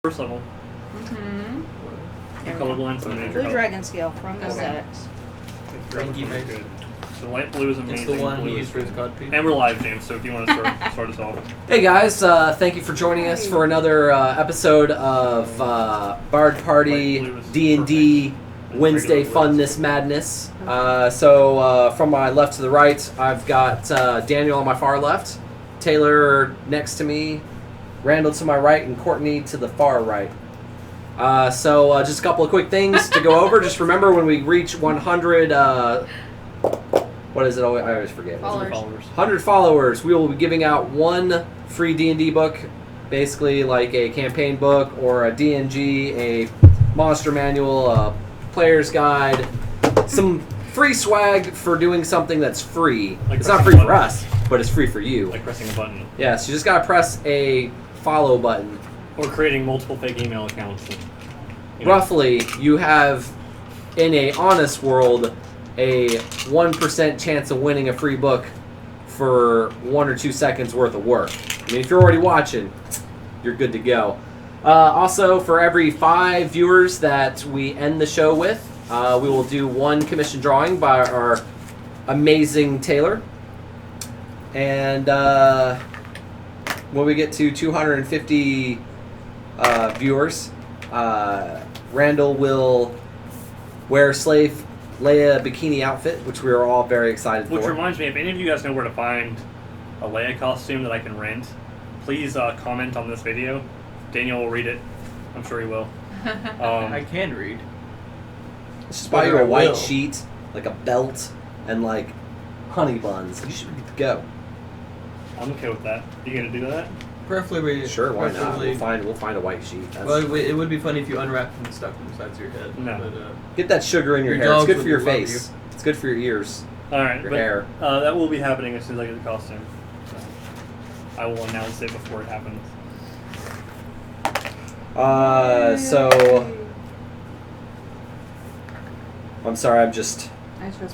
first level. Colorblind, so major Blue color. dragon scale from the set. Thank you, mate. So light blue is amazing. It's the one blue he is used for his codpiece. And we're live, James, so if you want to start us off. Hey guys, thank you for joining us for another episode of Bard Party D&D Wednesday Funness Madness. So from my left to the right, I've got Daniel on my far left, Taylor next to me, Randall to my right, and Courtney to the far right. So just a couple of quick things to go over. Just remember, when we reach 100, what is it? I always forget. Followers. 100 followers, we will be giving out one free D&D book, basically like a campaign book or a DNG, a monster manual, a player's guide, some free swag for doing something that's free. Like it's not free for us, but it's free for you. Like pressing a button. Yeah, so you just gotta press a follow button. Or creating multiple fake email accounts. Roughly, you have, in a honest world, a 1% chance of winning a free book for 1 or 2 seconds worth of work. I mean, if you're already watching, you're good to go. Also, for every 5 viewers that we end the show with, we will do one commission drawing by our amazing Taylor. And when we get to 250 viewers, Randall will wear Slave Leia bikini outfit, which we are all very excited for. Which reminds me, if any of you guys know where to find a Leia costume that I can rent, please comment on this video. Daniel will read it. I'm sure he will. I can read. Let's just buy you a white sheet, like a belt, and like honey buns. You should be good to go. I'm okay with that. You gonna do that? Preferably. Sure, why not? preferably- We'll find a white sheet. That's, Well, it would be funny if you unwrapped and stuck them sides of your head. No. But, get that sugar in your Your hair. It's dogs good would for your love face. It's good for your ears. Alright, Your but hair. that will be happening as soon as I get the costume. So I will announce it before it happens. So I'm sorry, I'm just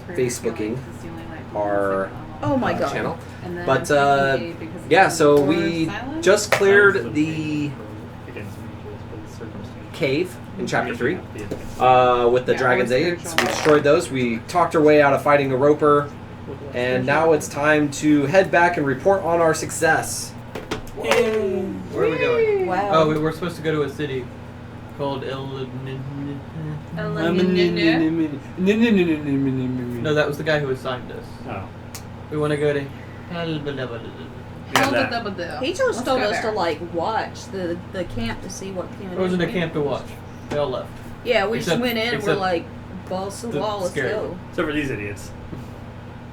Facebooking our Oh my god. channel. But yeah, so we just cleared the cave in chapter 3 with the dragon's eggs. We destroyed those. We talked our way out of fighting a roper, and now it's time to head back and report on our success. Where are we going? Wow. Oh, we're supposed to go to a city called No, that was the guy who assigned us. Oh. We want to go to He just told us to like watch the camp to see what kind of. It wasn't a camp to watch. They all left. Yeah, we just Except- went in and we're except like, balls to the the wall, let's scary go. one. Except for these idiots.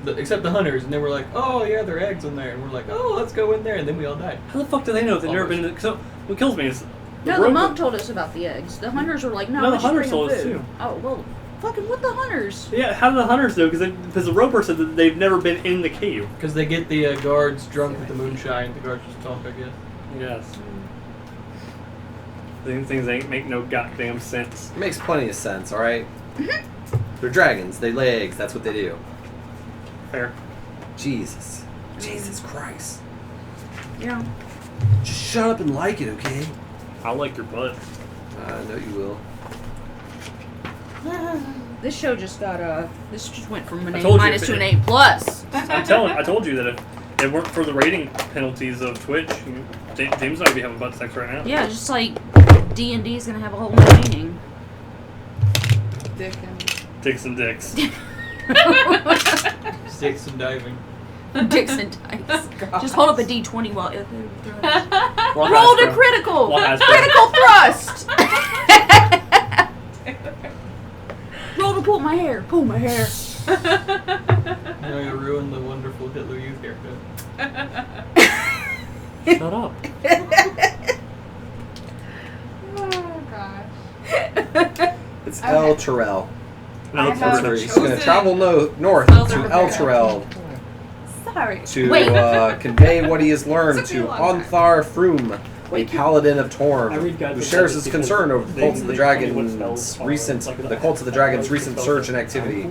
Except the hunters, and they were like, "Oh yeah, there are eggs in there," and we're like, "Oh, let's go in there," and then we all died. How the fuck do they know if they've never been in the... So, what kills me is... No, the roper- monk told us about the eggs. The hunters were like, no, No, we the should hunters bring told them us food. too. Oh, well, fucking what the hunters? Yeah, how do the hunters know? Because the roper said that they've never been in the cave. Because they get the guards drunk with the moonshine. The guards just talk, I guess. Yes. Things ain't make no goddamn sense. It makes plenty of sense, alright? They're dragons. They lay eggs. That's what they do. Fair. Jesus. Jesus Christ. Yeah. Just shut up and like it, okay? I'll like your butt. I know you will. This show just got this just went from an I A told you, minus to if an it- A plus. I told you that if it weren't for the rating penalties of Twitch, James and I'd be having butt sex right now. Yeah, just like D&D is gonna have a whole new meaning. Dicks and dicks. Sticks and diving. Dicks and dice. Just hold up a D20 while Well, roll to Hasbro. critical. Well, Hasbro. Critical thrust. Roll to pull my hair. Pull my hair. Now you ruined the wonderful Hitler Youth haircut. Shut up. Oh gosh. It's Okay. Eltarel. No, I it's have over. He's going to travel north Elder to Repair. Eltarel Sorry. to Wait. convey what he has learned Took me a to long time. Onthar Frume a paladin of I Torm, read guides who of shares magic his concern over the because Cults of the they tell me what Dragon's spells are, recent, like, the Cults of the Dragon's recent surge in activity.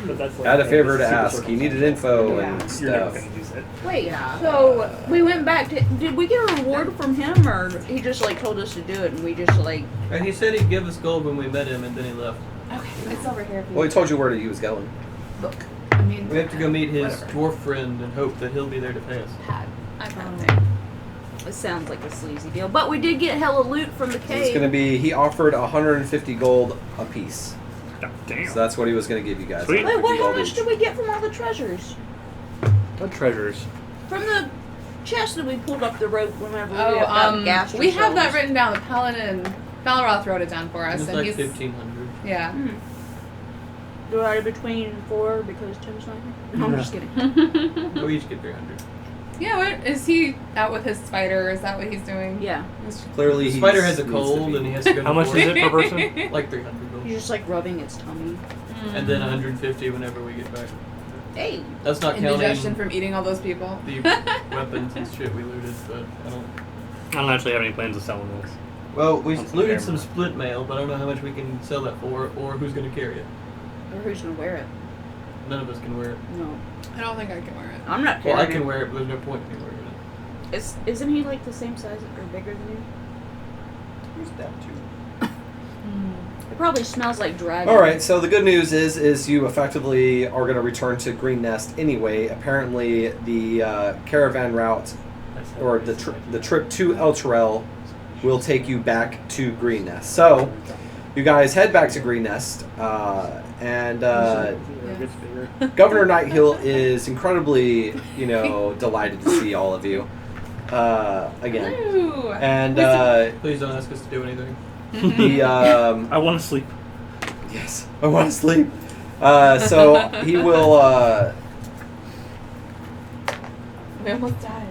But that's like, Had a favor to super ask. He circumstantial. needed info Yeah. and You're never stuff. gonna use it. Wait, Yeah. so we went back to. Did we get a reward from him, or he just like told us to do it and we just like. And he said he'd give us gold when we met him, and then he left. Okay, it's over here. If you Well, he told you where he was going. Look. I mean, We have to go meet his Whatever. dwarf friend and hope that he'll be there to pay us. pad. I found it. It sounds like a sleazy deal. But we did get hella loot from the cave. It's gonna be. He offered 150 gold a piece, God damn. so that's what he was gonna give you guys. Sweet. Wait, 150 how gold much each. did we get from all the treasures? What treasures? From the chest that we pulled up the road whenever we Oh, gassed we have that ourselves. written down. The paladin, Falrath wrote it down for us, It's and like he's 1,500. yeah. Divided between 4 because Tim's not here. No, I'm Yeah. just kidding. We each get 300. Yeah, what is he out with his spider? Is that what he's doing? Yeah. Clearly, The he spider has a needs to cold be- and he has to go to How much work. is it per person? Like 300 gold. He's just like rubbing its tummy. And then 150 whenever we get back. Hey. That's not Indigestion counting from eating all those people. the weapons and shit we looted, but I don't... I don't actually have any plans of selling this. Well, we On some looted camera. some split mail, but I don't know how much we can sell that for or who's going to carry it. Or who's gonna wear it? None of us can wear it. No. I don't think I can wear it. I'm not Well, carrying I can it. wear it, but there's no point in me wearing it. Isn't he like the same size or bigger than you? Who's that too? It probably smells like dragon. All right. So the good news is you effectively are going to return to Greenest anyway. Apparently, the caravan route or the trip to Eltarel will take you back to Greenest. So you guys head back to Greenest, and Governor Nighthill is incredibly, delighted to see all of you again. Ooh. And Please don't ask us to do anything. the I want to sleep. yes, I want to sleep. So he will. We almost died.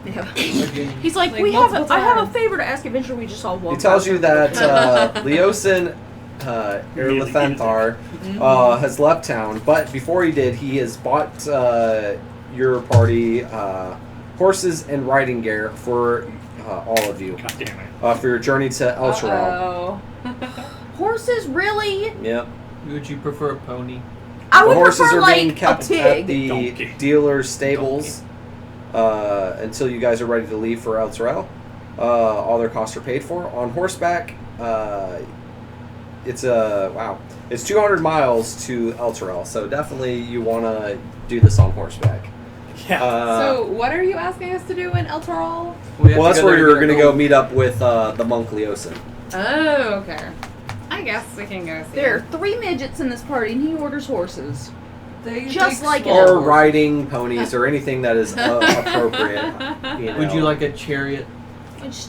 Yeah. Again. He's like, Like we have. multiple I have a times. favor to ask. Eventually, we just all walk. He tells you past that Leosin Erlethanthar has left town, but before he did, he has bought your party horses and riding gear for all of you God damn it. for your journey to Eltarel. Oh. horses. Really? Yep. Would you prefer a pony? I The would horses prefer are like being kept a pig. at the Donkey. dealer's stables until you guys are ready to leave for Eltarel. All their costs are paid for. On horseback, it's it's 200 miles to Eltarel, so definitely you want to do this on horseback. Yeah. So what are you asking us to do in Eltarel? Well, that's where you're going to go meet up with the monk Leosin. Oh, okay. I guess we can go see. There are 3 midgets in this party, and he orders horses. They just like small it. Or horses. riding ponies or anything that is appropriate. Would you like a chariot?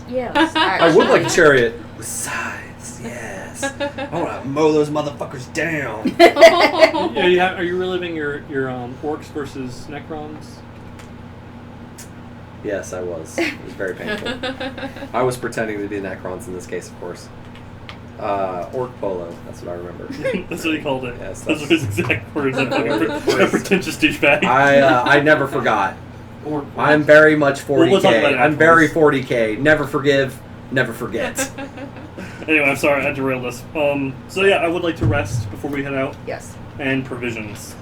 Yes. I would like a chariot with sides. Yes. I want to mow those motherfuckers down. Yeah, are you reliving your orcs versus necrons? Yes, I was. It was very painful. I was pretending to be Necrons in this case, of course. Orc polo. That's what I remember. That's what he called it. Yes, Those were his exact words. That fucking Words. pretentious douchebag. I never forgot. Or I'm very much 40K. We'll talk about it I'm very afterwards. 40K. Never forgive, never forget. Anyway, I'm sorry, I had to derail this. So yeah, I would like to rest before we head out, Yes. and provisions.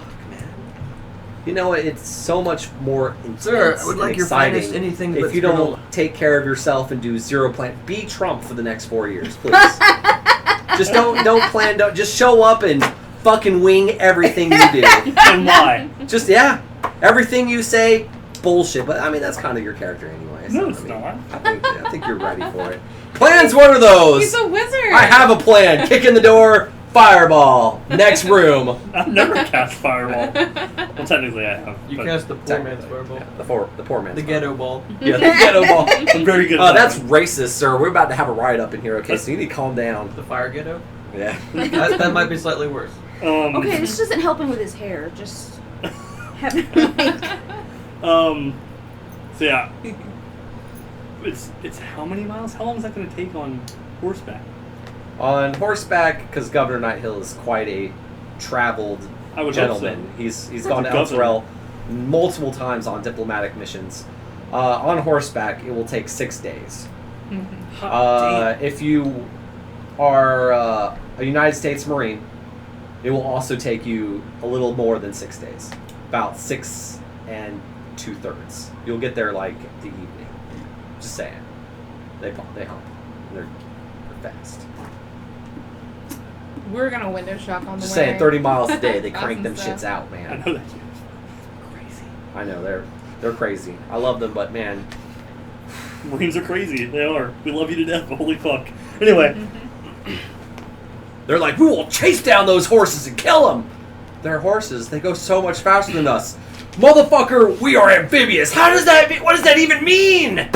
You know, it's so much more intense Sir, I would and like your exciting finest anything if but you don't granola. take care of yourself and do zero plan. Be Trump for the next 4 years, please. Just don't plan. Don't just show up and fucking wing everything you do. And why? Just everything you say, bullshit. But I mean, that's kind of your character anyway. So, No, it's I mean, not. I think you're ready for it. Plans? What are those? He's a wizard. I have a plan. Kick in the door. Fireball. Next room. I've never cast Fireball. Well, technically I have. You but cast the poor man's Technically, fireball. yeah, the poor man's The fireball. ghetto ball. Yeah, the ghetto ball. I'm very good at Oh, that that's one. racist, sir. We're about to have a riot up in here, okay? So you need to calm down. The fire ghetto? Yeah. That might be slightly worse. Okay, this isn't helping with his hair. Just have him like. So yeah. It's how many miles? How long is that going to take on horseback? On horseback, because Governor Nighthill is quite a traveled I would gentleman. hope He's gone to Governor. Eltarel multiple times on diplomatic missions. On horseback, it will take 6 days. If you are a United States Marine, it will also take you a little more than 6 days. About 6 2/3. You'll get there like the evening. Just saying. They hump. They're fast. We're gonna window shop on the Just way. saying, 30 miles a day, they crank Awesome them stuff. shits out, I man. know that. Crazy. I know, they're crazy. I love them, but man, Marines are crazy. They are. We love you to death, but holy fuck. Anyway. they're like, we will chase down those horses and kill them. They're horses. They go so much faster than us. Motherfucker, we are amphibious. What does that even mean?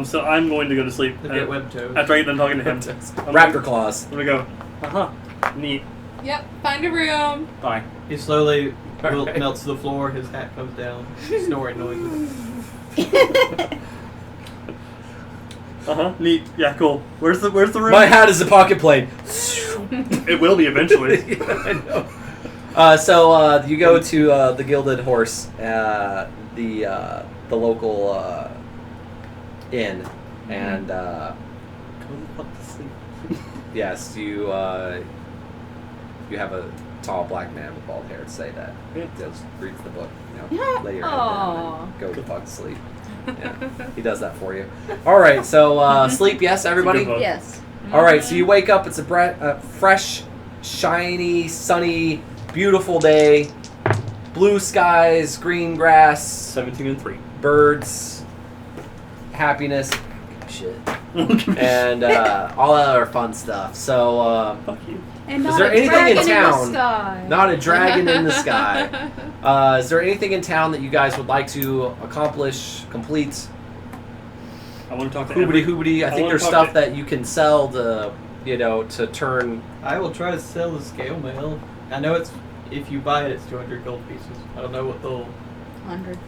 So I'm going to go to sleep. They get web toes. After I get done talking to him. Raptor claws. I'm gonna go, neat. Yep, find a room. Bye. He slowly melts to the floor. His hat comes down. Snoring noises. Neat. Yeah, cool. Where's the room? My hat is a pocket plane. It will be eventually. I know. So you go to the Gilded Horse, the local inn, and Go the fuck to sleep. yes, you have a tall black man with bald hair to say that. Yeah. Just reads the book, lay your head down and go the fuck to sleep. Yeah, he does that for you. All right, so sleep, yes, everybody. book. Yes. All right, so you wake up. It's a fresh, shiny, sunny, beautiful day. Blue skies, green grass, 17 and 3. birds, happiness, shit, and all that other fun stuff. So, Fuck you. And Is not there a anything in dragon town? the sky. not a dragon in the sky. Is there anything in town that you guys would like to accomplish, complete? I want to talk to Hoobity hoobity. I think wanna there's talk stuff to- that you can sell to, to turn. I will try to sell the scale mail. I know it's if you buy it, it's 200 gold pieces. I don't know what they'll. 100.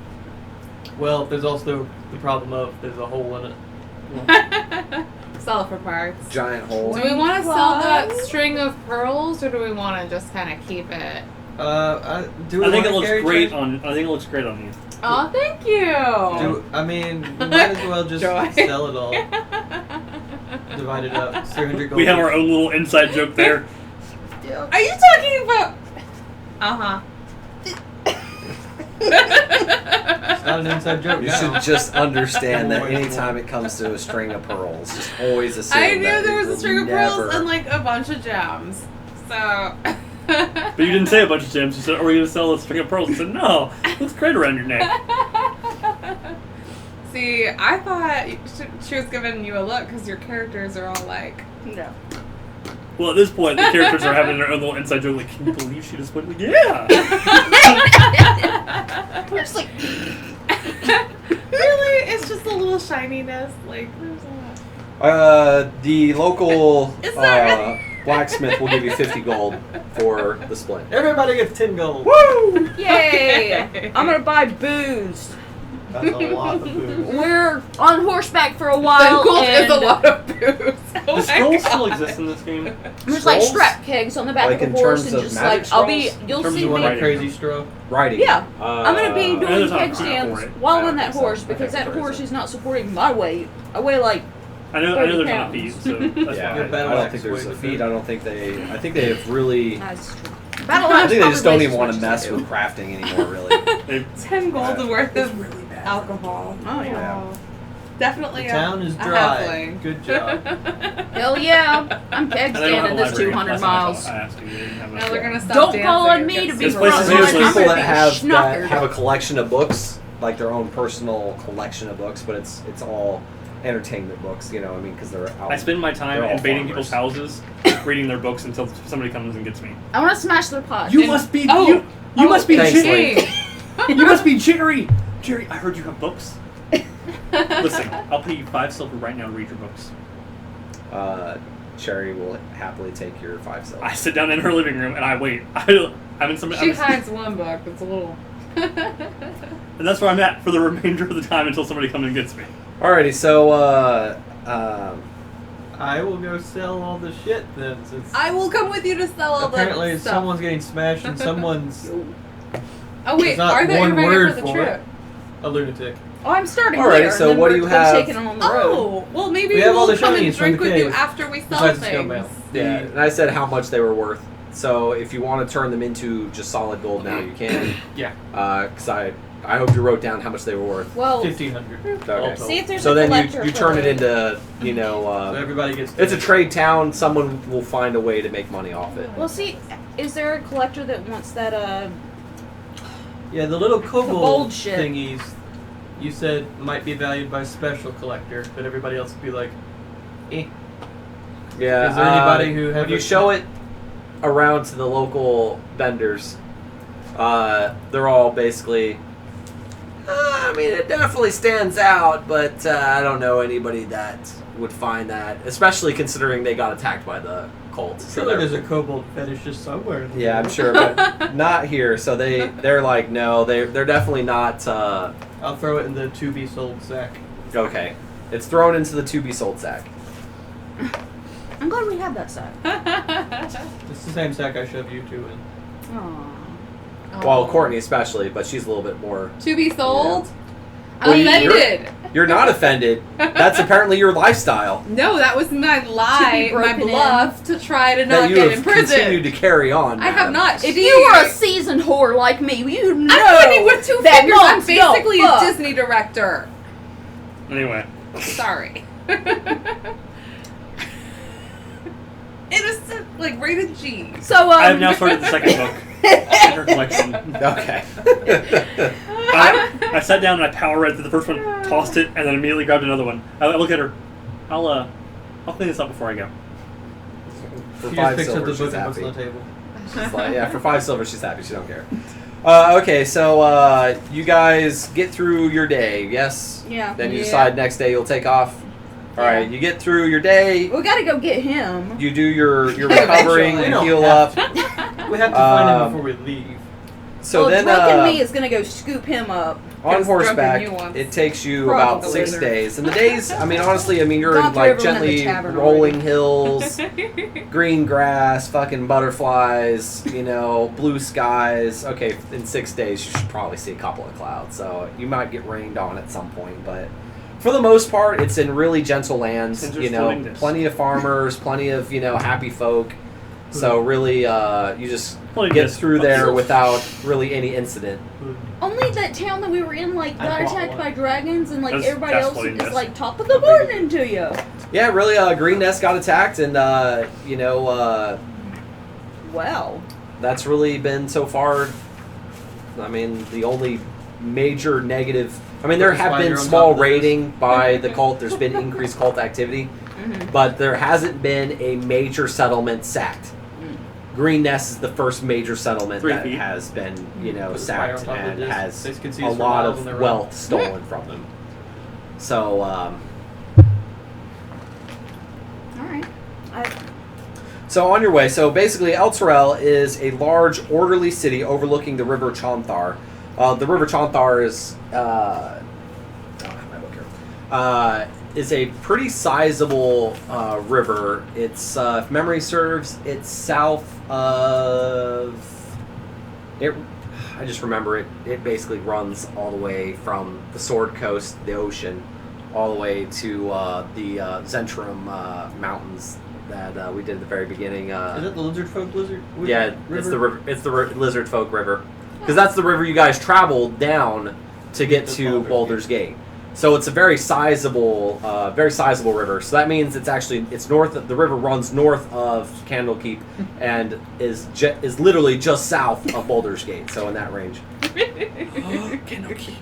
Well, there's also the problem of there's a hole in it. Sell it for parts. Giant hole. Do we want to sell that What? string of pearls, or do we want to just kind of keep it? Do we I think it wanna looks carry great treasure? on. I think it looks great on you. Oh, thank you. I mean, we might as well just Joy. sell it all. Divide it up. It's 300 gold. We have our own little inside joke there. Are you talking about? It's not an inside joke. You now. should just understand that Always anytime it comes to a string of pearls, just always assume I knew that there it was a will string of never- pearls and like a bunch of gems. So. But you didn't say a bunch of gems. You said, "Are we going to sell a string of pearls?" I said, "No. Looks great around your neck." See, I thought she was giving you a look because your characters are all like. No. Well, at this point, the characters are having their own little inside joke. Like, can you believe she just went? Like, yeah. We're just like, Really? It's just a little shininess. Like, there's a lot. The local Is that blacksmith will give you 50 gold for the splint. Everybody gets 10 gold. Woo! yay! Okay. I'm gonna buy booze. That's a lot of booze. We're on horseback for a while. Gold is a and lot of booze. Oh Does my scrolls God. still exist in this game? There's like Scrolls? strap kegs on the back Like of in the horse, terms and of just magic like I'll be. scrolls? You'll In terms see of what me. writing? Crazy straw. Writing. Yeah, I'm gonna be I know doing there's not a keg crown stands for it. while I don't on that think so. horse I because think that there horse isn't. is not supporting my weight. I weigh like I know 30 there's not pounds. feet, so that's Yeah, Your fine. I battle don't axe think there's a weighs feat. it. I don't think they. I think they have really. that's true. Battle I axe think they just probably don't even weighs want as to much mess as with crafting anymore, really. 10 gold worth It's of really bad. alcohol. Oh, yeah. Wow. Definitely The a, town is a dry. halfling. Good job. Hell yeah! I'm keg And I don't have standing a this library. 200 Last time miles. I asked you. They didn't have a- Now they're gonna stop Don't dancing call on me against to be This the place wrong. is There's usually- I'm people gonna that be have schnockered. a collection of books, like their own personal collection of books, but it's all entertainment books, you know. I mean, because they're out. I spend my time They're all invading farmers. people's houses, reading their books until somebody comes and gets me. I want to smash their pots. You And- must be. oh, You must be. Thanks, Jerry. Link. You must be Jerry. Jerry, I heard you have books. Listen, I'll pay you 5 silver right now to read your books. Cherry will happily take your 5 silver. I sit down in her living room and I wait. I'm in some. She hides one book. It's a little. And that's where I'm at for the remainder of the time until somebody comes and gets me. Alrighty, so I will go sell all the shit then, since I will come with you to sell all apparently the stuff. someone's getting smashed and someone's Oh wait, There's not are they one invited word for the for trip? a lunatic. Oh, I'm starting Alrighty, there. so and then what do we're you gonna have? take it on the road. Oh, well maybe We have all we'll the come and shinies from drink the with you cave, after we sell besides the things. scale mail. Yeah, and I said how much they were worth. So if you want to turn them into just solid gold now, you can. Yeah. Because I hope you wrote down how much they were worth. Well, 1,500. Okay. see if there's So a then collector you for turn it the- into, you know, So everybody gets. it's a trade town. Someone will find a way to make money off it. Well, see, is there a collector that wants that? Yeah, the little Kobold kobold shit. thingies you said might be valued by special collector, but everybody else would be like, eh. Yeah. Is there anybody who when you has- show it around to the local vendors, they're all basically. I mean, it definitely stands out, but I don't know anybody that would find that, especially considering they got attacked by the cult. So Surely they're- there's a kobold fetish just somewhere. in the yeah, I'm world. sure, but not here. So they're like, no, they're definitely not. I'll throw it in the to be sold sack. Okay, it's thrown into the to be sold sack. I'm glad we have that sack. It's the same sack I shoved you two in. Aww. Well, Courtney especially, but she's a little bit more. To be sold? Well, I'm you're- offended. You're not offended. That's apparently your lifestyle No, that was my lie, my broken in. bluff to try to that not you get have in prison. continued to carry on. I have madam. not. If you were a seasoned whore like me, you know I'm pointing with two that fingers. I'm monks don't basically fuck. a Disney director. Anyway, Sorry. Innocent, like rated G. So I have now started the second book in her collection. Okay. I sat down and I power read through the first one, tossed it, and then immediately grabbed another one. I look at her. I'll clean this up before I go. For She just 5 picks up silver, the she's book and puts happy. it on the table. She's like, yeah, for 5 silver, she's happy. She don't care. Okay, so you guys get through your day, yes? Yeah. Then you Yeah. decide next day you'll take off. All Yeah. right, you get through your day. We gotta go get him. You do your recovering, We you don't heal have up. We have to find him Um, before we leave. So well, then drunken me is gonna go scoop him up. on Because horseback, drunken you wants it takes you about probably 6 there. days. And the days, I mean, honestly, I mean, you're Gone in through like everyone at the gently tavern rolling already. hills, green grass, fucking butterflies, you know, blue skies. Okay, in 6 days, you should probably see a couple of clouds. So you might get rained on at some point, but for the most part, it's in really gentle lands. Since You there's know, floating plenty of farmers, plenty of, you know, happy folk. So really, you just Floating get disc. through there without really any incident. Only that town that we were in, like, I got bought attacked one. by dragons, and like That's everybody else floating is disc. like top of the morning to you. Yeah, really, Greenest got attacked, and you know, Wow. that's really been so far. I mean, the only major negative. I mean, there That's have why been you're on small top of the list. raiding by the cult. There's been increased cult activity, but there hasn't been a major settlement sacked. Greenest is the first major settlement 3 that feet. has been, you know, Put the fire on sacked top of and this. has They can see a us for lot miles on of their wealth stolen from them. So, Alright. So on your way, so basically Eltarel is a large, orderly city overlooking the River Chonthar. The River Chonthar is a pretty sizable river. It's, if memory serves, it's south of... I just remember it. It basically runs all the way from the Sword Coast, the ocean, all the way to the Zentrum Mountains that we did at the very beginning. Is it the lizard folk Yeah, it's the river. It's the Lizard Folk River, because that's the river you guys traveled down to get The to Baldur's Baldur's Gate. So it's a very sizable river. So that means it's north. The river runs north of Candlekeep and is literally just south of Baldur's Gate. So in that range. Candlekeep.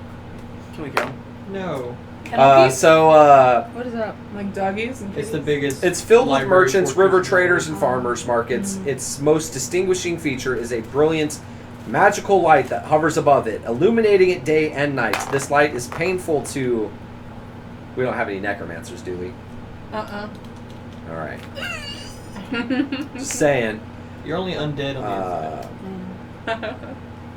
Can we go? No. What is that? Like doggies and It's the kitties? biggest. It's filled with library merchants, fortress river in the traders, world. and farmers markets. Its most distinguishing feature is a brilliant, magical light that hovers above it, illuminating it day and night. This light is painful to... We don't have any necromancers, do we? Uh-uh. All right. Just saying. You're only undead on the inside.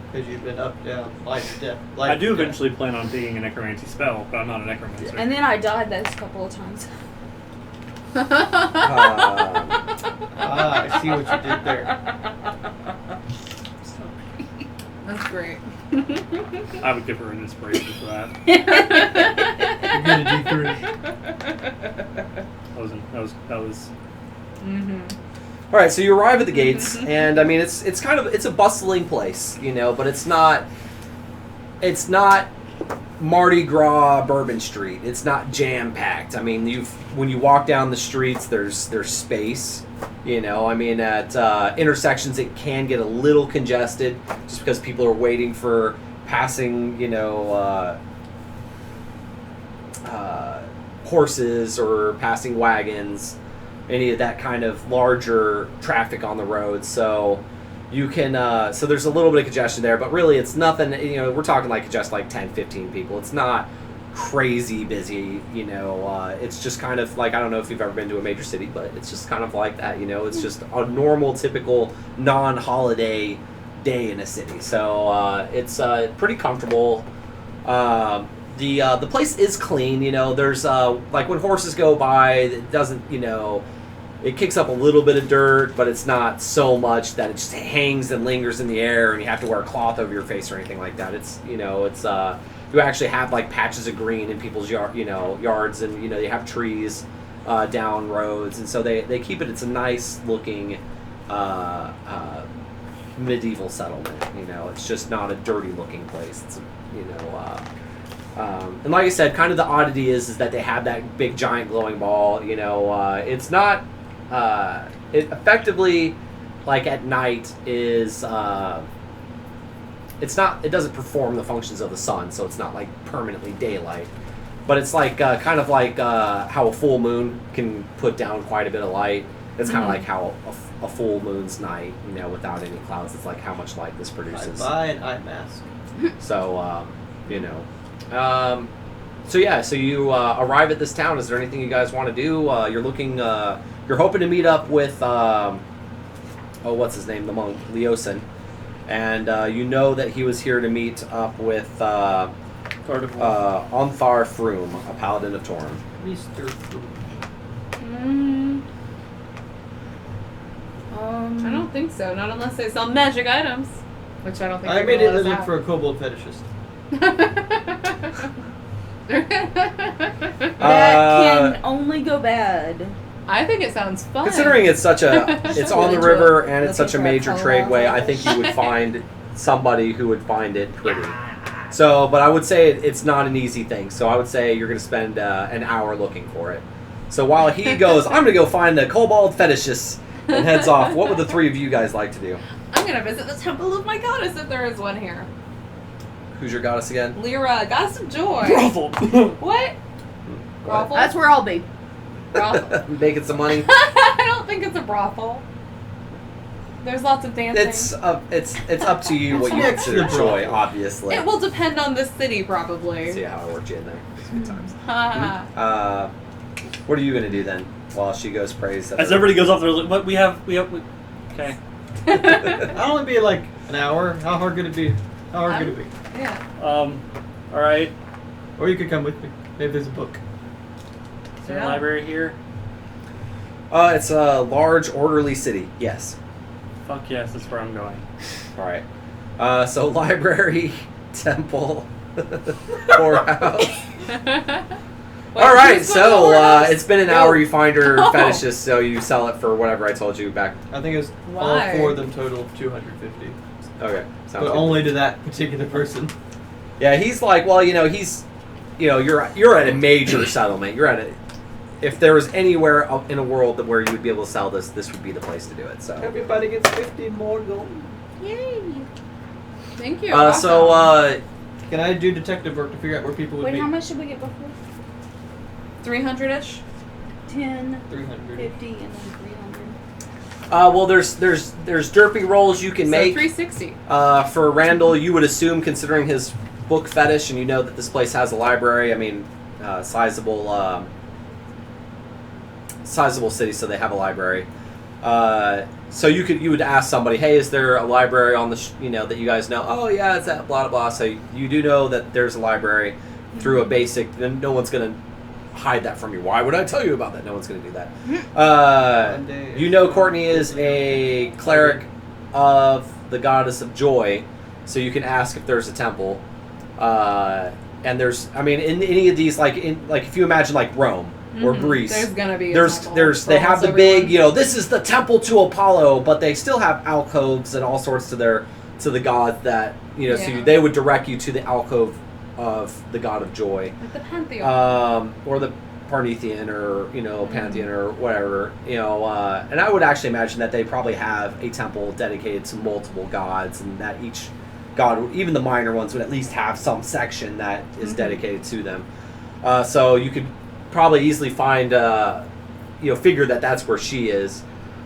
Because you've been up, down, life, death. Life, I do death. eventually plan on being a necromancy spell, but I'm not a necromancer. And then I died those couple of times. Ah, I see what you did there. That's great. I would give her an inspiration for that. You get a D3. That was. Mm-hmm. All right, so you arrive at the gates, and I mean it's a bustling place, you know, but it's not Mardi Gras Bourbon Street. It's not jam packed. I mean, when you walk down the streets, there's space, you know. I mean, at intersections it can get a little congested just because people are waiting for passing, you know, horses or passing wagons. Any of that kind of larger traffic on the road, so you can so there's a little bit of congestion there, but really it's nothing, you know, we're talking like just like 10-15 people. It's not crazy busy, you know. It's just kind of like, I don't know if you've ever been to a major city, but it's just kind of like that, you know. It's just a normal typical non-holiday day in a city, so it's pretty comfortable. The place is clean, you know. There's like when horses go by, it doesn't, you know, it kicks up a little bit of dirt, but it's not so much that it just hangs and lingers in the air and you have to wear a cloth over your face or anything like that. It's, you know, it's you actually have like patches of green in people's yards, and you know, you have trees down roads, and so they keep it. It's a nice looking medieval settlement, you know. It's just not a dirty looking place. It's, you know, and like I said, kind of the oddity is that they have that big giant glowing ball, you know. It's not, it effectively, like at night, is, it's not, it doesn't perform the functions of the sun, so it's not like permanently daylight. But it's like, kind of like how a full moon can put down quite a bit of light. It's kind of like how a full moon's night, you know, without any clouds. It's like how much light this produces. I buy an eye mask. So, you know. So yeah, so you arrive at this town. Is there anything you guys want to do? You're looking, you're hoping to meet up with, what's his name, the monk, Leosin. And you know that he was here to meet up with Onthar Frume, a paladin of Torm. Mr. Frume. I don't think so. Not unless they sell magic items, which I don't think. I immediately look for a kobold fetishist. That can only go bad. I think it sounds fun. Considering it's such a, it's on the river and it's such a major Looking for tradeway, I think you would find somebody who would find it pretty. So, but I would say it's not an easy thing. So I would say you're going to spend an hour looking for it. So while he goes, I'm going to go find a kobold fetishist and heads off. What would the three of you guys like to do? I'm gonna visit the temple of my goddess if there is one here. Who's your goddess again? Lyra, goddess of joy. Brothel. What? Brothel? That's where I'll be. Brothel. Making some money. I don't think it's a brothel. There's lots of dancing. It's up to you what you Next to consider the joy, brothel. obviously. It will depend on the city, probably. See how I worked you in there. It's good times. Ha What are you gonna do then? While she goes praise. As everybody goes off there, like, what we have. Okay. I'll only be like an hour. How hard could it be? How hard could it be? Yeah. All right. Or you could come with me. Maybe there's a book. Is there a library here? It's a large, orderly city. Yes. Fuck yes, that's where I'm going. All right. So library, temple, whorehouse. All right. So it's been an hour. You find her fetishist, so you sell it for whatever I told you back. I think it's Why? all four of them total 250. Okay. Sounds But good. only to that particular person. Yeah, he's like, well, you know, you're at a major settlement. You're at a. If there was anywhere in a world where you would be able to sell this, this would be the place to do it. So. Everybody gets 50 more gold. Yay. Thank you. So Can I do detective work to figure out where people would Wait, be? how much did we get before? 300-ish. 10, 300. 50, and then 300. well, there's derpy rolls you can So make. 360. For Randall, you would assume, considering his book fetish, and you know that this place has a library. I mean, sizable city, so they have a library. So you would ask somebody, hey, is there a library on the that you guys know? Oh yeah, it's at blah blah blah. So you do know that there's a library through a basic. Then no one's gonna hide that from you. Why would I tell you about that? No one's gonna do that. You know, Courtney is a cleric of the goddess of joy. So you can ask if there's a temple. And there's, I mean, in any of these, like if you imagine like Rome or Greece, There's gonna be. they have the big, this is the temple to Apollo, but they still have alcoves and all sorts to the god that so they would direct you to the alcove of the god of joy, Like the Pantheon. or the Parnithian, or Pantheon, or whatever, and I would actually imagine that they probably have a temple dedicated to multiple gods, and that each god, even the minor ones, would at least have some section that is dedicated to them. So you could probably easily find, figure that that's where she is.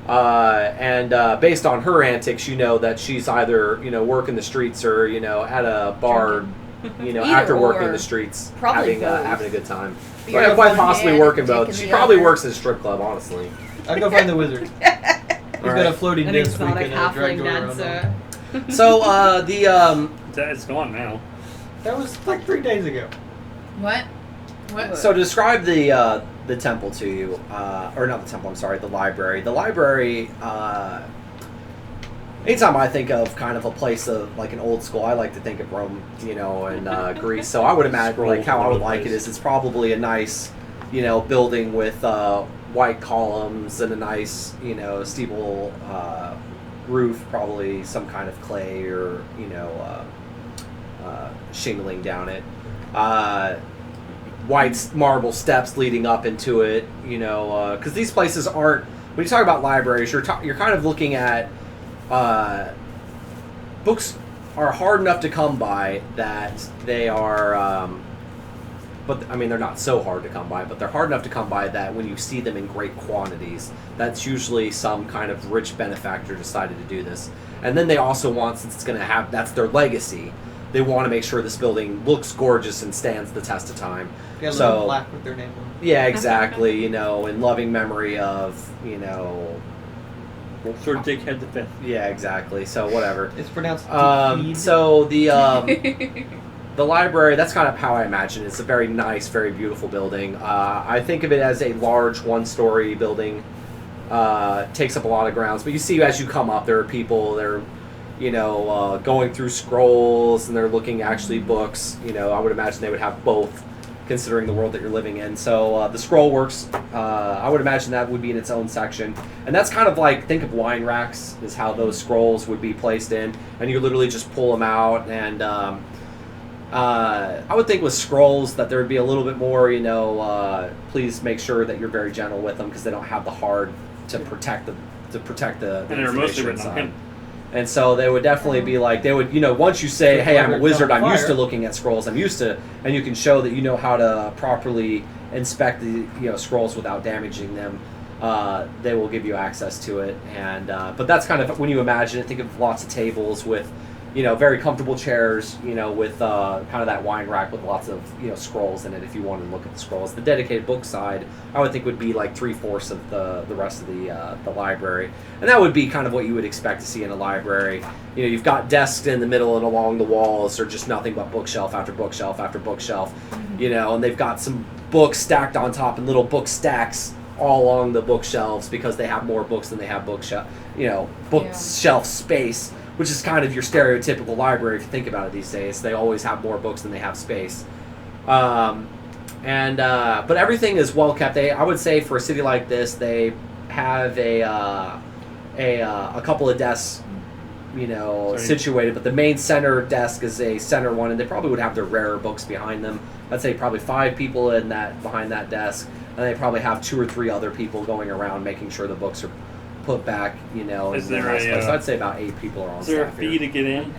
And based on her antics, that she's either, working the streets or, at a bar, after working the streets, Probably having a good time. You're Quite one possibly hand working taking both. She the probably other. works at a strip club, honestly. I'll go find the wizard. He's got a floating An disc we exotic can drag halfling around. dancer. So, It's gone now. That was like 3 days ago. What? What? So to describe the temple to you, or not the temple, I'm sorry, the library. The library, anytime I think of kind of a place of like an old school, I like to think of Rome, and Greece. So I would imagine like how I would like it is it's probably a nice, building with white columns and a nice, steeple roof, probably some kind of clay or shingling down it. White marble steps leading up into it, because these places aren't. When you talk about libraries, you're kind of looking at books are hard enough to come by that they are. But I mean, they're not so hard to come by, but they're hard enough to come by that when you see them in great quantities, that's usually some kind of rich benefactor decided to do this. And then they also want, since it's going to have, that's their legacy, they want to make sure this building looks gorgeous and stands the test of time. Got a So- little plaque with their name on it. Yeah, exactly. In loving memory of, Sir Dickhead the Fifth. yeah, exactly. So whatever. It's pronounced So the library, that's kind of how I imagine it. It's a very nice, very beautiful building. I think of it as a large one-story building. Takes up a lot of grounds. But you see as you come up, there are people, they're, going through scrolls, and they're looking actually books. I would imagine they would have both, considering the world that you're living in. So the scroll works. I would imagine that would be in its own section. And that's kind of like, think of wine racks, is how those scrolls would be placed in. And you literally just pull them out, and I would think with scrolls that there would be a little bit more, please make sure that you're very gentle with them, because they don't have the hard to protect the And they're mostly information written on inside. him. And so they would definitely be like, they would, once you say, hey, I'm a wizard, I'm used to looking at scrolls, and you can show that you know how to properly inspect the scrolls without damaging them, they will give you access to it. And but that's kind of, when you imagine it, think of lots of tables with, very comfortable chairs, with kind of that wine rack with lots of, scrolls in it if you wanted to look at the scrolls. The dedicated book side, I would think, would be like 3/4 of the rest of the library. And that would be kind of what you would expect to see in a library. You've got desks in the middle, and along the walls are just nothing but bookshelf after bookshelf after bookshelf, and they've got some books stacked on top and little book stacks all along the bookshelves, because they have more books than they have bookshelf space, which is kind of your stereotypical library if you think about it these days. They always have more books than they have space. But everything is well kept. I would say for a city like this, they have a couple of desks, situated, but the main center desk is a center one, and they probably would have their rarer books behind them. I'd say probably 5 people behind that desk, and they probably have 2 or 3 other people going around making sure the books are put back, Is in the there nice place. a, I'd say about 8 people are on Is there a staff fee here. to get in?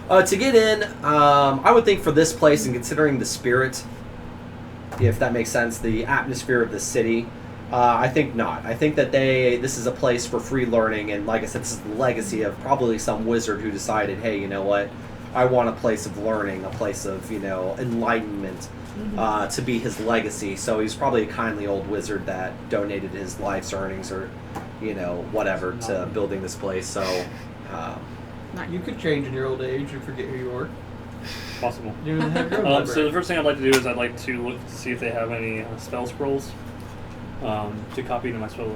To get in, I would think for this place, and considering the spirit, if that makes sense, the atmosphere of the city, I think not. I think that this is a place for free learning, and like I said, this is the legacy of probably some wizard who decided, hey, you know what, I want a place of learning, a place of, enlightenment, to be his legacy. So he's probably a kindly old wizard that donated his life's earnings or, whatever to building this place. So, You could change in your old age and forget who you are. Possible. You don't have your own So library. the first thing I'd like to do is I'd like to look to see if they have any spell scrolls to copy into my spell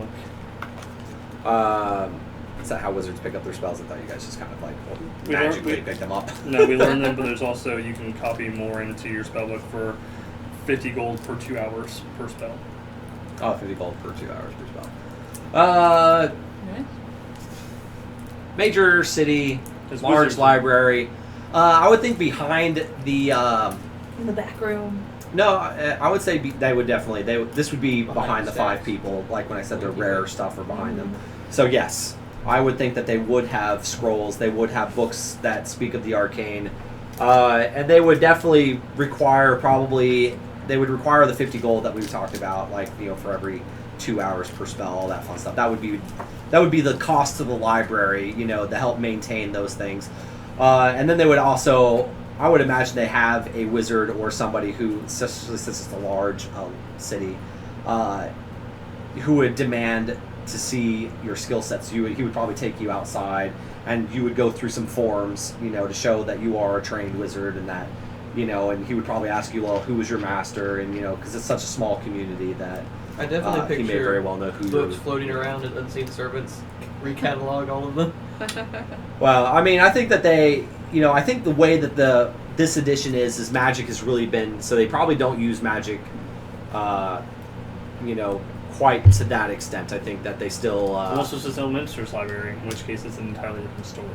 book. Is that how wizards pick up their spells? I thought you guys just kind of like We learned- magically we- picked them up. No, we learned them, but there's also you can copy more into your spellbook for 50 gold per 2 hours per spell. Oh, 50 gold per 2 hours per spell. Okay. Major city, There's large wizards. library. I would think behind the. In the back room. No, I would say they would definitely. This would be behind, Behind the the 5 stacks. people. Like when I said the Mhm. rare stuff are behind them. So yes, I would think that they would have scrolls. They would have books that speak of the arcane, and they would definitely require They would require the 50 gold that we talked about, like for every 2 hours per spell, all that fun stuff. That would be the cost to the library, to help maintain those things. And then they would also, I would imagine they have a wizard or somebody who, especially since it's a large city, who would demand to see your skill sets. He would probably take you outside, and you would go through some forms, to show that you are a trained wizard, and that, and he would probably ask you, well, who is your master, and because it's such a small community that I definitely he may picture very well know who books you're. floating around and unseen servants recatalog all of them. Well, I mean, I think that I think the way that this edition is magic has really been, so they probably don't use magic, quite to that extent. I think that they still. Also, it's just Elminster's library, in which case it's an entirely different story.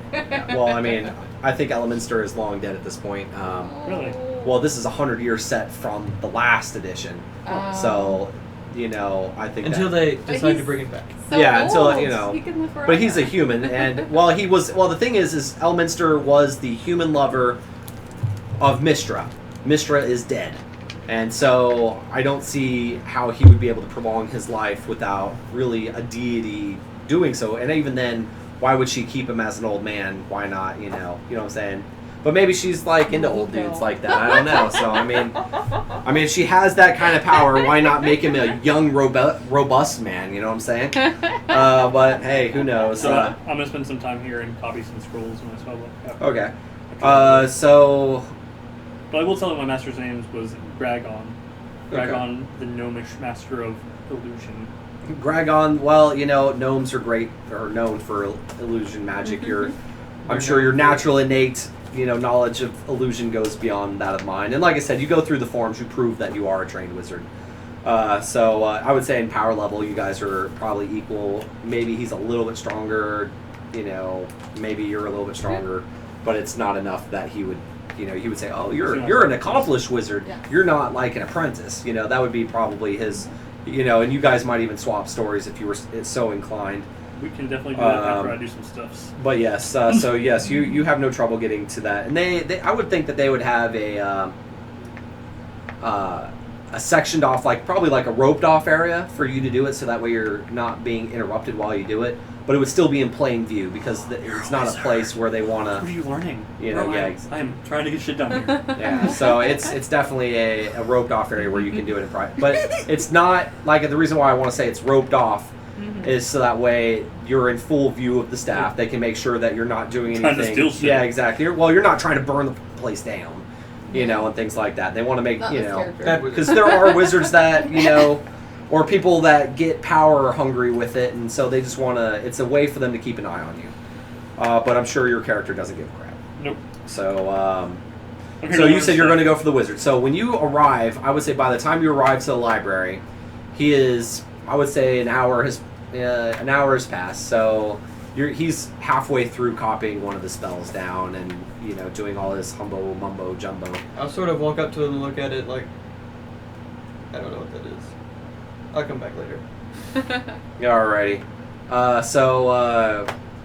Well, I mean, I think Elminster is long dead at this point. Really? Well, this is a 100-year set from the last edition, so I think Until that, they But decide to he's bring it back. So Yeah, until, old. you He can live But he's a forever. human, and the thing is Elminster was the human lover of Mystra. Mystra is dead, and so I don't see how he would be able to prolong his life without really a deity doing so. And even then, why would she keep him as an old man? Why not? You know what I'm saying? But maybe she's like into old dudes like that. I don't know. So I mean, if she has that kind of power, why not make him a young, robust man? You know what I'm saying? But hey, who knows? So I'm gonna spend some time here and copy some scrolls in my spellbook. Okay. So But I will tell you my master's name was Gragon. Gragon, the gnomish master of illusion. Gragon, well, gnomes are great, or known for illusion magic. I'm sure your natural innate, knowledge of illusion goes beyond that of mine. And like I said, you go through the forms, you prove that you are a trained wizard. So I would say in power level, you guys are probably equal. Maybe he's a little bit stronger, maybe you're a little bit stronger, but it's not enough that he would, he would say, oh, you're an accomplished wizard. Yeah. You're not like an apprentice. That would be probably his, and you guys might even swap stories if you were so inclined. We can definitely do that after I do some stuffs. But yes, so yes, you have no trouble getting to that, and they I would think that they would have a sectioned off, probably like a roped off area for you to do it, so that way you're not being interrupted while you do it. But it would still be in plain view because it's not a place where they want What are to. you learning? Bro, I am trying to get shit done here. Yeah, so it's definitely a roped off area where you can do it in private. But it's not like the reason why I want to say it's roped off is so that way you're in full view of the staff. They can make sure that you're not doing anything. Trying to steal shit. Yeah, exactly. You're not trying to burn the place down, and things like that. They want to make Not this character. Bad wizard. because there are wizards that or people that get power hungry with it, and so they just want to. It's a way for them to keep an eye on you. But I'm sure your character doesn't give a crap. Nope. So. I'm here So to you learn said you're stuff. going to go for the wizard. So when you arrive, I would say by the time you arrive to the library, he is. I would say an hour has passed. So he's halfway through copying one of the spells down, and doing all this humbo mumbo jumbo. I'll sort of walk up to him and look at it like, I don't know what that is. I'll come back later. Alrighty.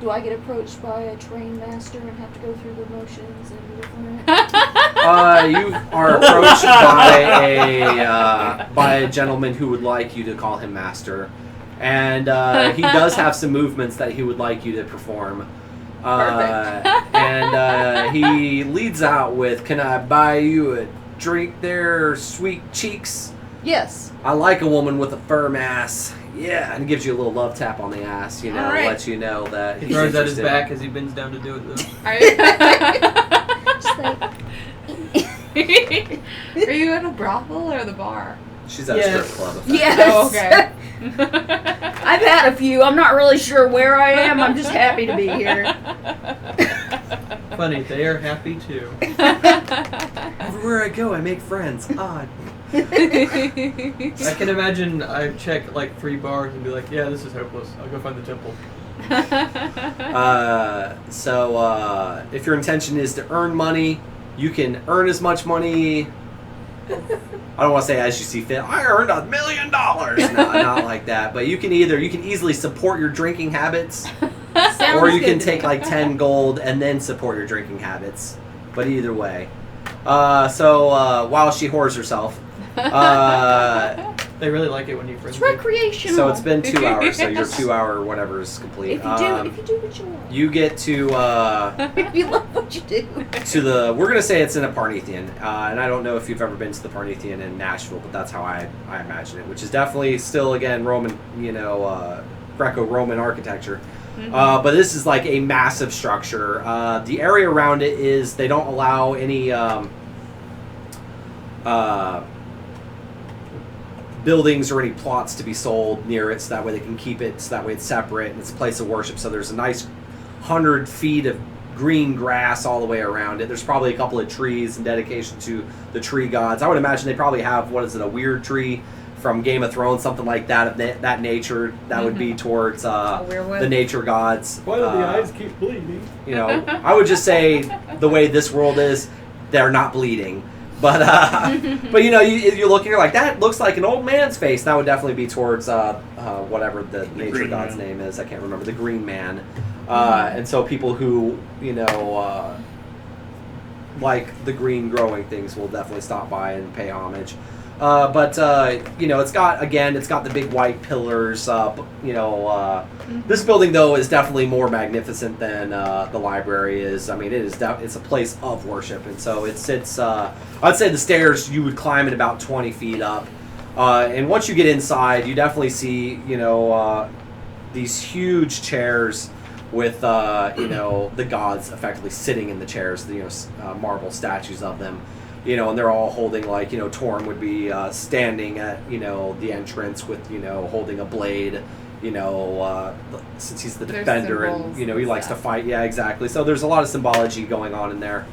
Do I get approached by a trained master and have to go through the motions and different? You are approached by a gentleman who would like you to call him master, and he does have some movements that he would like you to perform. And he leads out with, "Can I buy you a drink there, sweet cheeks? Yes. I like a woman with a firm ass." Yeah, and gives you a little love tap on the ass, All right. lets you know that He he's throws out his interested. back as he bends down to do it, though. Just like, Are you at a brothel or the bar? She's at a strip club. Effect. Yes. Oh, okay. I've had a few. I'm not really sure where I am. I'm just happy to be here. Funny, they are happy too. Everywhere I go, I make friends. Odd. I can imagine I check like 3 bars and be like, yeah, this is hopeless. I'll go find the temple. So if your intention is to earn money, you can earn as much money. I don't want to say as you see fit. I earned $1 million. No, not like that. But you can easily support your drinking habits, or you can take like 10 gold and then support your drinking habits. But either way, while she whores herself, They really like it when you It's frenzy. recreational. so it's been 2 hours. So your 2 hour whatever is complete. If you do what you want. You get to If you love what you do. we're gonna say it's in a Parnithian, and I don't know if you've ever been to the Parnithian in Nashville, but that's how I imagine it, which is definitely still again Roman, Greco-Roman architecture. Mm-hmm. But this is like a massive structure. The area around it is they don't allow any buildings or any plots to be sold near it, so that way they can keep it, so that way it's separate and it's a place of worship. So there's a nice 100 feet of green grass all the way around it. There's probably a couple of trees in dedication to the tree gods. I would imagine they probably have, a weird tree from Game of Thrones, something like that, of that nature, that would be towards the nature gods. Why do the eyes keep bleeding? I would just say the way this world is, they're not bleeding. But you look and you're like, that looks like an old man's face. That would definitely be towards whatever the nature god's name is. I can't remember, the Green Man. And so people who like the green growing things will definitely stop by and pay homage. It's got the big white pillars. This building though is definitely more magnificent than the library is. I mean, it's a place of worship, and so it's. I'd say the stairs you would climb at about 20 feet up, and once you get inside, you definitely see these huge chairs with the gods effectively sitting in the chairs. Marble statues of them. And they're all holding Torm would be standing at the entrance with holding a blade. Since he's the defender and he likes to fight. Yeah, exactly. So there's a lot of symbology going on in there.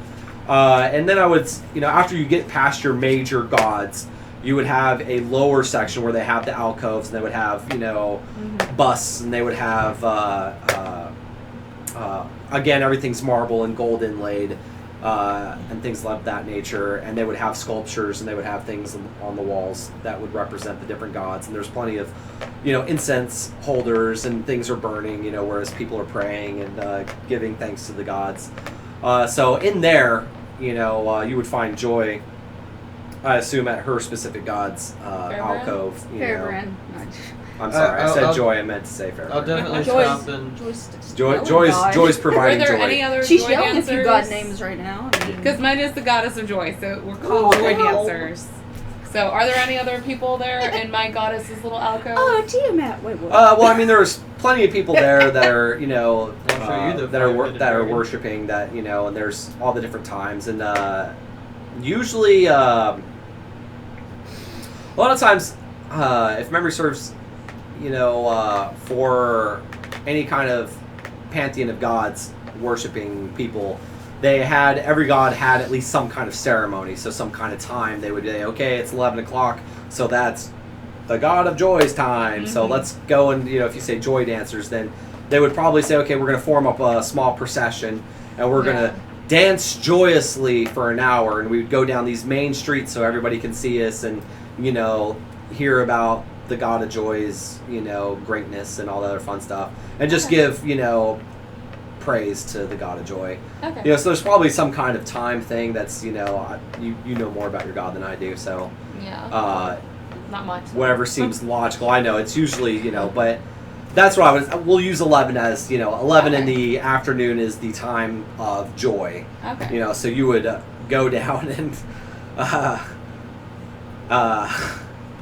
And then I would after you get past your major gods, you would have a lower section where they have the alcoves, and they would have busts, and they would have again everything's marble and gold inlaid. And things of that nature, and they would have sculptures, and they would have things on the walls that would represent the different gods, and there's plenty of incense holders, and things are burning whereas people are praying and giving thanks to the gods. So in there you would find Joy, I assume, at her specific god's alcove. Faerun. I'm sorry, I said I'll- Joy. I meant to say Faerun. I'll definitely Joy's- stop and... Joy's Are providing there joy. any other She's joy yelling a few dancers? god names right now. Because mine is the goddess of joy, so we're called joy dancers. So are there any other people there in my goddess's little alcove? Oh, Tiamat. Wait, what? Well, I mean, there's plenty of people there that are, I'll show you the that are five-headed dragon. worshiping that, and there's all the different times, and usually, a lot of times, if memory serves, for any kind of pantheon of gods worshiping people, every god had at least some kind of ceremony, so some kind of time. They would say, okay, it's 11 o'clock, so that's the god of joy's time, so let's go. And if you say joy dancers, then they would probably say, okay, we're going to form up a small procession, and we're going to dance joyously for an hour, and we would go down these main streets so everybody can see us and hear about the god of joy's greatness and all that other fun stuff, and just give praise to the god of joy. Okay. So there's probably some kind of time thing that's you know more about your god than I do, so Yeah. Not much. whatever seems logical. I know it's usually but that's what we'll use 11 as 11 in the afternoon is the time of joy. Okay. So you would go down and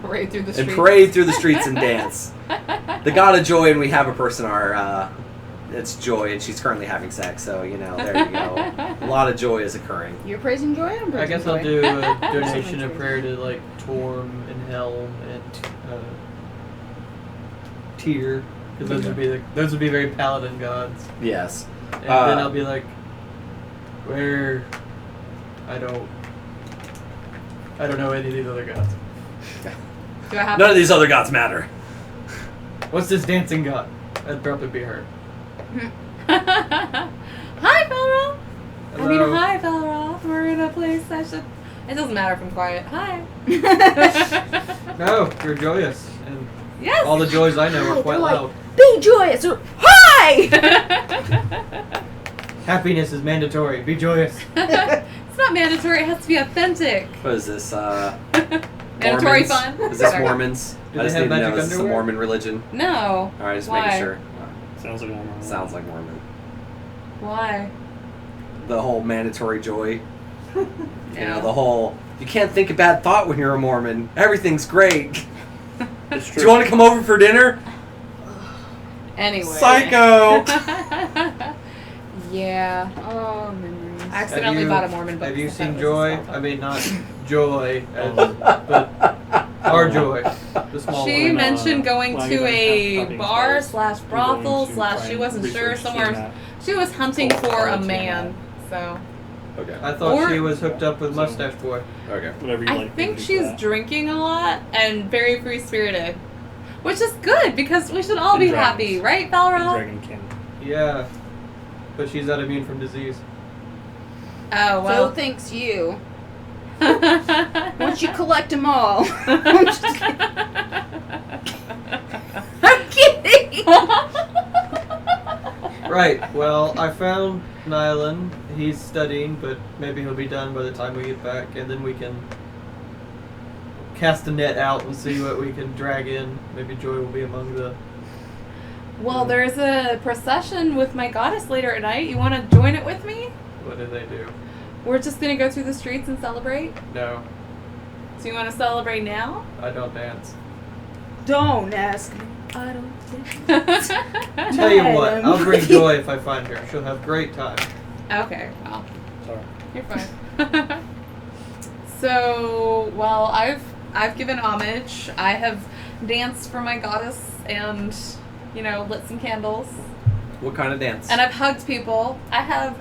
Parade through the streets. and dance. The god of joy, and we have a person our it's joy, and she's currently having sex. So you know, there you go. A lot of joy is occurring. You're praising joy. I'm praising I guess joy. I'll do a donation of prayer to like Torm and Helm and Tyr, because those would be very paladin gods. Yes. And then I'll be like, where I don't know any of these other gods. Do I have None of these other gods matter. What's this dancing god? That'd probably be her. Hi, Falrath. I mean, Hello. hi, Falrath. We're in a play session. It doesn't matter if I'm quiet. Hi. No, you're joyous, and Yes. all the joys I know Hi, are quite they're like, loud. Be joyous. Or, hi. Happiness is mandatory. Be joyous. It's not mandatory. It has to be authentic. What is this? Mandatory Mormons? fun. Is this Sorry. Mormons? Do I they just have need to know, magic is this the underwear? Mormon religion? No. Alright, just Why? making sure. Sounds like one. Sounds like Mormon. Why? The whole mandatory joy. You Yeah. know, the whole, you can't think a bad thought when you're a Mormon. Everything's great. It's Do true. you want to come over for dinner? Anyway. Psycho! Yeah. Oh, memories. I accidentally bought a Mormon book. Have you because I seen thought it Joy? was a I mean, not Joy, but our Joy, the small She one. mentioned going well, to you guys a have toppings bar first. slash We're brothel going to slash try she and wasn't sure research somewhere. that. She was hunting Cold for a quality man. and So Okay. I thought Or- she was hooked up with Mustache Boy. Okay. Whatever you I like. think do she's that. drinking a lot and very free spirited, which is good because we should all And be dragons. happy, right, And Falrath? Dragon King. Yeah, but she's not immune from disease. Oh So well. thanks you. Once you collect them all. I'm just kidding. I'm kidding. Right, well, I found Niallan. He's studying, but maybe he'll be done by the time we get back, and then we can cast a net out and see what we can drag in. Maybe Joy will be among the... Well, there's a procession with my goddess later at night. You want to join it with me? What do they do? We're just gonna go through the streets and celebrate. No, So you want to celebrate now? I don't dance. Don't ask me. I don't think. Tell you what, Madam. I'll bring Joy if I find her. She'll have great time. Okay, well, Sorry. you're fine. So, well, I've given homage. I have danced for my goddess and, you know, lit some candles. What kind of dance? And I've hugged people. I have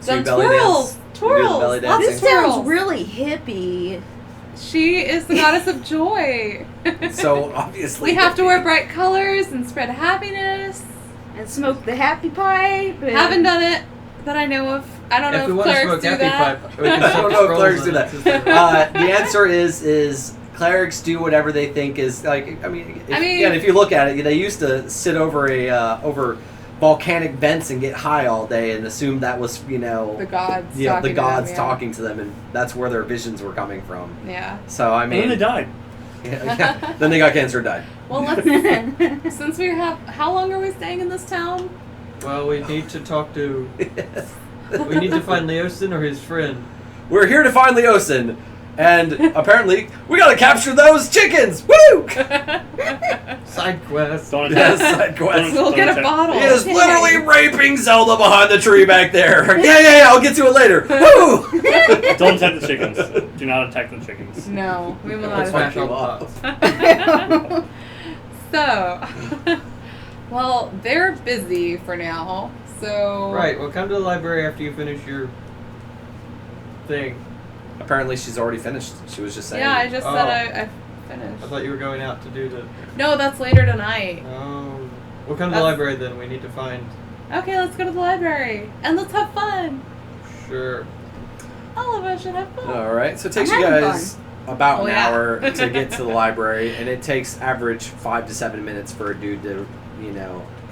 So you done belly twirls. dance? You do the Twirls. belly Lots This of dancing? sounds twirls. really hippie. She is the goddess of joy. So obviously We have to wear bright colors and spread happiness. And smoke the happy pipe. And Haven't done it that I know of. I don't If know we if want to clerics smoke do happy that. pipe, we can I set don't know if scrolls clerics on do it. that. The answer is clerics do whatever they think is like. I mean, if you look at it, they used to sit over over volcanic vents and get high all day and assume that was The gods. the talking to gods them, yeah. talking to them, and that's where their visions were coming from. Yeah. So I And mean, then they died. yeah, then they got cancer and died. Well, let's. Since we have, how long are we staying in this town? Well, we need to talk to... We need to find Leosin or his friend. We're here to find Leosin, and apparently we gotta capture those chickens. Woo! Side quest. Don't Yes, attack. side quest. We'll get a bottle. He is Yay. literally raping Zelda behind the tree back there. Yeah, I'll get to it later. Woo! Don't attack the chickens. Do not attack the chickens. No, we will Let's not. smash all the pots. So, well, they're busy for now. So Right, well, come to the library after you finish your thing. Apparently she's already finished. She was just saying. Yeah, I just Oh. said I I finished. thought you were going out to do the... No, that's later tonight. Oh. We'll come to the That's- library then. We need to find... Okay, let's go to the library and let's have fun. Sure. All of us should have fun. All right, so it takes I'm you having guys about Oh, an yeah. hour to get to the library, and it takes average 5 to 7 minutes for a dude to,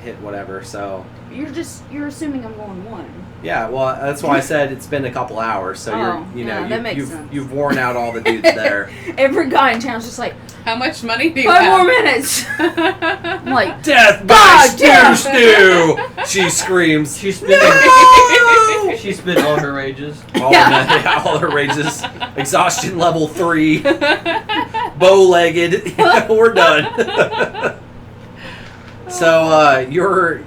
hit whatever. So You're assuming I'm going one. yeah, well, that's why I said it's been a couple hours. So Oh, yeah, that makes you've sense. you've worn out all the dudes there. Every guy in town's just like, How much money do you 5 have? more minutes. I'm like, Death by God damn. stew! She screams. She spent, No! she spent all her rages. All her rages. Exhaustion level 3. Bow-legged. We're done. So you're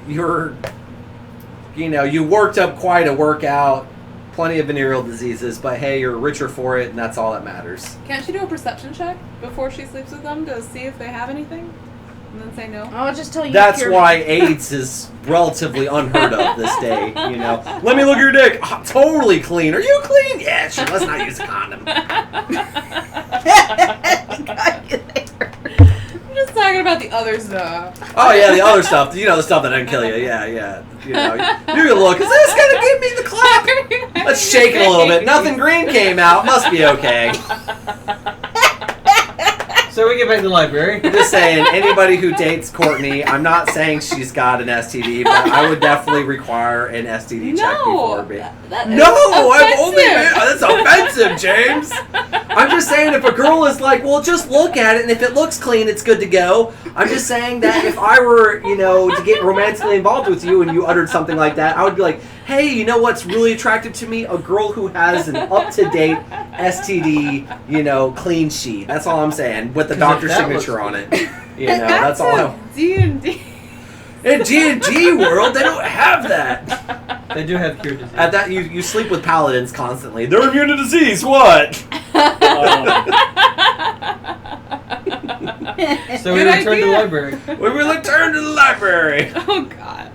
you worked up quite a workout, plenty of venereal diseases, but hey, you're richer for it, and that's all that matters. Can't she do a perception check before she sleeps with them to see if they have anything? And then say no? I'll just tell you. That's why AIDS is relatively unheard of this day, you know. Let me look at your dick. Oh, totally clean. Are you clean? Yeah, sure. Let's not use a condom. I'm just talking about the other stuff. Oh, yeah, the other stuff. You know, the stuff that doesn't kill you. Yeah. You know, you're gonna look. Is this gonna give me the clap? Let's shake it a little bit. Nothing green came out. Must be okay. So we get back to the library. I'm just saying, anybody who dates Courtney, I'm not saying she's got an STD, but I would definitely require an STD check before me. I've only been. That's offensive, James. I'm just saying, if a girl is like, well, just look at it, and if it looks clean, it's good to go. I'm just saying that if I were, to get romantically involved with you and you uttered something like that, I would be like, hey, you know what's really attractive to me? A girl who has an up-to-date STD, clean sheet. That's all I'm saying, with the doctor's signature on it. That's all. D&D. In D&D world, they don't have that. They do have cure disease. At that, you sleep with paladins constantly. They're immune to disease. What? So we return to the library. We return to the library. Oh God.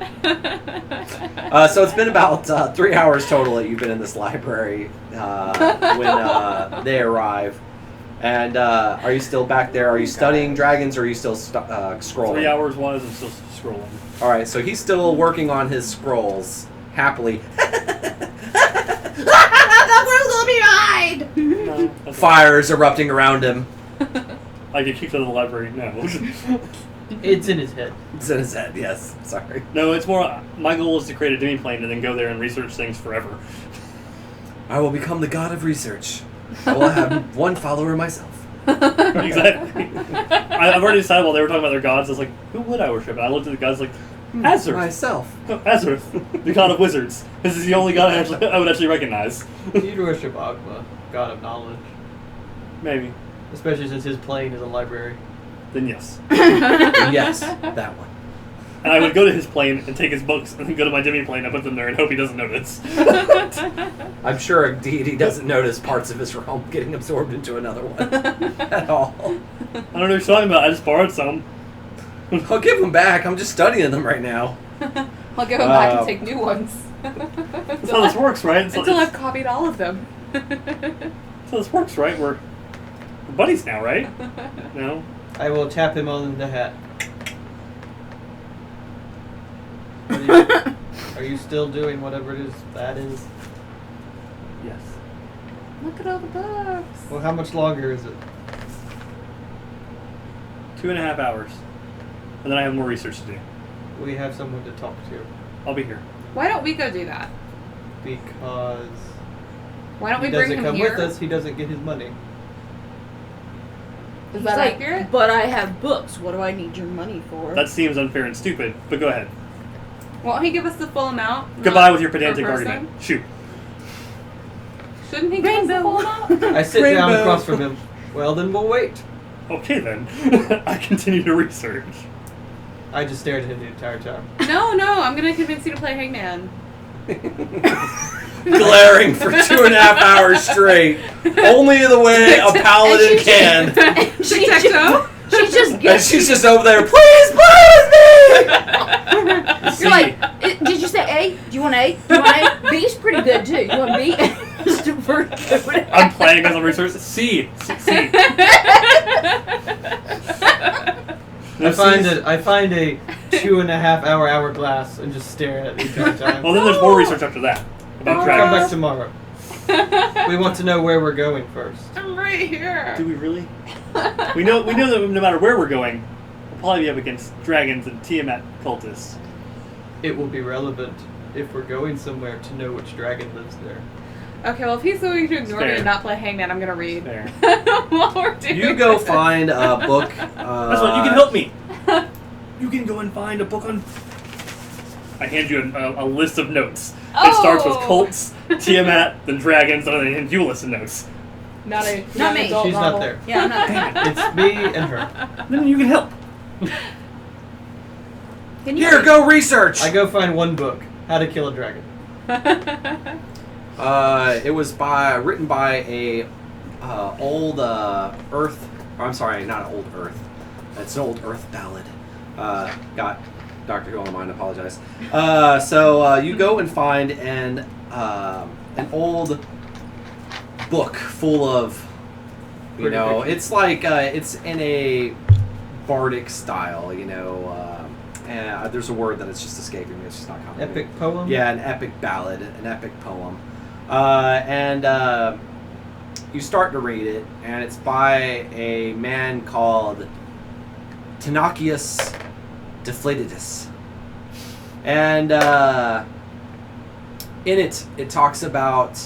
So it's been about 3 hours total that you've been in this library when they arrive. And are you still back there? Are you studying dragons, or are you still scrolling? 3 hours was, I'm still scrolling. All right, so he's still working on his scrolls happily. The world's gonna be mine. No, Fires erupting around him. I get kicked out of the library. No. It's in his head. It's in his head. Yes. Sorry. No, it's more. My goal is to create a demi-plane and then go there and research things forever. I will become the god of research. I will have one follower myself. Exactly. I've already decided while they were talking about their gods, I was like, who would I worship? And I looked at the gods like, Azurth. Myself. No, Azurth, the god of wizards. This is the only god I would actually recognize. You'd worship Agma, god of knowledge. Maybe. Especially since his plane is a library. Then yes. Yes, that one. And I would go to his plane and take his books and then go to my demi-plane and put them there and hope he doesn't notice. I'm sure a deity doesn't notice parts of his realm getting absorbed into another one at all. I don't know what you're talking about. I just borrowed some. I'll give them back. I'm just studying them right now. I'll give them back and take new ones. That's how this works, right? Until I've copied all of them. That's how this works, right? We're buddies now, right? No? I will tap him on the hat. Are you still doing whatever it is that is? Yes. Look at all the books. Well, how much longer is it? 2.5 hours. And then I have more research to do. We have someone to talk to. I'll be here. Why don't we go do that? Because Why don't he we bring doesn't him come here? with us, he doesn't get his money. Is He's that like, accurate? but I have books. What do I need your money for? That seems unfair and stupid, but go ahead. Won't he give us the full amount? Goodbye Not with your per pedantic person? argument. Shoot. Shouldn't he give us the full amount? I sit down Rainbow. across from him. Well, then we'll wait. Okay then. I continue to research. I just stared at him the entire time. No, I'm gonna convince you to play Hangman. Glaring for 2.5 hours straight. Only the way a paladin can. She Tic-tac-toe? She just And gets. she's just over there, please play with me! See, You're like, did you say A? Do you want A? Do you want A? B's pretty good too. You want B? I'm playing as a researcher. C. No Cs? I find a 2.5 hour hourglass and just stare at it the entire time. Well, then there's more research after that. About Come dragons. back tomorrow. We want to know where we're going first. I'm right here. Do we really? We know that no matter where we're going, we'll probably be up against dragons and Tiamat cultists. It will be relevant if we're going somewhere to know which dragon lives there. Okay, well, if he's going to ignore me Fair. and not play Hangman, I'm gonna read. There. While we're doing You go this. find a book. That's what you can help me. You can go and find a book on. I hand you a list of notes. It starts with Oh. cults, Tiamat, then dragons, and then you list of notes. Not a Not me. adult She's not novel. there. Yeah, I'm not. Damn it. It's me and her. Then you can help. Can you Here, go research. I go find one book, How to Kill a Dragon. It was written by a old Earth. Or I'm sorry, not an old Earth. It's an old Earth ballad. Got Doctor Who on the mind. I apologize. So you go and find an old book full of, you know, it's like it's in a bardic style. You know, there's a word that it's just escaping me. It's just not coming. Epic poem? Yeah, an epic ballad, an epic poem. And you start to read it, and it's by a man called Tenacious Deflatidus. And in it, it talks about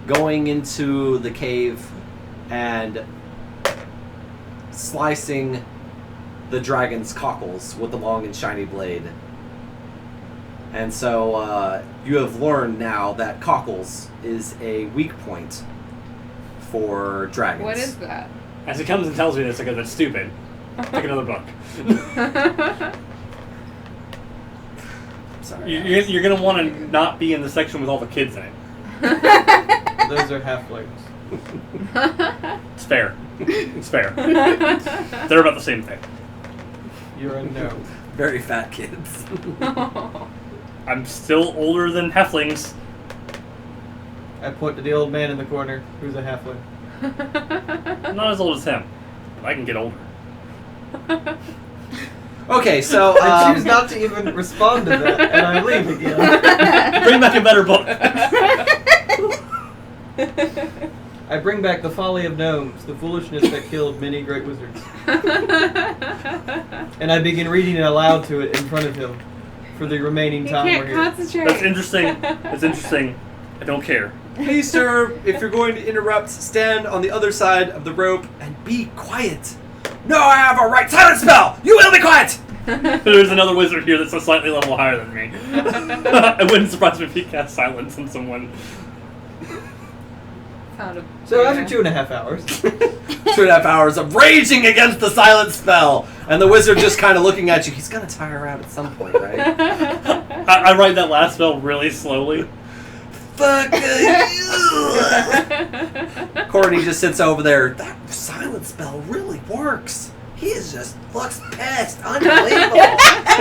going into the cave and slicing the dragon's cockles with the long and shiny blade. And so you have learned now that cockles is a weak point for dragons. What is that? As he comes and tells me this, I go, that's stupid. Pick another book. Sorry. You're going to want to not be in the section with all the kids in it. Those are halflings. It's fair. It's fair. They're about the same thing. You're a gnome. Very fat kids. I'm still older than halflings. I point to the old man in the corner, who's a halfling. I'm not as old as him, but I can get older. Okay, so I choose not to even respond to that, and I leave again. Bring back a better book. I bring back The Folly of Gnomes, the foolishness that killed many great wizards. And I begin reading it aloud to it in front of him for the remaining You time we're can't here. concentrate. That's interesting. That's interesting. I don't care. please, sir, if you're going to interrupt, stand on the other side of the rope and be quiet. No, I have a right silence spell! You will be quiet! There's another wizard here that's a slightly level higher than me. It wouldn't surprise me if he cast silence on someone. Found a So after 2.5 hours, 2.5 hours of raging against the silence spell, and the wizard just kind of looking at you. He's gonna tire out at some point, right? I write that last spell really slowly. Fuck you! Courtney just sits over there. That silence spell really works. He is just looks pissed. Unbelievable.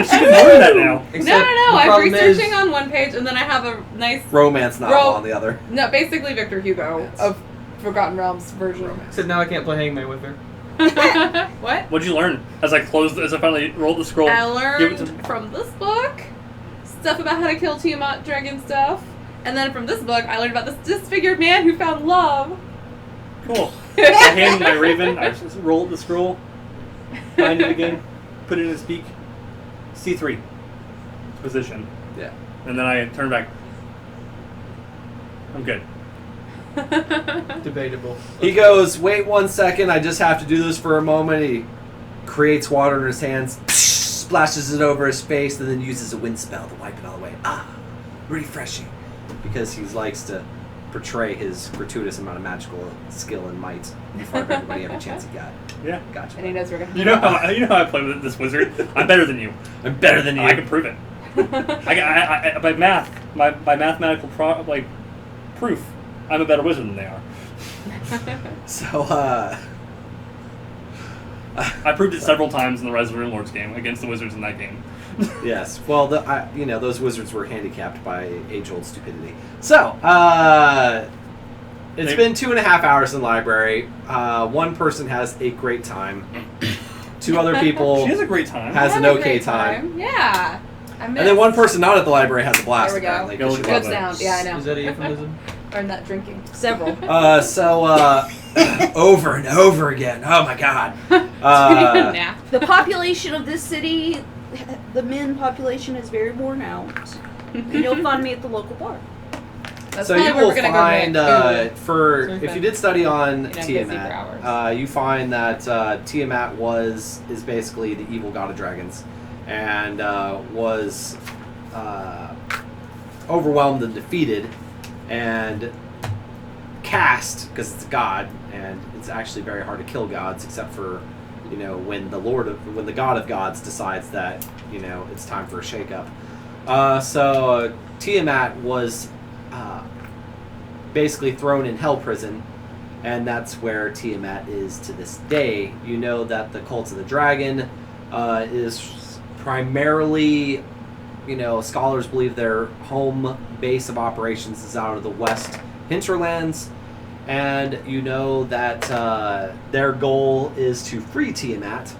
She can learn that now. No. I'm problem researching is- on one page, and then I have a nice Romance novel on the other. No, basically Victor Hugo of Forgotten Realms version. except now I can't play Hangman with her. What? What'd you learn? As I finally rolled the scroll. I give it learned from this book stuff about how to kill Tiamat dragon stuff, and then from this book I learned about this disfigured man who found love. Cool. I hand my raven. I just roll the scroll. Find it again. Put it in his beak. C3. Position. Yeah. And then I turn back. I'm good. Debatable. He goes, wait 1 second, I just have to do this for a moment. He creates water in his hands, splashes it over his face, and then uses a wind spell to wipe it all away. Ah, refreshing. Because he likes to portray his gratuitous amount of magical skill and might in front of everybody every chance he got. Yeah. Gotcha. And he knows we're gonna. You know how I play with this wizard. I'm better than you. I'm better than you. I can prove it. I by math, by mathematical proof, I'm a better wizard than they are. So, I proved it several times in the Rise of the Rune Lords game against the wizards in that game. yes. Well, those wizards were handicapped by age-old stupidity. So, it's been 2.5 hours in the library. One person has a great time. 2 other people She has a great time. has I an had a okay great time. Yeah. And then one person not at the library has a blast. There we go. apparently, 'cause Go she with Good love loves it. sound. Yeah, I know. Is that a euphemism? Or not drinking. Several. Over and over again. Oh my god. Nap. The population of this city, the men population is very worn out. And you'll find me at the local bar. That's So probably you where will we're gonna find go next. for So if we've you been, did study on busy for Tiamat, hours. you find that Tiamat is basically the evil god of dragons, and was overwhelmed and defeated, and cast because it's a god, and it's actually very hard to kill gods except for you know, when the God of Gods decides that, you know, it's time for a shakeup. So Tiamat was basically thrown in Hell Prison, and that's where Tiamat is to this day. You know that the Cult of the Dragon is primarily, you know, scholars believe their home base of operations is out of the West Hinterlands, and you know that their goal is to free Tiamat,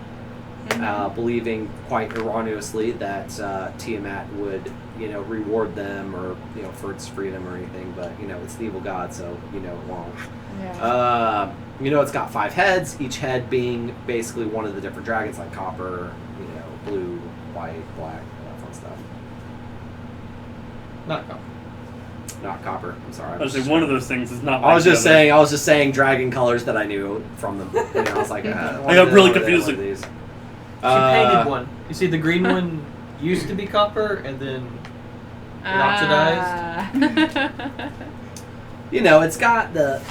believing quite erroneously that Tiamat would, you know, reward them or, you know, for its freedom or anything, but, you know, it's the evil god, so, you know, it won't. Yeah. You know, it's got 5 heads, each head being basically one of the different dragons, like copper, you know, blue, white, black, all that fun stuff. Not copper. Not copper. I'm sorry. I was like, one of those things is not. I was like just the other. saying. I was just saying dragon colors that I knew from them. You know, I was like, I got really confused. These. She painted one. You see, the green one used to be copper, and then it oxidized. You know, it's got the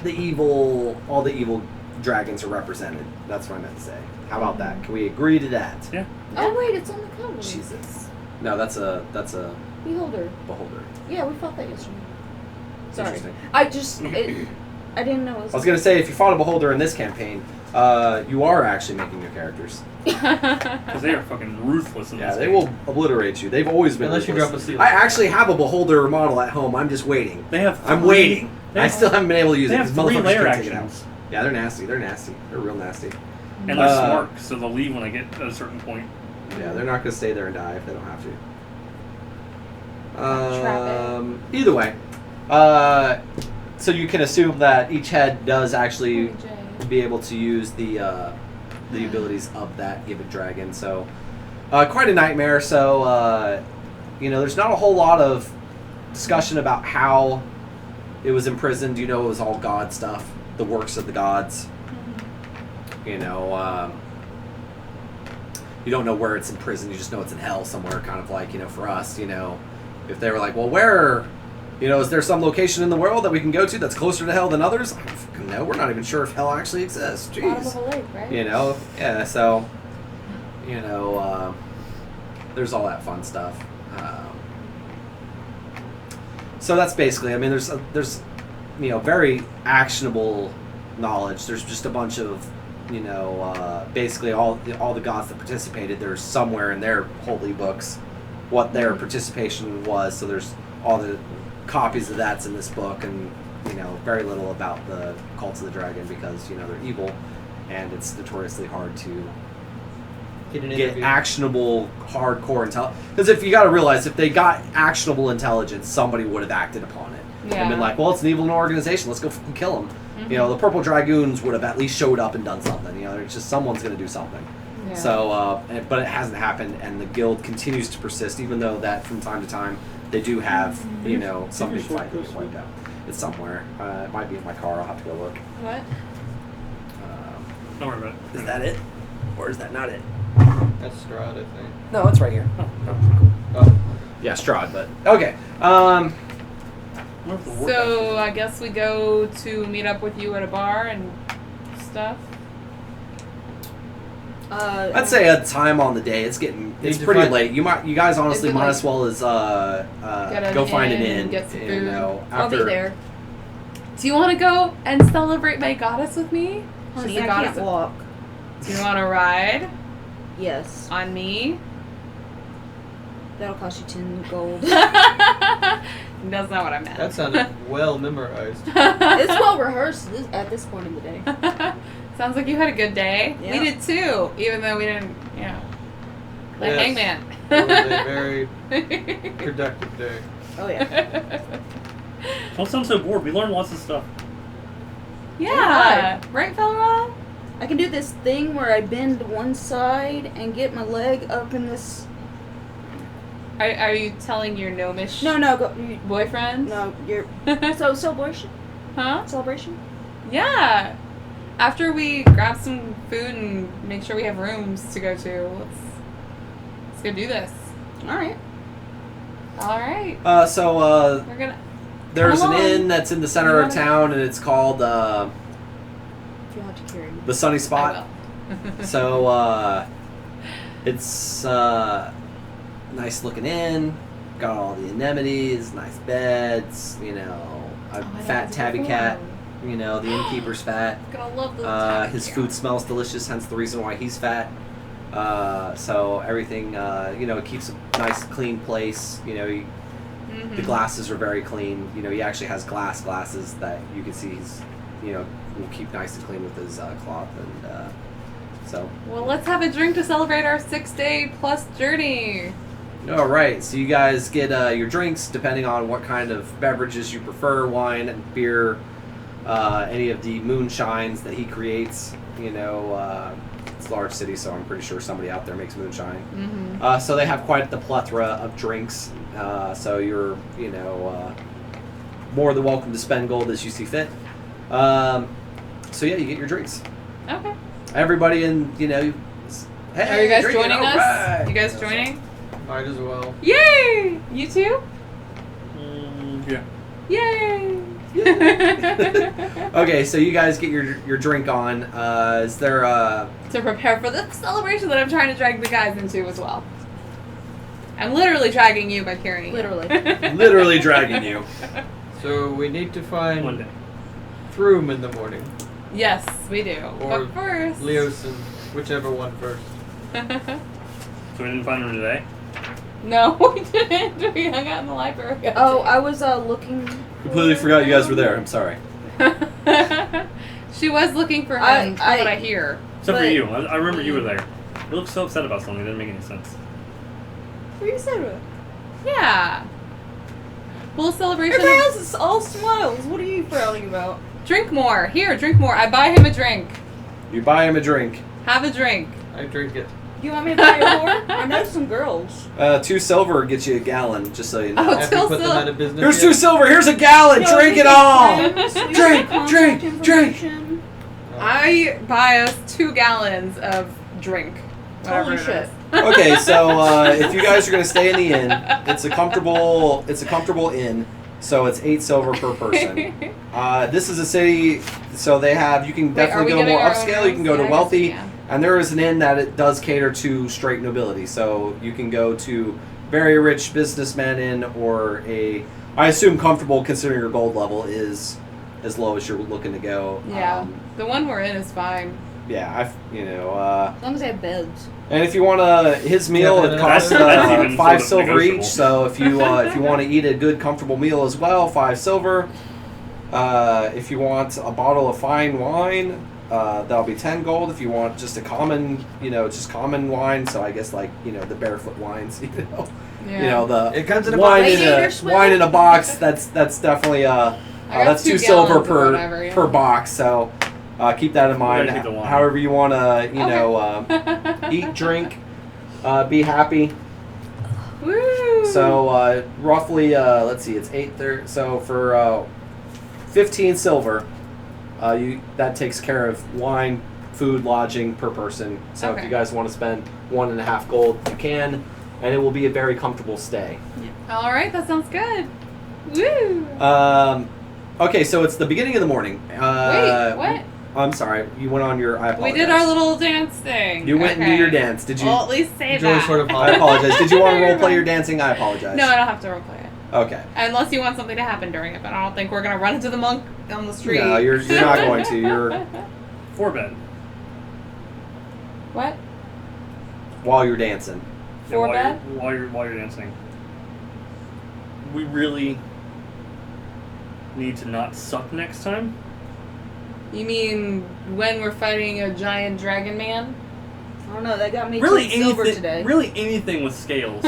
evil. All the evil dragons are represented. That's what I meant to say. How about that? Can we agree to that? Yeah. Oh wait, it's on the cover. Jesus. No, that's a Beholder. beholder. Yeah, we fought that yesterday. Sorry. Interesting. I didn't know it was. I was gonna say, if you fought a beholder in this campaign, you are actually making your characters. Because they are fucking ruthless in Yeah, this they game. will obliterate you. They've always been. Unless you ruthless. drop a seal. I actually have a beholder model at home. I'm just waiting. They have. I'm three- waiting. They I have, still haven't been able to use they it have because 3 motherfuckers layer can't take it out. actions. Yeah, they're nasty. They're nasty. They're real nasty. And they're smart, so they'll leave when I get at a certain point. Yeah, they're not gonna stay there and die if they don't have to. Trap Either way, so you can assume that each head does actually be able to use the abilities of that given dragon. So quite a nightmare. So you know, there's not a whole lot of discussion about how it was imprisoned. You know, it was all god stuff, the works of the gods. You know, you don't know where it's imprisoned. You just know it's in hell somewhere. Kind of like, you know, for us, you know, if they were like, well, where, you know, is there some location in the world that we can go to that's closer to hell than others? I don't fucking know. We're not even sure if hell actually exists. Bottom of Jeez. a lake, right? You know, yeah. So, you know, there's all that fun stuff. So that's basically. I mean, there's you know, very actionable knowledge. There's just a bunch of, you know, basically all the gods that participated. There's somewhere in their holy books what their participation was. So there's all the copies of that's in this book, and, you know, very little about the cults of the dragon because, you know, they're evil, and it's notoriously hard to get actionable, hardcore intelligence. Because if you got to realize, if they got actionable intelligence, somebody would have acted upon it and been like, well, it's an evil organization. Let's go fucking kill them. Mm-hmm. You know, the Purple Dragoons would have at least showed up and done something. You know, it's just someone's going to do something. Yeah. So, but it hasn't happened, and the guild continues to persist, even though that from time to time they do have, you know, somebody fight to get wiped out. It's somewhere. It might be in my car. I'll have to go look. What? Don't worry about it. Is that it? Or is that not it? That's Strahd, I think. No, it's right here. Oh. Yeah, Strahd, but okay. Where's the work So I guess we go to meet up with you at a bar and stuff. I'd say a time on the day. It's Need to pretty find- late. You guys honestly Is it might like- as well as an go find an inn, inn. get some You food? know, I'll be after there. Do you want to go and celebrate my goddess with me? Honey, She's I the goddess can't walk. Do you want to ride Yes. on me? That'll cost you 10 gold. That's not what I meant. That sounded well memorized. It's well rehearsed at this point in the day. Sounds like you had a good day. Yeah. We did too, even though we didn't, you know, like Yes. Hangman. It was a very productive day. Oh yeah. Don't sound so bored. We learned lots of stuff. Yeah, right, Falrath? I can do this thing where I bend one side and get my leg up in this. Are you telling your gnomish No, go. boyfriend? No, you're. So celebration. Huh? Celebration. Yeah. After we grab some food and make sure we have rooms to go to, let's go do this. All right. All right. So We're gonna. there's Come an on. inn that's in the center You of wanna- town, and it's called You'll have to carry me. the Sunny I Spot. will. So it's nice looking inn. Got all the amenities, nice beds. You know, a fat tabby cat. You know, the innkeeper's fat. Gonna love this. His food smells delicious, hence the reason why he's fat. So everything, you know, it keeps a nice, clean place. You know, the glasses are very clean. You know, he actually has glasses that you can see he's, you know, will keep nice and clean with his cloth. And so. Well, let's have a drink to celebrate our 6-day plus journey. All right, so you guys get your drinks depending on what kind of beverages you prefer, wine and beer, any of the moonshines that he creates. You know, it's a large city, so I'm pretty sure somebody out there makes moonshine. So they have quite the plethora of drinks. So you're, you know, more than welcome to spend gold as you see fit. So yeah, you get your drinks. Okay. Everybody in, you know, hey, Are you guys drinking, joining all us? right. You guys joining? Might as well. Yay! You too? Yeah. Yay! Okay, so you guys get your drink on. Is there To prepare for the celebration that I'm trying to drag the guys into as well. I'm literally dragging you by carrying you. Literally. literally dragging you? So we need to find One day. Frume in the morning. Yes, we do. Or But first... Leosin, whichever one first. So we didn't find him today? No, we didn't. We hung out in the library. Oh, I was looking. Completely forgot you guys were there. I'm sorry. She was looking for him, I- from what I hear. Except for But- you. I remember you were there. You looked so upset about something. It didn't make any sense. What are you saying about? Yeah. Well, celebration. Everybody else is all smiles. What are you frowning about? Drink more. Here, drink more. I buy him a drink. You buy him a drink. Have a drink. I drink it. You want me to buy your Hoard? I know some girls. 2 silver gets you a gallon, just so you know. Oh, Have you Till put them still- out of business Here's yet? 2 silver. Here's a gallon. Yo, Drink we it can all. friends, we Drink, can drink, contact drink. information. I buy us 2 gallons of drink. Whatever Holy it shit. is. Okay, so if you guys are gonna stay in the inn, it's a comfortable inn. So it's 8 silver per person. This is a city, so they have. You can Wait, are definitely we go getting more our own upscale. You can rooms? go Yeah, to I guess wealthy. we can. And there is an inn that it does cater to straight nobility. So you can go to very rich businessman inn or I assume comfortable considering your gold level is as low as you're looking to go. Yeah. The one we're in is fine. Yeah, As long as they have beds. and if you want his meal, Yeah, it costs that's even 5 sort of silver negotiable. each. So if you want to eat a good comfortable meal as well, 5 silver. If you want a bottle of fine wine, that'll be 10 gold. If you want just a common, just common wine, so I guess like the barefoot wines, Yeah. the It comes in a wine box. in Radiator a swivel? wine in a box. That's definitely I got that's 2 2 silver gallons or whatever, yeah. per box. So keep that in mind. keep the wine. However you want to eat, drink, be happy. Woo! So roughly, let's see, it's 8 So for 15 silver, that takes care of wine, food, lodging per person. So if Okay. you guys want to spend 1.5 gold, you can, and it will be a very comfortable stay. All right, that sounds good. Woo! Okay, so it's the beginning of the morning. Wait, what? I'm sorry, you went on your. I We apologize. did our little dance thing. You went and did your dance. Did you? Well, at least say Joy that. sort of I apologize. Did you want to role play your dancing? I apologize. No, I don't have to roleplay it. Okay. Unless you want something to happen during it, but I don't think we're gonna run into the monk on the street. No, you're not going to. You're 4 bed. What? while you're dancing. Yeah, Four while bed? While you're dancing. We really need to not suck next time. You mean when we're fighting a giant dragon man? I don't know. That got me Really to silver anything. today. Really anything with scales.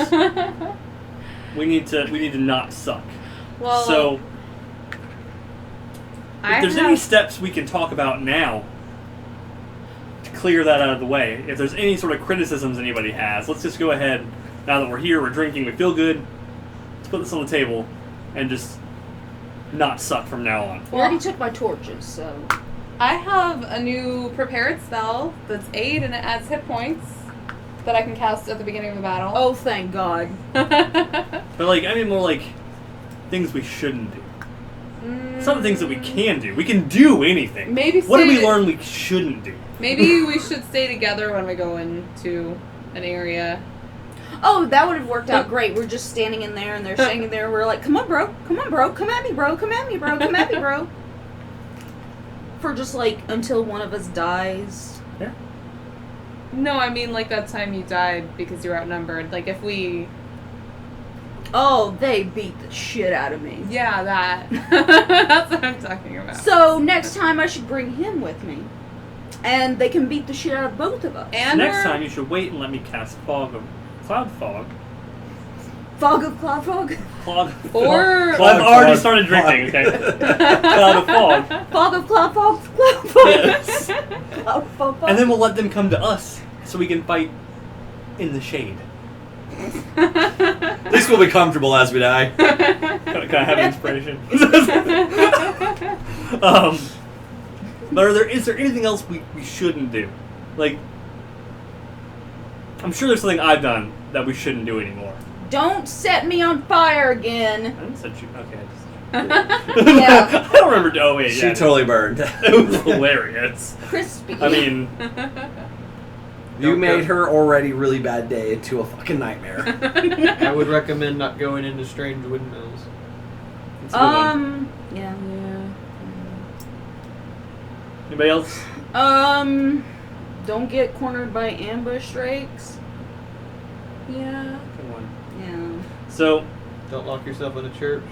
we need to not suck. Well, So I if there's have, any steps we can talk about now to clear that out of the way, if there's any sort of criticisms anybody has, let's just go ahead. Now that we're here, we're drinking, we feel good. Let's put this on the table and just not suck from now on. We already took my torches, so. I have a new prepared spell that's 8 and it adds hit points that I can cast at the beginning of the battle. Oh, thank God. But I mean more like things we shouldn't do. Some things that we can do. We can do anything. Maybe What did we stay- learn we shouldn't do? Maybe we should stay together when we go into an area. Oh, that would have worked out great. We're just standing in there, and they're standing there. We're like, come on, bro. Come on, bro. Come at me, bro. Come at me, bro. Come at me, bro. For just, like, until one of us dies. Yeah. No, I mean like that time you died because you were outnumbered. Like if we... Oh, they beat the shit out of me. Yeah, that. That's what I'm talking about. So, next time I should bring him with me. And they can beat the shit out of both of us. And Next we're- time you should wait and let me cast Cloud Fog. Fog of Cloud Fog? Cloud Or- Well, I've already started drinking, okay. Cloud of Fog. Fog of Cloud Fog? Cloud Fog? Yes. Cloud Fog? And then we'll let them come to us so we can fight in the shade. At least we'll be comfortable as we die. Kind of have inspiration. But is there anything else we shouldn't do? Like, I'm sure there's something I've done that we shouldn't do anymore. Don't set me on fire I again. didn't set you. Okay. Yeah. I don't remember. Oh wait, She yeah. totally burned. It was hilarious. Crispy. I mean, You made her already really bad day into a fucking nightmare. I would recommend not going into strange windmills. it's a good one. Yeah. Anybody else? Don't get cornered by ambush drakes. Yeah. Good one. Yeah. So, Don't lock yourself in a church.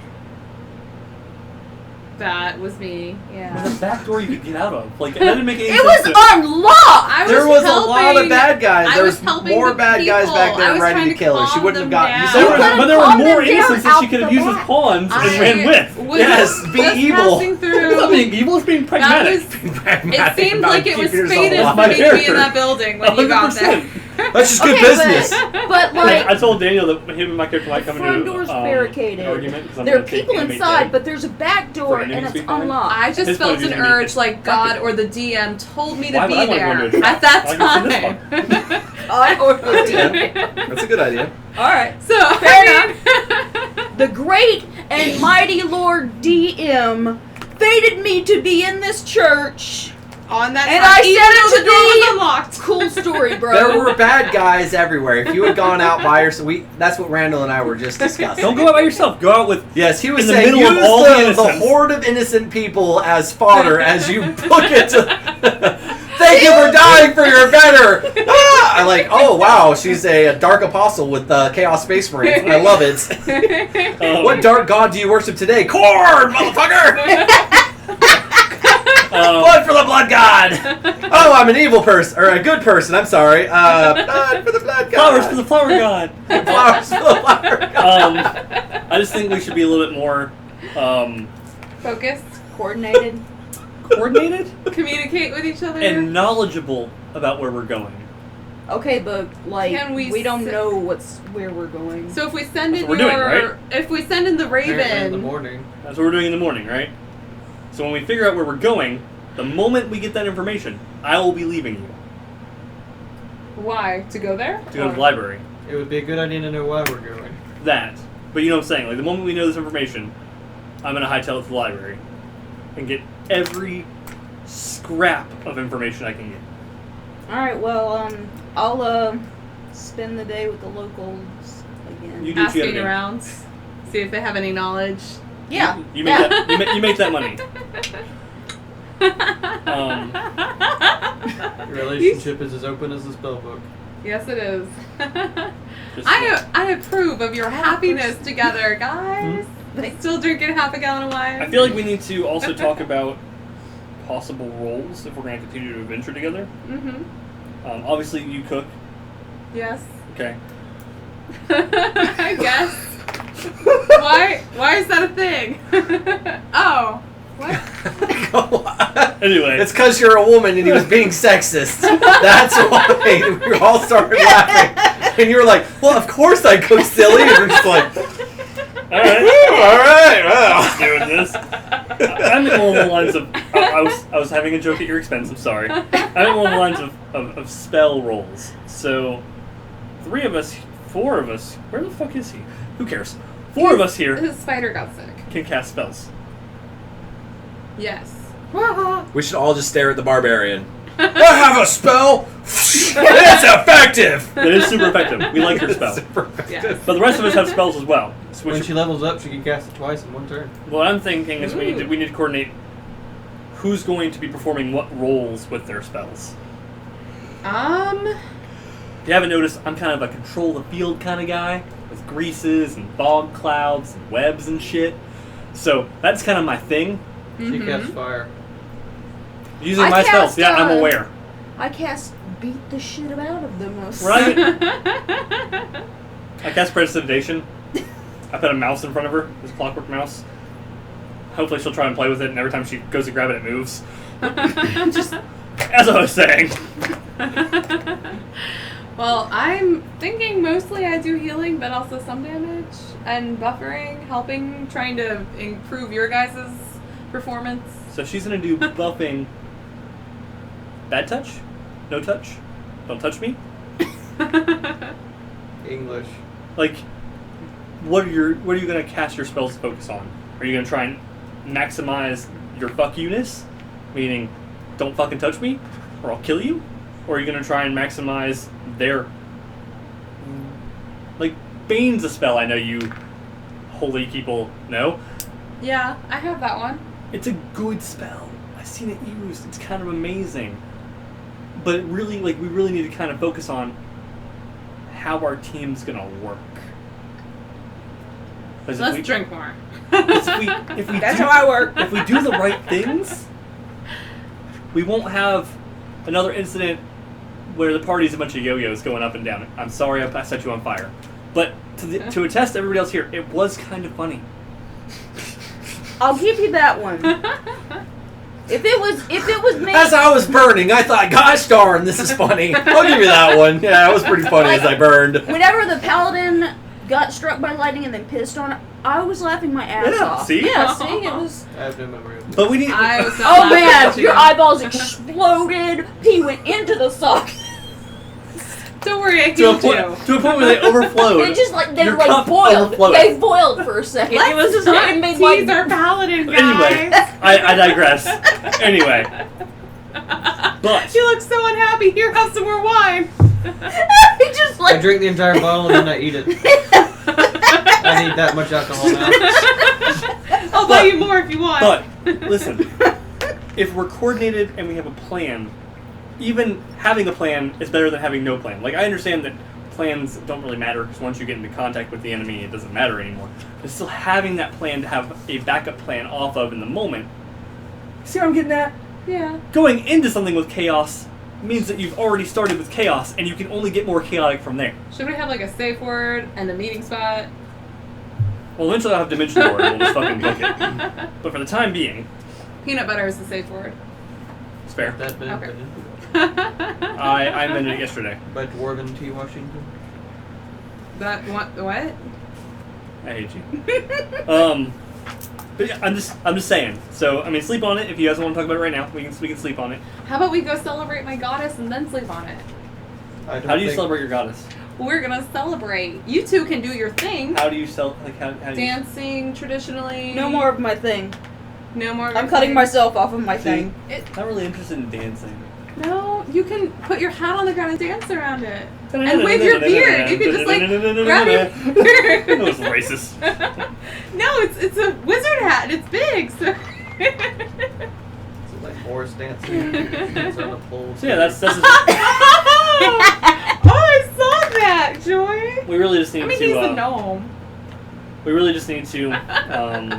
That was me. Yeah. there's a back door you could get out of. Like, that didn't make any It sense. was unlocked! I There was a helping, lot of bad guys. I There was was helping more the bad guys back people. I there was ready trying to kill her. She calm wouldn't have them gotten. You down. said There You were, could've but there were calmed more them down innocents that she out could have the used as back. pawns and ran with. Was, Yes, be was evil. passing It's through. not being evil, it's being pragmatic. It seemed like it was fated alive. for My me to be in character. that building when you got there. 100%. That's just good Okay, business. But like, I told Daniel that him and my character might the come front into door's an barricaded. argument. 'Cause I'm There are gonna take people enemy inside, dead. but there's a back door For and enemies it's to be fine. unlocked. I just His felt point of an view is gonna be urge like God or the DM told me to Why would be I want to go into there a trap? at that I can see time. this one. I ordered Yeah, that's a good idea. Alright. So, Fair I The great and mighty Lord DM fated me to be in this church. on that And time, I even said though it the door to was thee. unlocked. Cool story, bro. There were bad guys everywhere. If you had gone out by yourself, that's what Randall and I were just discussing. Don't go out by yourself. Go out with. Yes, he was In the saying middle of use all the the innocents. horde of innocent people as fodder as you book it to... Thank you for dying for your better! Ah! I'm like, oh wow, she's a dark apostle with Chaos Space Marines. I love it. What dark god do you worship today? Cord, motherfucker! Blood for the blood god! Oh, I'm an evil person, or a good person, I'm sorry. Blood for the blood god. Flowers for the flower god. Flowers for the flower god. I just think we should be a little bit more Focused, Coordinated. coordinated communicate with each other. and knowledgeable about where we're going. Okay, but like Can we don't s- know where we're going. so if we send That's in what we're doing, right? if we send in the Apparently in the Raven, morning. That's what we're doing in the morning, right? So when we figure out where we're going, the moment we get that information, I will be leaving you why to go there? to go to Or- the library. It would be a good idea to know why we're going. That. But you know what I'm saying? Like, the moment we know this information, I'm going to hightail it to the library and get every scrap of information I can get. Alright, well, I'll spend the day with the locals again. You do what you Asking gotta do. around, see if they have any knowledge. Yeah. You make yeah. that. You make that money. Your relationship is as open as the spell book. Yes, it is. Just- I approve of your happiness together, guys. Hmm? Still drinking half a gallon of wine. I feel like we need to also talk about possible roles if we're going to continue to adventure together. Mm-hmm. Obviously, you cook. Yes. Okay. I guess. Why is that a thing? Oh. What? Anyway. It's because you're a woman and he was being sexist. That's why we all started laughing. And you were like, well, of course I cook silly. And we're just like, Alright. alright, well. Doing this. I'm along the lines of. I was having a joke at your expense, I'm sorry. I'm along the lines of spell rolls. So, 4 of us, where the fuck is he? Who cares? 4 of us here His spider got sick. can cast spells. Yes. We should all just stare at the barbarian. I have a spell! It's effective! It is super effective. We like her spell. Super effective. Yes. But the rest of us have spells as well. So When she levels up, she can cast it twice in one turn. what I'm thinking is we need to coordinate who's going to be performing what roles with their spells. If you haven't noticed, I'm kind of a control the field kind of guy with greases and fog clouds and webs and shit. So that's kind of my thing. She casts fire. Using I my cast, spells, yeah, I'm aware. I cast beat the shit out of them. Right? I cast prestidigitation. I put a mouse in front of her, this clockwork mouse. Hopefully she'll try and play with it, and every time she goes to grab it, it moves. Just as I was saying. Well, I'm thinking mostly I do healing, but also some damage and buffering, helping, trying to improve your guys' performance. So she's going to do buffing. Bad touch? No touch? Don't touch me? English. Like, what are you going to cast your spells to focus on? Are you going to try and maximize your fuck you-ness? Meaning, don't fucking touch me, or I'll kill you? Or are you going to try and maximize their... Like, Bane's a spell I know you holy people know. Yeah, I have that one. It's a good spell. I've seen it used. It's kind of amazing. But really, like, we really need to kind of focus on how our team's going to work. Let's drink more. If we That's do, how I work. If we do the right things, we won't have another incident where the party's a bunch of yo-yos going up and down. I'm sorry I set you on fire. But to attest to everybody else here, it was kind of funny. I'll give you that one. If it was me, As I was burning, I thought, gosh darn, this is funny. I'll give you that one. Yeah, it was pretty funny as I burned. whenever the paladin got struck by lightning and then pissed on it, I was laughing my ass Yeah, off. see? Yeah, see, it was. I have no memory of But we need... I was not Oh laughing man, at you. your eyeballs exploded. He went into the sock. Don't worry, I to a healed point you. where they overflowed. It just like they Your like cup boiled. overflowed. They boiled for a second. Let's it was just not like it made tease like our paladin, guys. Anyway, I digress. Anyway. But... You look so unhappy. Here, have some more wine. he just I like drink the entire bottle and then I eat it. I need that much alcohol now. I'll buy you more if you want. But, listen. If we're coordinated and we have a plan, even having a plan is better than having no plan. Like, I understand that plans don't really matter because once you get into contact with the enemy, it doesn't matter anymore. But still having that plan to have a backup plan off of in the moment. See what I'm getting at? Yeah. Going into something with chaos means that you've already started with chaos and you can only get more chaotic from there. Should we have like a safe word and a meeting spot? Well, eventually I'll have Dimension Door and we'll just fucking book it. But for the time being, Peanut butter is the safe word. it's fair. That been Okay. invented I invented it yesterday. by Dwarven T. Washington. That what? I hate you. But yeah, I'm just saying. So I mean, sleep on it. If you guys want to talk about it right now, we can sleep on it. How about we go celebrate my goddess and then sleep on it? I don't How do you think- celebrate your goddess? We're gonna celebrate. You two can do your thing. How do you how do you... Dancing traditionally. no more of my thing. No more. of I'm your cutting thing. myself off of my thing. Not really interested in dancing. No, you can put your hat on the ground and dance around it. And wave your beard. You can just like grab your beard. That was racist. No, it's a wizard hat. It's big. So. Is it like Morris dancing? Dance on a pole. So yeah, that's Oh, I saw that, Joy. we really just need I mean, to he's a gnome. we really just need to come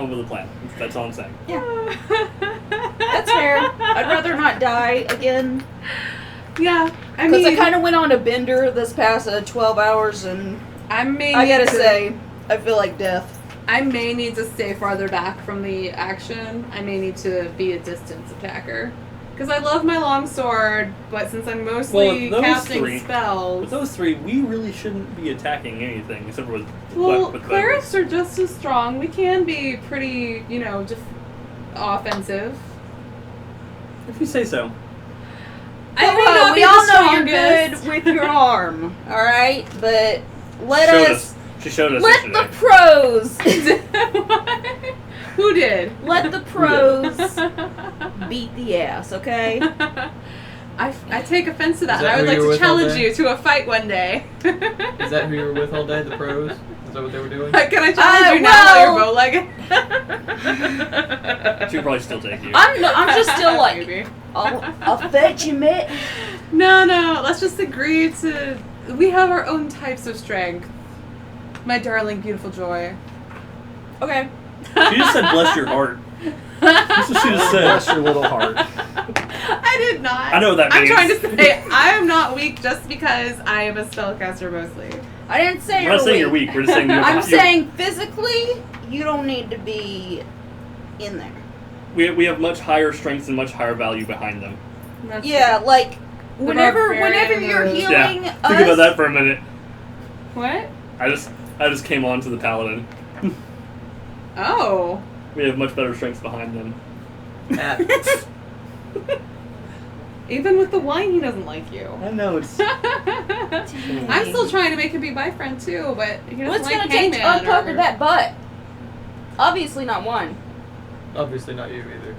up with a plan. That's all I'm saying. That's fair. I'd rather not die again. Yeah, I Because mean, I kind of went on a bender this past 12 hours, and I gotta say, I feel like death. I may need to stay farther back from the action. I may need to be a distance attacker. Because I love my longsword, but since I'm mostly Well, those casting three- spells... With those three, we really shouldn't be attacking anything except for with Well, with clerics are just as strong. We can be pretty, offensive. if you say so. I may Well, not we be all the know you're strongest. good with your arm, alright? But let Showed us... She showed us Let yesterday. the pros... Who did? Let the pros beat the ass, okay? I take offense to that. Is that I would who like you were to with all challenge day? you to a fight one day. Is that who you were with all day? The pros? Is that what they were doing? Can I challenge you now while you're bow-legged? She'll probably still take you. I'm just still like, Maybe. I'll fetch you, mate. No. Let's just agree to. We have our own types of strength. My darling, beautiful joy. Okay. She just said, "Bless your heart." That's what she just Bless said. your little heart. I did not. I know what that I'm means. trying to say I am not weak just because I am a spellcaster mostly. I didn't say We're not saying you're weak. weak. We're just saying I'm saying physically, you don't need to be in there. we have much higher strengths and much higher value behind them. That's Yeah, like whenever barbarian you're move. healing Yeah. us. Think about that for a minute. What? I just came on to the paladin. Oh. We have much better strengths behind them. Even with the wine, he doesn't like you. I know it's. I'm still trying to make him be my friend too, but he doesn't What's like gonna take to hangman unpucker or- that butt? Obviously not one. Obviously not you either.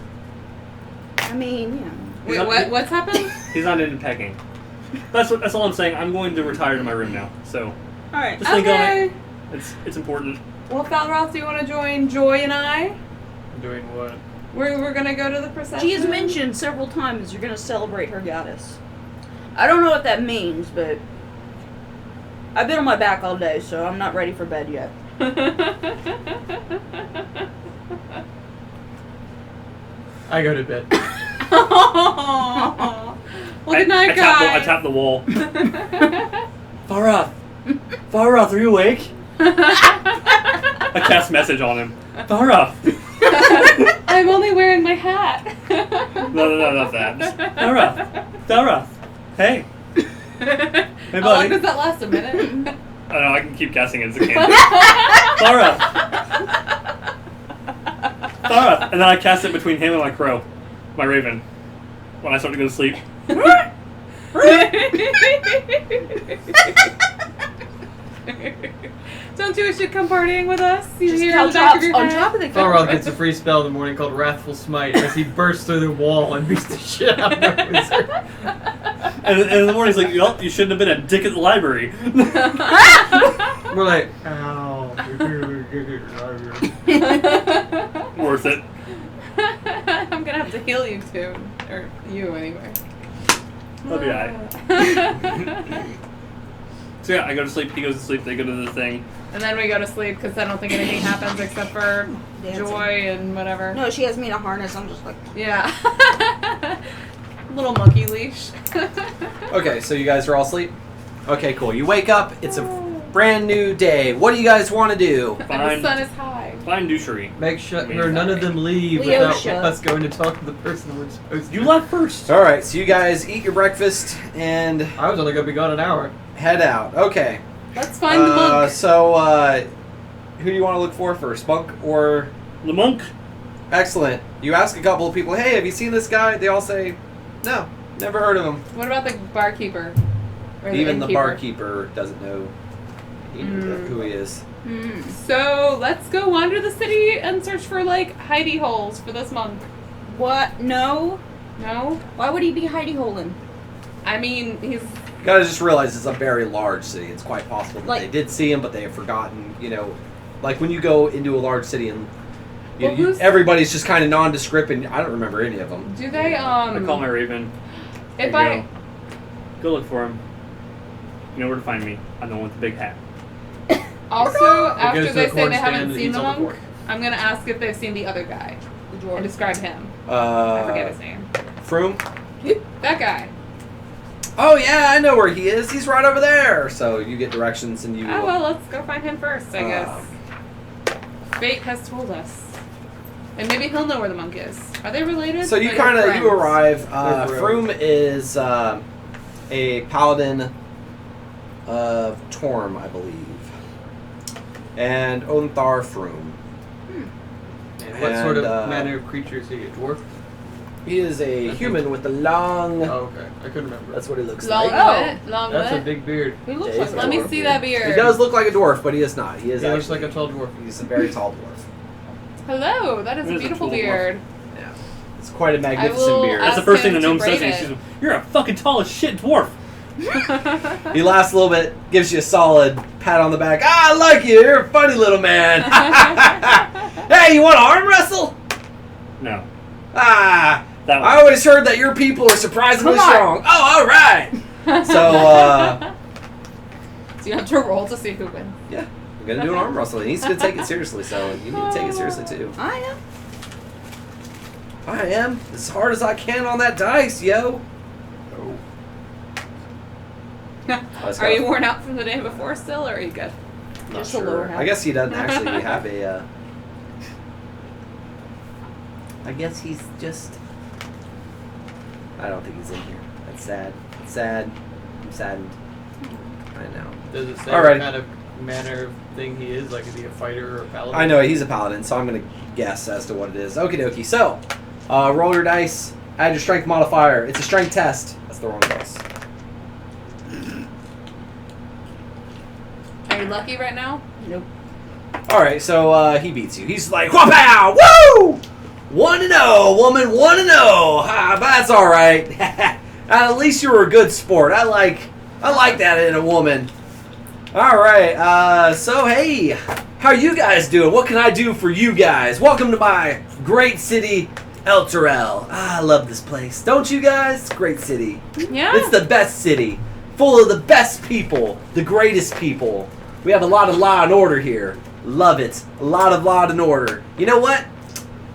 I mean, you know. Wait, what's happened? He's not into pecking. That's all I'm saying. I'm going to retire to my room now. So All right. just think on Okay. it. It's important. Well, Falrath, do you want to join Joy and I? Doing what? We're gonna go to the procession. She has mentioned several times you're gonna celebrate her goddess. I don't know what that means, but I've been on my back all day, so I'm not ready for bed yet. I go to bed. Well, good night, I guys. tap the wall. Falrath! Falrath, are you awake? I cast message on him. Falrath! I'm only wearing my hat. No, not that. Just, Falrath! Hey! Hey, How long buddy. does that last? A minute? I don't know, I can keep casting it as a cantrip. Falrath! Falrath! And then I cast it between him and my crow. My raven. When I start to go to sleep. Don't you wish you'd come partying with us? You Just hear tell on the back of Chops your on head? top of the Falrath gets a free spell in the morning called Wrathful Smite as he bursts through the wall and beats the shit out of the wizard. And in the morning he's like, well, you shouldn't have been a dick at the library. We're like, ow. Worth it. I'm gonna have to heal you too. Or you, anyway. That'll be alright. So yeah, I go to sleep, he goes to sleep, they go to the thing. And then we go to sleep because I don't think anything happens except for Dancing. joy and whatever. No, she has me in a harness. I'm just like, Yeah. Little monkey leash. Okay, so you guys are all asleep? Okay, cool. You wake up, it's a brand new day. What do you guys want to do? And the sun is high. Find douchery. Make sure none of them leave Leo without shut. us going to talk to the person we're supposed to. You left first. Alright, so you guys eat your breakfast and I was only going to be gone an hour. head out. Okay. Let's find the monk. So, who do you want to look for first? Monk or... The monk. Excellent. You ask a couple of people, hey, have you seen this guy? They all say, no, never heard of him. What about the barkeeper? Or Even the innkeeper? barkeeper doesn't know who he is. So let's go wander the city and search for like hidey holes for this monk. what? No. No? Why would he be hidey holing? I mean, he's You gotta just realize it's a very large city. It's quite possible that Like- they did see him, but they have forgotten, like when you go into a large city and Well, who's- everybody's just kind of nondescript and I don't remember any of them. do they I call my raven. if There you I Go look for him. You know where to find me. I'm the one with the big hat. also goes after to they the say corn they stand haven't and seen eats the all the monk, corn. I'm gonna ask if they've seen the other guy The and dwarf. describe him. I forget his name. Frume? That guy. Oh yeah, I know where he is. He's right over there. So you get directions and you. Oh well, let's go find him first, I guess. Um, Fate has told us. And maybe he'll know where the monk is. Are they related? So you Or they're kind of friends? arrive. They're Frume is a paladin of Torm, I believe, and Onthar Frume. And what sort of And, manner of creature is he? A dwarf? He is a human with a long. Oh, okay. I couldn't remember. That's what he looks Long like. wit. Long That's a wit. big beard. He looks Yeah, like he's a Let me dwarf. see that beard. He does look like a dwarf, but he is not. He is He looks actually. like a tall dwarf. He's a very tall dwarf. Hello, that is a There's a beautiful cool beard. Yeah. It's quite a magnificent will beard. That's the ask first thing him the gnome to says. braid He it. says, "You're a fucking tall as shit dwarf." He laughs a little bit, gives you a solid pat on the back. Ah, I like you. You're a funny little man. Hey, you want to arm wrestle? No, Ah, that one. I always heard that your people are surprisingly Come on. strong. Oh, all right. So, So you have to roll to see who wins. yeah, we're gonna do an arm wrestle. He's gonna take it seriously, so you need to take it seriously too. I am. I am as hard as I can on that dice, yo. Are you worn out from the day before still, or are you good? Not Just a lower half. I guess he doesn't actually have a. I guess he's just. I don't think he's in here. That's sad. It's sad. I'm saddened. I know. Does it say Alright. what kind of manner of thing he is? Like, is he a fighter or a paladin? I know he's a paladin, so I'm gonna guess as to what it is. Okie dokie. So, roll your dice. Add your strength modifier. It's a strength test. That's the wrong dice. Are you lucky right now? Nope. All right, so he beats you. He's like, "Whoop-pow! Woo! 1-0, woman, 1-0. Ah, but that's all right. At least you were a good sport. I like that in a woman. All right, so hey, how you guys doing? What can I do for you guys? Welcome to my great city, Eltarel. Ah, I love this place. Don't you guys? Great city. Yeah. It's the best city, full of the best people, the greatest people. We have a lot of law and order here. Love it. A lot of law and order. You know what?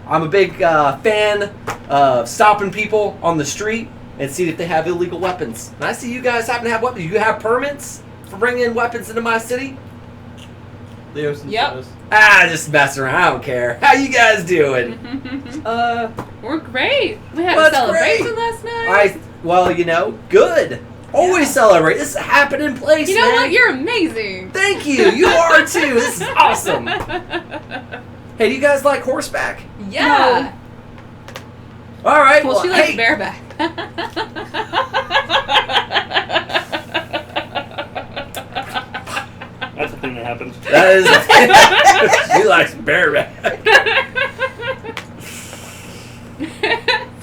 I'm a big fan of stopping people on the street and seeing if they have illegal weapons. And I see you guys happen to have weapons. You have permits for bringing in weapons into my city? Leosin Yep. says. Ah, just mess around. I don't care. How you guys doing? We're great. We had Well, a that's celebration great. last night. Well, you know, good. Always celebrate. This is a happening place, You know man. what? You're amazing. Thank you. You are too. This is awesome. Hey, do you guys like horseback? Yeah. All right. Well, she likes hey, bareback. That's the thing that happened. That is. She likes bareback.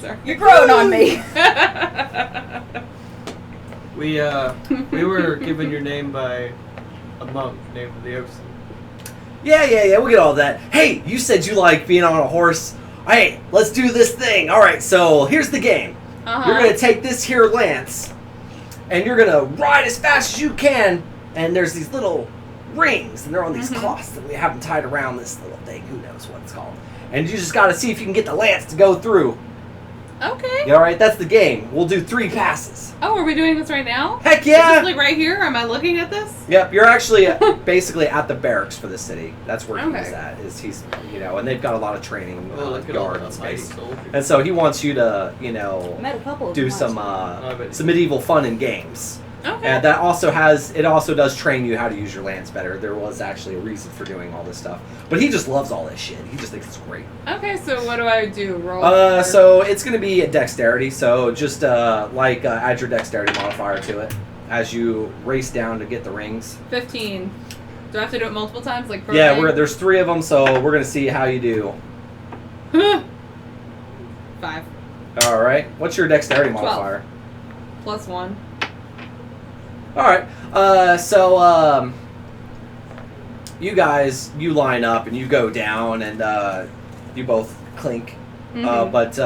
Sorry. You're growing on me. We were given your name by a monk named Leosin. Yeah. We'll get all that. Hey, you said you like being on a horse. Hey, let's do this thing. All right. So here's the game. Uh-huh. You're gonna take this here lance, and you're gonna ride as fast as you can. And there's these little rings, and they're on these cloths, and we have them tied around this little thing. Who knows what it's called? And you just gotta see if you can get the lance to go through. Okay. You all right? That's the game. We'll do 3 passes. Oh, are we doing this right now? Heck Is yeah! this like right here? Am I looking at this? Yep, you're actually basically at the barracks for the city. That's where Okay. he's at. He's and they've got a lot of training, Oh, look at all guard the and mighty space. soldiers. And so he wants you to, I met a couple of do them some last some medieval fun and games. Okay. And that also does train you how to use your lance better. There was actually a reason for doing all this stuff. But he just loves all this shit. He just thinks it's great. Okay, so what do I do? Roll? So it's going to be a dexterity. So just add your dexterity modifier to it as you race down to get the rings. 15. Do I have to do it multiple times? Like Yeah, programming? there's 3 of them, so we're going to see how you do. 5. All right. What's your dexterity 12. modifier? Plus 1. All right. You guys, you line up and you go down and you both clink. Mhm. But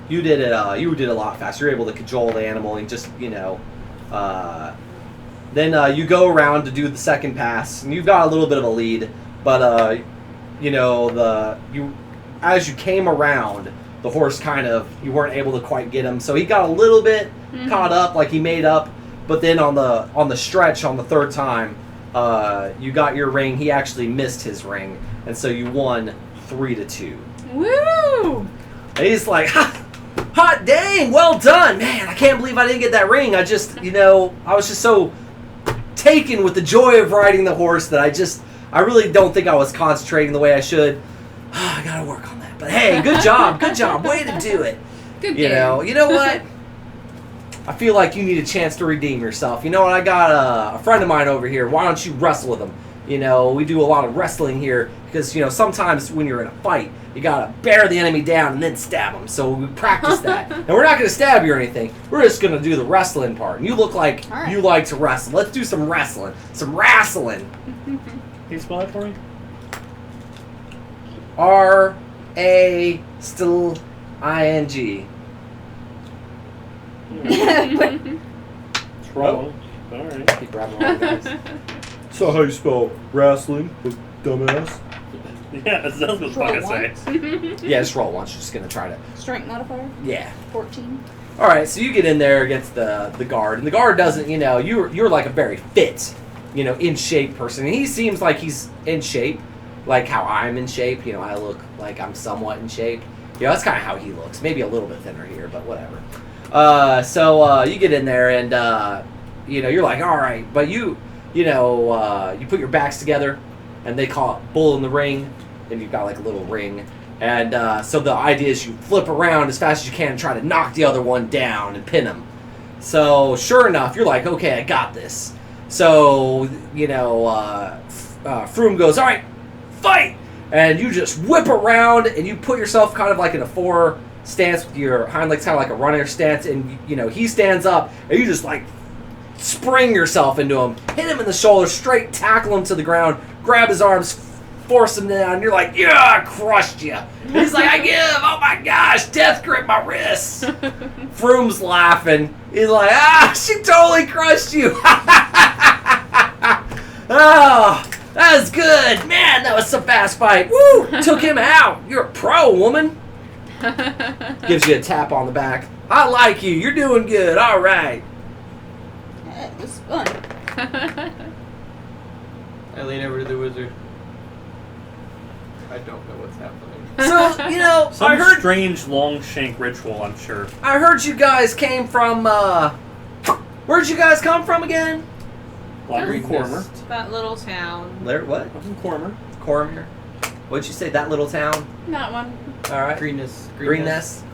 you did it. You did a lot faster. You're able to cajole the animal and just then you go around to do the second pass, and you've got a little bit of a lead. But as you came around, the horse you weren't able to quite get him, so he got a little bit caught up, like he made up. But then on the stretch on the 3rd time, you got your ring. He actually missed his ring, and so you won 3-2. Woo! And he's like, hot dang, well done, man! I can't believe I didn't get that ring. I just, I was just so taken with the joy of riding the horse that I really don't think I was concentrating the way I should. I gotta work on that. But hey, good job, way to do it. Good You game. know what? I feel like you need a chance to redeem yourself. You know what? I got a friend of mine over here. Why don't you wrestle with him? We do a lot of wrestling here Because, sometimes when you're in a fight, you gotta bear the enemy down and then stab them. So we practice that. And we're not gonna stab you or anything. We're just gonna do the wrestling part. And you look like Alright. you like to wrestle. Let's do some wrestling. Some wrestling. Can you spell that for me? R-A still I-N-G. It's wrong. Alright. Keep grabbing all the guys. So how you spell wrestling, dumbass? Yeah, that's what I was Roll fucking say. once. Yeah, just roll once. You're just gonna try to. Strength modifier, Yeah. 14. All right, so you get in there against the guard, and the guard doesn't, you're like a very fit, in shape person. And he seems like he's in shape, like how I'm in shape. I look like I'm somewhat in shape. That's kind of how he looks. Maybe a little bit thinner here, but whatever. So you get in there, and you're like, all right, but you put your backs together, and they call it bull in the ring, and you've got like a little ring. And so the idea is you flip around as fast as you can and try to knock the other one down and pin him. So sure enough, you're like, okay, I got this. So, Frume goes, all right, fight! And you just whip around and you put yourself kind of like in a 4 stance with your hind legs kind of like a runner stance. And, he stands up and you just like spring yourself into him, hit him in the shoulder, straight tackle him to the ground, grab his arms, force him down, and you're like, yeah, I crushed you. And he's like, I give, oh my gosh, death grip my wrists. Frume's laughing. He's like, she totally crushed you. Oh, that was good. Man, that was some fast fight. Woo, took him out. You're a pro, woman. Gives you a tap on the back. I like you. You're doing good. All right. It was fun. I lean over to the wizard. I don't know what's happening. So, Some I heard strange long shank ritual, I'm sure. I heard you guys came from, where'd you guys come from again? Library Cormer. That little town. What? I'm from Cormer. Cormier? What'd you say, that little town? That one. Alright. Greenest. Greenest.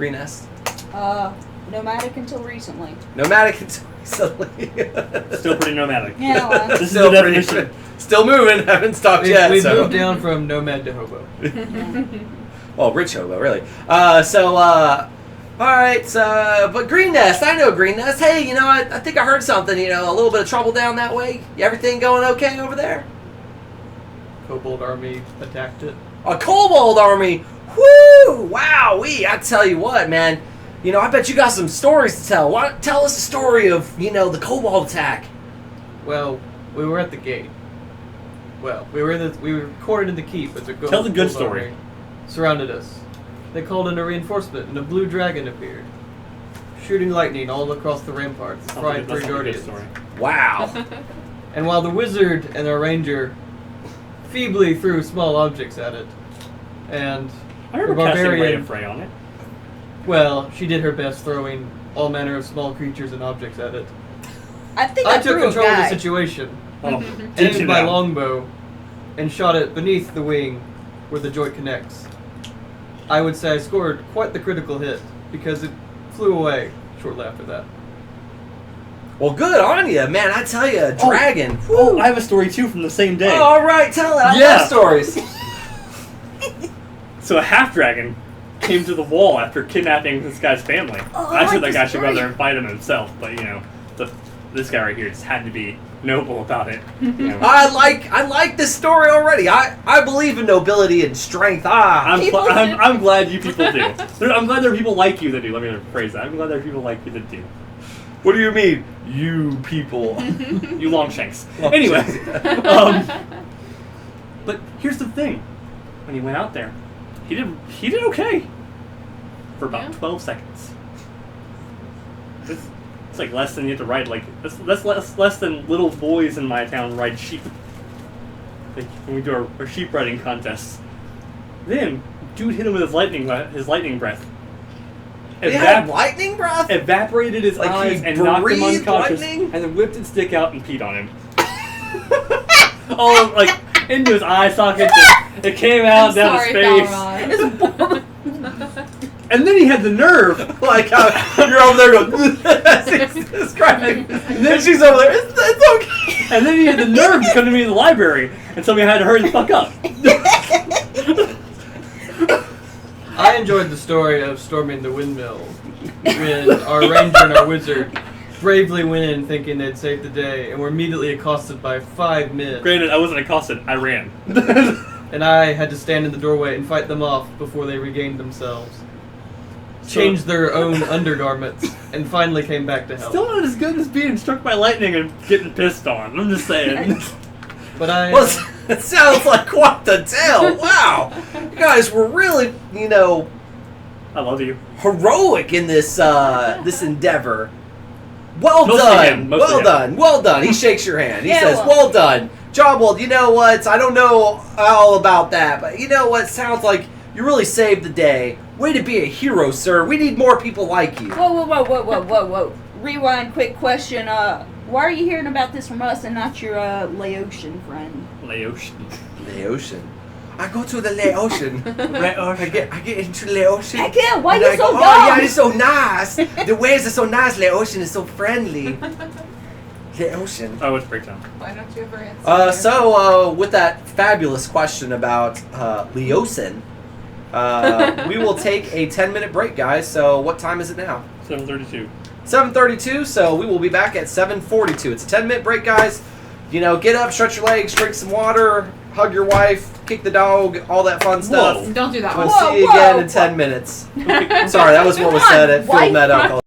Nomadic until recently. Nomadic until recently. Still pretty nomadic. Yeah, well. This is Still the pretty definition. Still moving, haven't stopped We yet. So. moved down from nomad to hobo. Well, rich hobo, really. Alright, but Greenest, I know Greenest. Hey, I think I heard something, a little bit of trouble down that way. Everything going okay over there? Kobold army attacked it. A kobold army! Woo! Wowee! I tell you what, man. I bet you got some stories to tell. Tell us the story of, the kobold attack. Well, we were at the gate. Well, we were quartered in the keep as a Tell the good story. army surrounded us. They called in a reinforcement, and a blue dragon appeared, shooting lightning all across the ramparts, frying That's 3 not a good guardians. story. Wow. And while the wizard and their ranger feebly threw small objects at it, and I remember the casting Ray barbarian, of Frey on it. well, she did her best throwing all manner of small creatures and objects at it. I think I I took threw a control of the guy. situation, Oh, did you aimed my now? longbow, and shot it beneath the wing where the joint connects. I would say I scored quite the critical hit, because it flew away shortly after that. Well, good on you, man. I tell you, a dragon. Oh, I have a story too from the same day. Oh, all right, tell it. I Yeah. love stories. So a half dragon came to the wall after kidnapping this guy's family. Oh, I I said like that guy this should go out story. there and fight him himself, but this guy right here just had to be noble about it. I like this story already. I believe in nobility and strength. I'm People do. I'm glad you people do. I'm glad there are people like you that do. Let me rephrase that. I'm glad there are people like you that do. What do you mean, you people? You longshanks. Long Anyway, shanks. but here's the thing: when he went out there, he did okay for about 12 seconds. It's like less than you have to ride. Like that's less than little boys in my town ride sheep. Like when we do our sheep riding contests. Then dude hit him with his lightning breath. He had lightning breath? Evaporated his Like eyes he and knocked him breathed unconscious, lightning? and then whipped his stick out and peed on him. Oh, like into his eye socket. It came out down his face, Falrath. and then he had the nerve. Like you're over there going, describing, and then she's over there. It's okay. And then he had the nerve to come to me in the library and tell me I had to hurry the fuck up. I enjoyed the story of storming the windmill when our ranger and our wizard bravely went in thinking they'd saved the day and were immediately accosted by 5 men. Granted, I wasn't accosted. I ran. And I had to stand in the doorway and fight them off before they regained themselves. Changed their own undergarments and finally came back to help. Still not as good as being struck by lightning and getting pissed on. I'm just saying. But I... Well, it sounds like quite the tale. Wow. You guys were really, I love you. heroic in this this endeavor. Well Mostly done. him, mostly Well him. done. Well done. He shakes your hand. He Yeah, says, well. well done. Job well, you know what? I don't know all about that, but you know what? Sounds like you really saved the day. Way to be a hero, sir. We need more people like you. Whoa. Rewind, quick question. Why are you hearing about this from us and not your Laotian friend? Laotian. Laotian. I go to the Laotian. I get into Laotian. Heck yeah, why and you I so go, dumb? oh yeah, it's so nice. The waves are so nice. Laotian is so friendly. Laotian. Oh, it's breakdown. Why don't you ever answer? So with that fabulous question about Leosin, we will take a 10-minute break, guys. So what time is it now? 7:32. 7:32. So we will be back at 7:42. It's a 10-minute break, guys. Get up, stretch your legs, drink some water, hug your wife, kick the dog, all that fun stuff. Whoa. Don't do that We'll one. see you again in 10 minutes. Sorry, that was what was said at Come on, Field Meadow.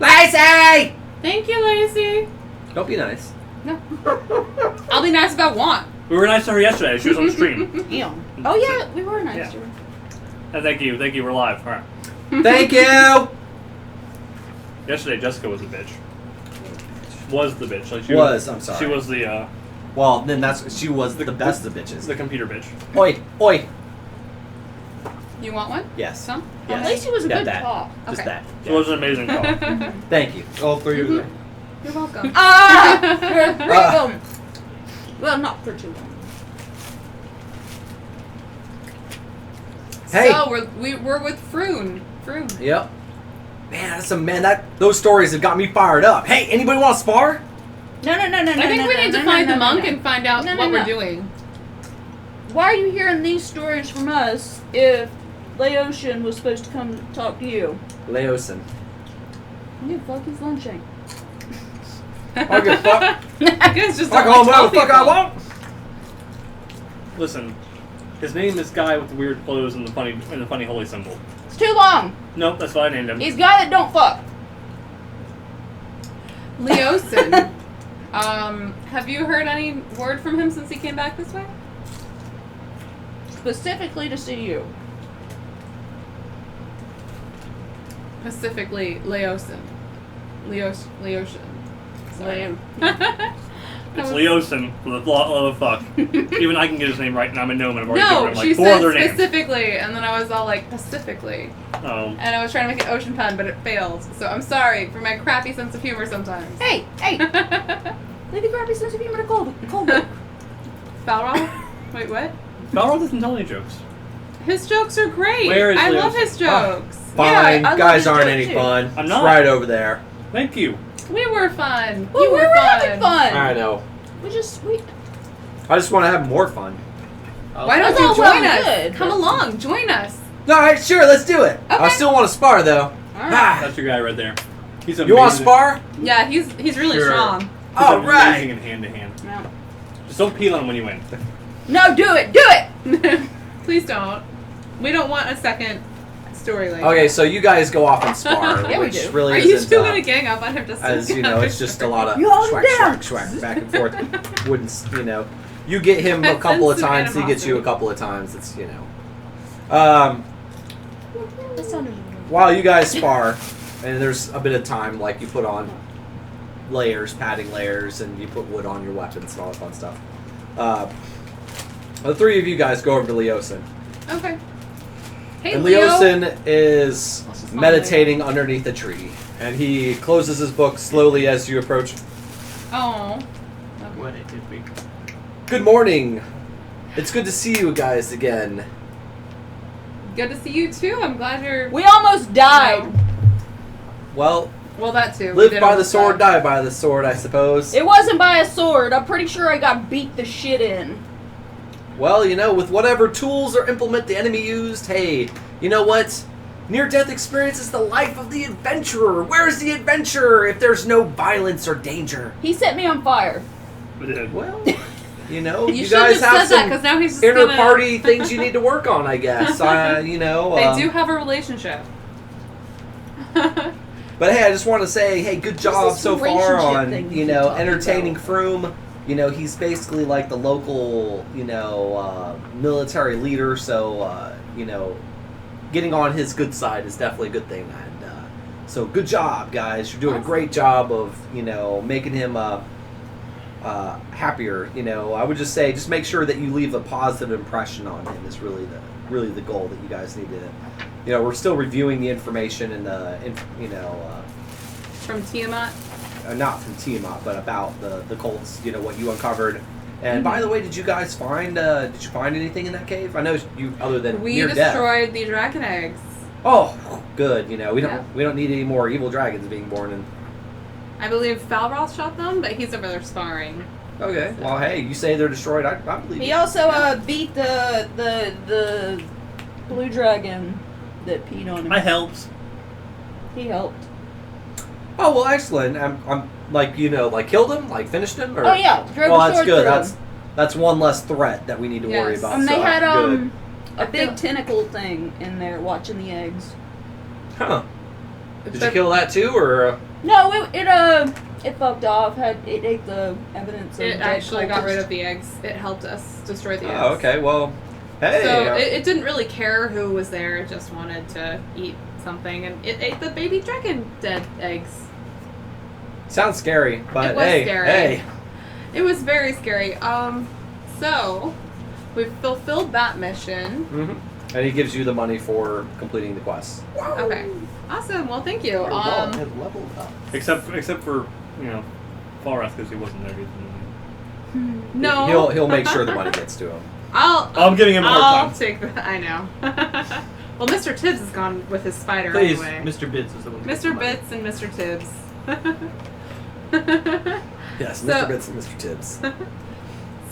Lacey! Thank you, Lacey. Don't be nice. No. I'll be nice if I want. We were nice to her yesterday. She was on the stream. Yeah. Oh yeah, we were nice Yeah. to her. Thank you. We're live. All right. Thank you! Yesterday, Jessica was a bitch. Was the bitch? Like she I'm sorry. She was the Well, then she was the best of bitches. the computer bitch. Oi, oi. You want one? Yes. Some? Yes. Lacey was a Yeah, good that. talk. Just Okay. that. It was an amazing call. Thank you. All three of them. You're welcome. Ah! For 3 of them. Well, not for 2 of them. Hey. So we're with Frume. Frume. Yep. Those stories have got me fired up. Hey, anybody want to spar? No. I think we need to find the monk and find out No, what no. we're doing. Why are you hearing these stories from us if Leosin was supposed to come talk to you? Leosin. You fuck his lunch ain't. I give a fuck. You guys just Fuck don't all tell the fuck I people. want. Listen, his name is guy with the weird clothes and the funny holy symbol. It's too long. Nope, that's why I named him. He's guy that don't fuck. Leosin. Have you heard any word from him since he came back this way? Specifically to see you. Specifically, Leosin. Leosin. Leo. It's Leosin for the love of fuck. Even I can get his name right, and I'm a gnome, and I've already No, given him she like 4 said other names. specifically, and then I was all like, Pacifically. Oh. And I was trying to make an ocean pun, but it failed. So I'm sorry for my crappy sense of humor sometimes. Hey, leave the crappy sense of humor to Cold. Falrath? Wait, what? Baldur doesn't tell any jokes. His jokes are great. Where is I love Leosin? his jokes. Fine, I love guys his aren't joke, any too. fun. I'm It's not. right over there. Thank you. We were fun. Well, You we were having fun. I know. We I just want to have more fun. Why don't That's you all well join and us? good, Come but- along, join us. Alright, sure, let's do it. I Okay. still want to spar, though. Alright. That's your guy right there. He's amazing. You want to spar? Yeah, he's really Sure. strong. He's Alright. amazing in hand to hand. No. Just don't peel on him when you win. No, do it! Please don't. We don't want a second story like Okay, that. so you guys go off and spar, Yeah, we which do. really Are you isn't, two gonna gang up on him just as you know, it's just a lot of You hold schwack, him down. schwack, schwack, back and forth. Wouldn't, you know, you get him a couple of Sense of times, he gets you a animosity. couple of times. It's, you know. That sounded While you guys spar, and there's a bit of time, like you put on layers, padding layers, and you put wood on your weapons and all that fun stuff. The 3 of you guys go over to Leosin. Okay. Hey, And Leo. Leosin is This is fun, meditating underneath a tree. And he closes his book slowly as you approach. Oh. What it did we? Good morning. It's good to see you guys again. Good to see you too. I'm glad you're. We almost died. Well, Well, that too. We live did by the almost sword, die. die by the sword, I suppose. It wasn't by a sword. I'm pretty sure I got beat the shit in. Well, you know, with whatever tools or implement the enemy used, hey, you know what? Near-death experience is the life of the adventurer. Where's the adventure if there's no violence or danger? He set me on fire. We did. Well, you know, You you should guys have have said that some because now he's just inner gonna... party things you need to work on, I guess. You know. They do have a relationship. But hey, I just want to say, hey, good job this so far relationship on, thing you you know, keep talking entertaining about? Frume. You know, he's basically like the local, you know, military leader. So, you know, getting on his good side is definitely a good thing. And so, good job, guys. You're doing a great job of, you know, making him happier. You know, I would just say, just make sure that you leave a positive impression on him. Is really the goal that you guys need to. You know, we're still reviewing the information and the, you know. From Tiamat. Not from Tiamat, but about the cults. You know what you uncovered. And by the way, did you guys find? Did you find anything in that cave? I know you, other than We near death. destroyed the dragon eggs. Oh, good. You know we Yeah. don't need any more evil dragons being born in. I believe Falrath shot them, but he's over there sparring. Okay. Well, hey, you say they're destroyed. I believe He you. also beat the blue dragon that peed on him. I helped. He helped. Oh well, excellent. I'm like, you know, like killed him, like finished him. Or? Oh yeah, drove Well, the that's sword good. through him. That's one less threat that we need to worry Yes. about. And they so, had good. a big tentacle thing in there watching the eggs. Huh? Did you kill that too, or? No, it fucked off. It ate the evidence. Of It dead actually got cultists. rid of the eggs. It helped us destroy the eggs. Oh, okay. Well, hey. So it didn't really care who was there. It just wanted to eat something, and it ate the baby dragon dead eggs. Sounds scary, but It was hey, scary. hey. It was very scary. So we've fulfilled that mission. Mm-hmm. And he gives you the money for completing the quest. Okay. Awesome. Well, thank you. Has leveled up. Except for Falrath, because he wasn't there. No. He'll make sure the money gets to him. I'm giving him a hard I'll time. take that. I know. Well, Mr. Tibbs is gone with his spider Please, anyway. Mr. Bits is the one. who gets the Mr. money. Bits and Mr. Tibbs. Yes, So- Mr. Bits and Mr. Tibbs.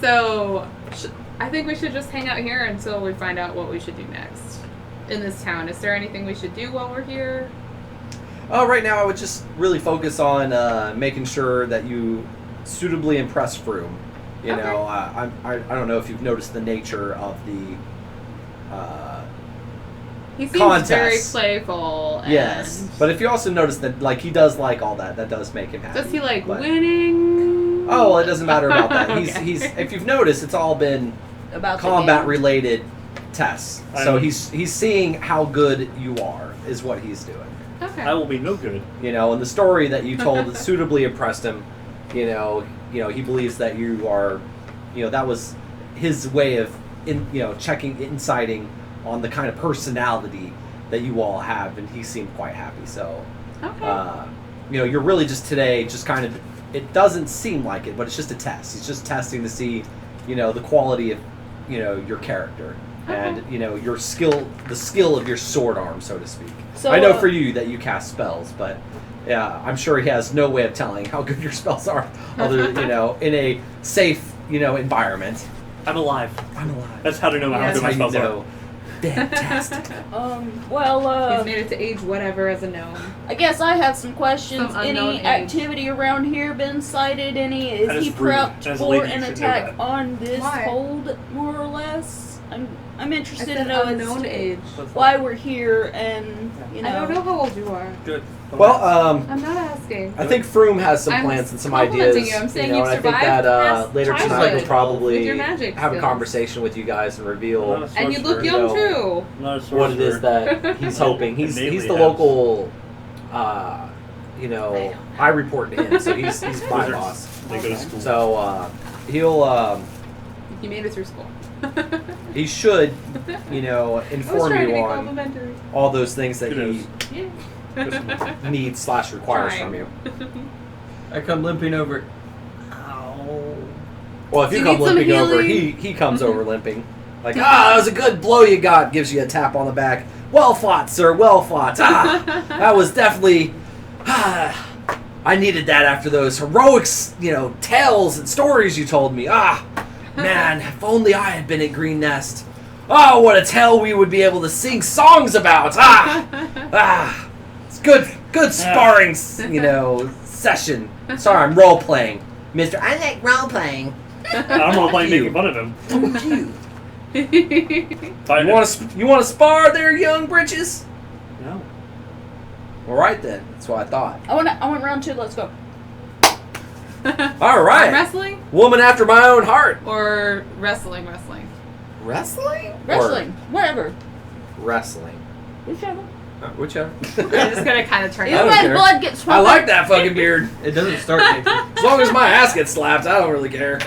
So, I think we should just hang out here until we find out what we should do next in this town. Is there anything we should do while we're here? Right now, I would just really focus on making sure that you suitably impress Frume. You Okay. know, I don't know if you've noticed the nature of the. He seems Contest. very playful. And Yes, but if you also notice that, like, he does like all that, that does make him happy. does he like but- winning? Oh, well, it doesn't matter about that. Okay. He's if you've noticed, it's all been About the combat game. related tests. So I'm- he's seeing how good you are is what he's doing. Okay. I will be no good. You know, and the story that you told suitably impressed him. You know, he believes that you are, that was his way of inciting on the kind of personality that you all have, and he seemed quite happy. So, Okay. you're really just today, just kind of, it doesn't seem like it, but it's just a test. He's just testing to see, the quality of, your character. And, your skill, the skill of your sword arm, so to speak. So, I know for you that you cast spells, but yeah, I'm sure he has no way of telling how good your spells are, other in a safe, environment. I'm alive. I'm alive. That's how to know how Yes. good my That's how you spells are. know. Fantastic. He's made it to age whatever as a gnome. I guess I have some questions. Some unknown Any age. activity around here been sighted? Is That is he rude. prepped As a for lady, an you should know attack that. on this Why? hold, more or less? I'm I interested to said know unknown as age. why we're here, and I don't know how old you are. Good. Well, I'm not asking. I think Frume has some I'm plans and some complimenting ideas. you. I'm saying and you've I think survived that past later tonight childhood we'll probably with your magic have a skills. conversation with you guys and reveal Not a And you look sorcerer. young No. too. Not a what it is sorcerer. that he's hoping. He's Innately the has. local, I report to him, so he's my Wizards. boss. They go to school. So he'll You made it through school. he should I was inform trying to you be on complimentary. all those things that Kudos. he Yeah. needs / requires from you. I come limping over. Well, if Do you you come need some limping over, healing? he comes over limping. Like, Do you- that was a good blow you got. Gives you a tap on the back. Well fought, sir. Well fought. That was definitely. I needed that after those heroics, tales and stories you told me. Man, if only I had been at Greenest. Oh, what a tale we would be able to sing songs about. It's good sparring, session. Sorry, I'm role playing, Mister. I like role playing. I'm all playing You. making fun of him. Told you. Fine. You want to spar there, young britches? No. All right then. That's what I thought. I want round 2. Let's go. All right. Wrestling Woman after my own heart. or wrestling? Wrestling? Wrestling, whatever. Or wrestling. Whichever. Whichever. I'm just gonna kind of turn I Even don't it. when care. blood gets I swapped. like that fucking beard. It doesn't start anything. As long as my ass gets slapped, I don't really care.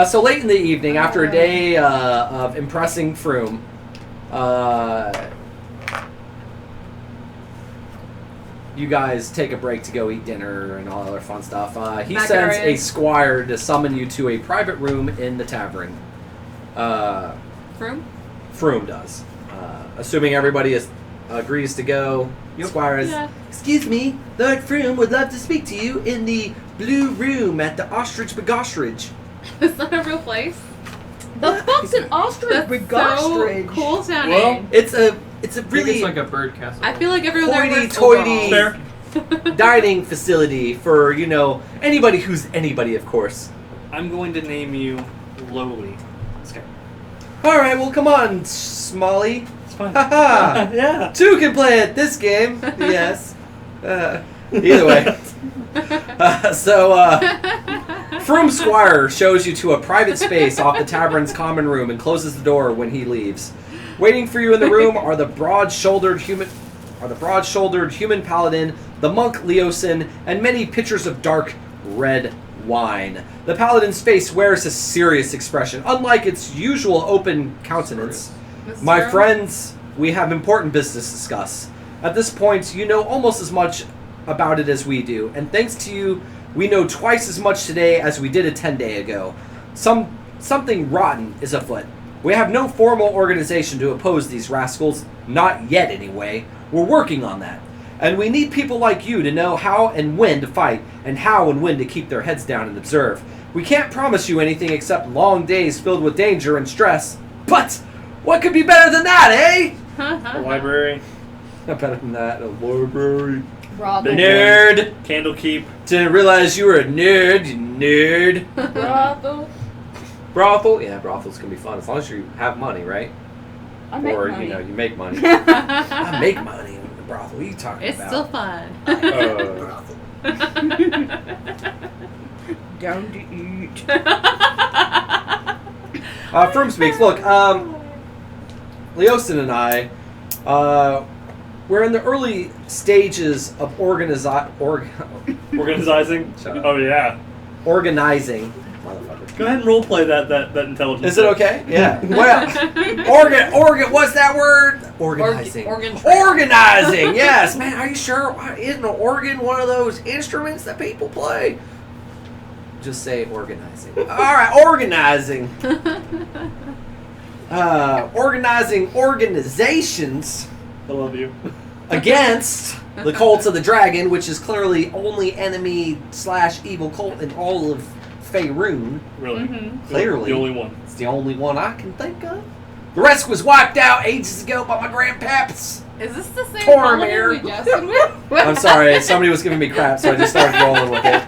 So late in the evening, after a day of impressing Frume, you guys take a break to go eat dinner and all other fun stuff. He Back sends area. a squire to summon you to a private room in the tavern. Frume? Frume does. Assuming everybody agrees to go, Squire is, Yeah. excuse me, Lord Frume would love to speak to you in the blue room at the Ostrich Begostrich. Is that a real place? The fuck's an ostrich That's begostrich? so cool sounding. Well, It's a I think really it's like a bird castle. I feel like everyone there wears hoity-toity overalls. dining facility for, anybody who's anybody, of course. I'm going to name you Lowly. Okay. Alright, well, come on, Smalley. It's fine. Haha! Yeah. Two can play at this game. Yes. Either way. Frume Squire shows you to a private space off the tavern's common room and closes the door when he leaves. Waiting for you in the room are the broad-shouldered human paladin, the monk Leosin, and many pitchers of dark red wine. The paladin's face wears a serious expression, unlike its usual open countenance. My friends, we have important business to discuss. At this point, you know almost as much about it as we do, and thanks to you, we know twice as much today as we did a 10-day ago. Something rotten is afoot. We have no formal organization to oppose these rascals, not yet anyway. We're working on that. And we need people like you to know how and when to fight, and how and when to keep their heads down and observe. We can't promise you anything except long days filled with danger and stress. But what could be better than that, eh? A library. Better than that, a library. Bravo. Nerd! Candlekeep. Didn't realize you were a nerd, you nerd. Brothel. Brothel? Yeah, brothels can be fun as long as you have money, right? I make Or, money. you know, you make money. I make money in the brothel. What are you talking It's about? still fun. Brothel. Down to eat. Frume speaks. Look, Leosin and I, we're in the early stages of Organizing. Shut up. Oh yeah. organizing. Motherfucker. Go ahead and roleplay that intelligence. Is it okay? Yeah. Well, organ. What's that word? Organizing. Organizing. Yes, man. Are you sure? Isn't an organ one of those instruments that people play? Just say organizing. All right, organizing. Organizing organizations I love you. against the cults of the dragon, which is clearly only enemy / evil cult in all of Faerun. Really. Mhm. Clearly. The only one. It's the only one I can think of. The rest was wiped out ages ago by my grandpaps. Is this the same Tormir. paladin we jested with? I'm sorry, somebody was giving me crap, so I just started rolling with it.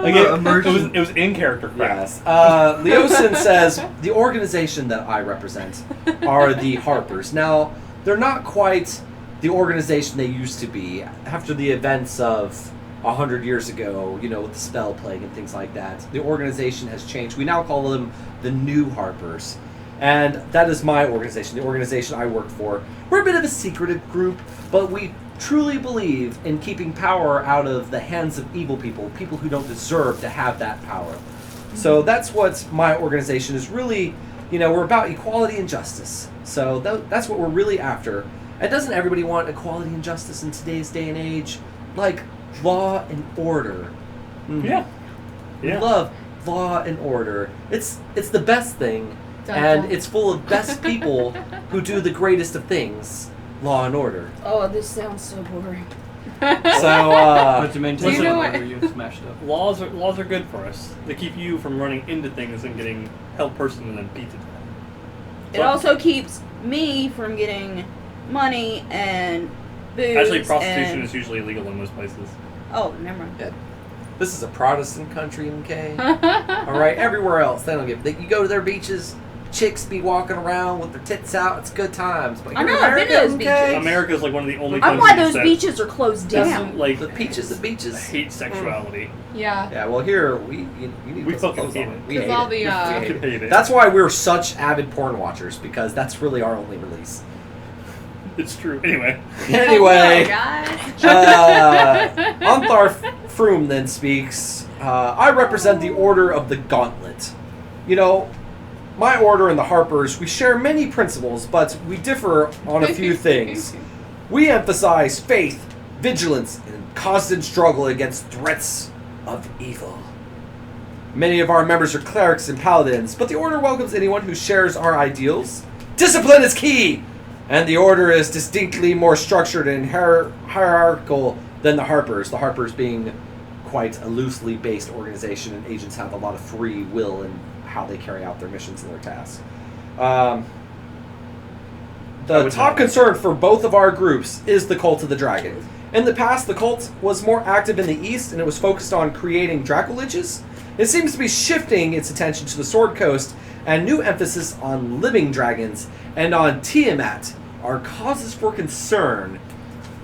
Again, immersion. it was in character crap. Yes. Leosin says, the organization that I represent are the Harpers. Now, they're not quite the organization they used to be after the events of 100 years ago, you know, with the spell plague and things like that. The organization has changed. We now call them the New Harpers. And that is my organization, the organization I work for. We're a bit of a secretive group, but we truly believe in keeping power out of the hands of evil people who don't deserve to have that power. So that's what my organization is really, you know, we're about equality and justice. So that's what we're really after. And doesn't everybody want equality and justice in today's day and age? Like law and order. Mhm. Yeah. We Yeah. love law and order. It's the best thing, Dun, and dun. it's full of best people who do the greatest of things. Law and order. Oh, this sounds so boring. So, But to maintain Do you know order, what- you smashed up. Laws are good for us. They keep you from running into things and getting held personally and then beat to death. It also keeps me from getting money and booze. Actually, prostitution and... is usually illegal in most places. Oh, never mind. this is a Protestant country, okay? All right, everywhere else they don't give. You go to their beaches, chicks be walking around with their tits out. It's good times. But I here in know, I've been to America, those okay? beaches. America's like one of the only I'm countries why those that beaches are closed down. doesn't like The beaches, the beaches. hate sexuality. Yeah. Yeah, well here you need to We put some fucking clothes hate on. it. We Because hate all it. the, We fucking hate it. That's why we're such avid porn watchers, because that's really our only release. It's true. Anyway, Anyway, guys. Ontharf Frume then speaks. I represent the Order of the Gauntlet. You know, my order and the Harpers, we share many principles, but we differ on a few things. We emphasize faith, vigilance, and constant struggle against threats of evil. Many of our members are clerics and paladins, but the Order welcomes anyone who shares our ideals. Discipline is key, and the Order is distinctly more structured and hierarchical than the Harpers. The Harpers being quite a loosely based organization, and agents have a lot of free will in how they carry out their missions and their tasks. I The would top know. concern for both of our groups is the Cult of the Dragon. In the past, the cult was more active in the east, and it was focused on creating Dracoliches. It seems to be shifting its attention to the Sword Coast, and new emphasis on living dragons and on Tiamat are causes for concern.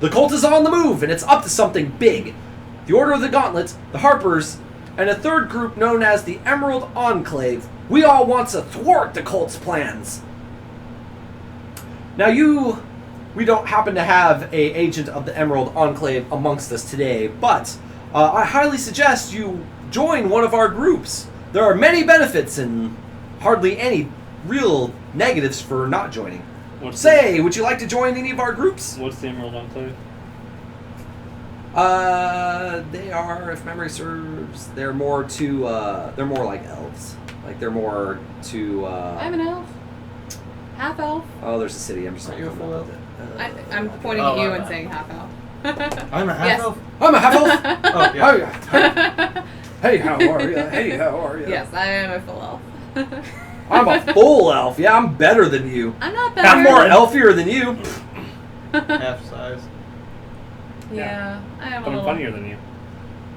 The cult is on the move, and it's up to something big. The Order of the Gauntlet, the Harpers, and a third group known as the Emerald Enclave. We all want to thwart the cult's plans. Now we don't happen to have a agent of the Emerald Enclave amongst us today, but I highly suggest you join one of our groups. There are many benefits and hardly any real negatives for not joining. Would you like to join any of our groups? What's the Emerald Enclave? They are, if memory serves, they're more like elves. Like they're more to. I'm an elf. Half elf. Oh, there's a city. I'm just not Are you a coming full up elf? with it. I'm pointing at you and saying half elf. I'm a half Yes. elf. I'm a half elf. Oh, yeah. Hey, how are you? Hey, how are you? Yes, I am a full elf. I'm a full elf. Yeah, I'm better than you. I'm not better. I'm more elfier than you. Half size. Yeah, I am But a I'm little. funnier than you.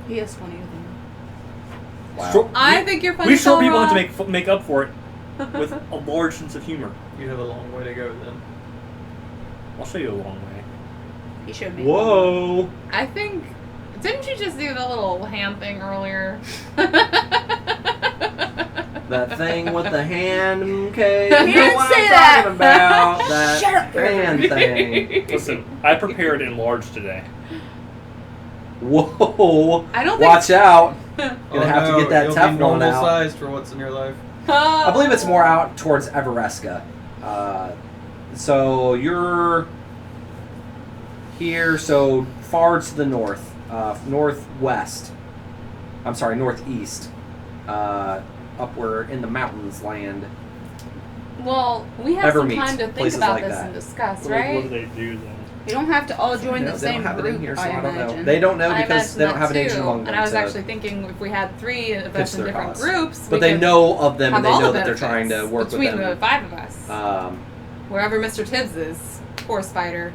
He is funnier than me. Wow. Short- I think you're funny. We short people have to Falrath. make up for it with a large sense of humor. You have a long way to go then. I'll show you a long way. He showed me. Whoa. I think. Didn't you just do the little hand thing earlier? That thing with the hand, okay? He You know didn't what say I'm that. talking about. That Shut up. hand thing. Listen, I prepared in large today. Whoa. I don't think. Watch out. Oh, Gonna have to get that you'll be Teflon normal out. sized for what's in your life. I believe it's more out towards Everesca. So you're here, so far to the north, northwest. I'm sorry, northeast. Up where in the mountains land. Well, we have some Evermeet, time to think places about like this that. and discuss, What do right? they do then? You don't have to all join No, the they don't same have it in group, here, so I I don't know. imagine. They don't know I because they don't have an imagine agent that among too, them. and I was to actually thinking if we had 3 of pitch us in their different cause. groups, But we they could know of them have and they all know the that they're trying to benefits work with between them. the 5 of us. Wherever Mr. Tibbs is, poor spider.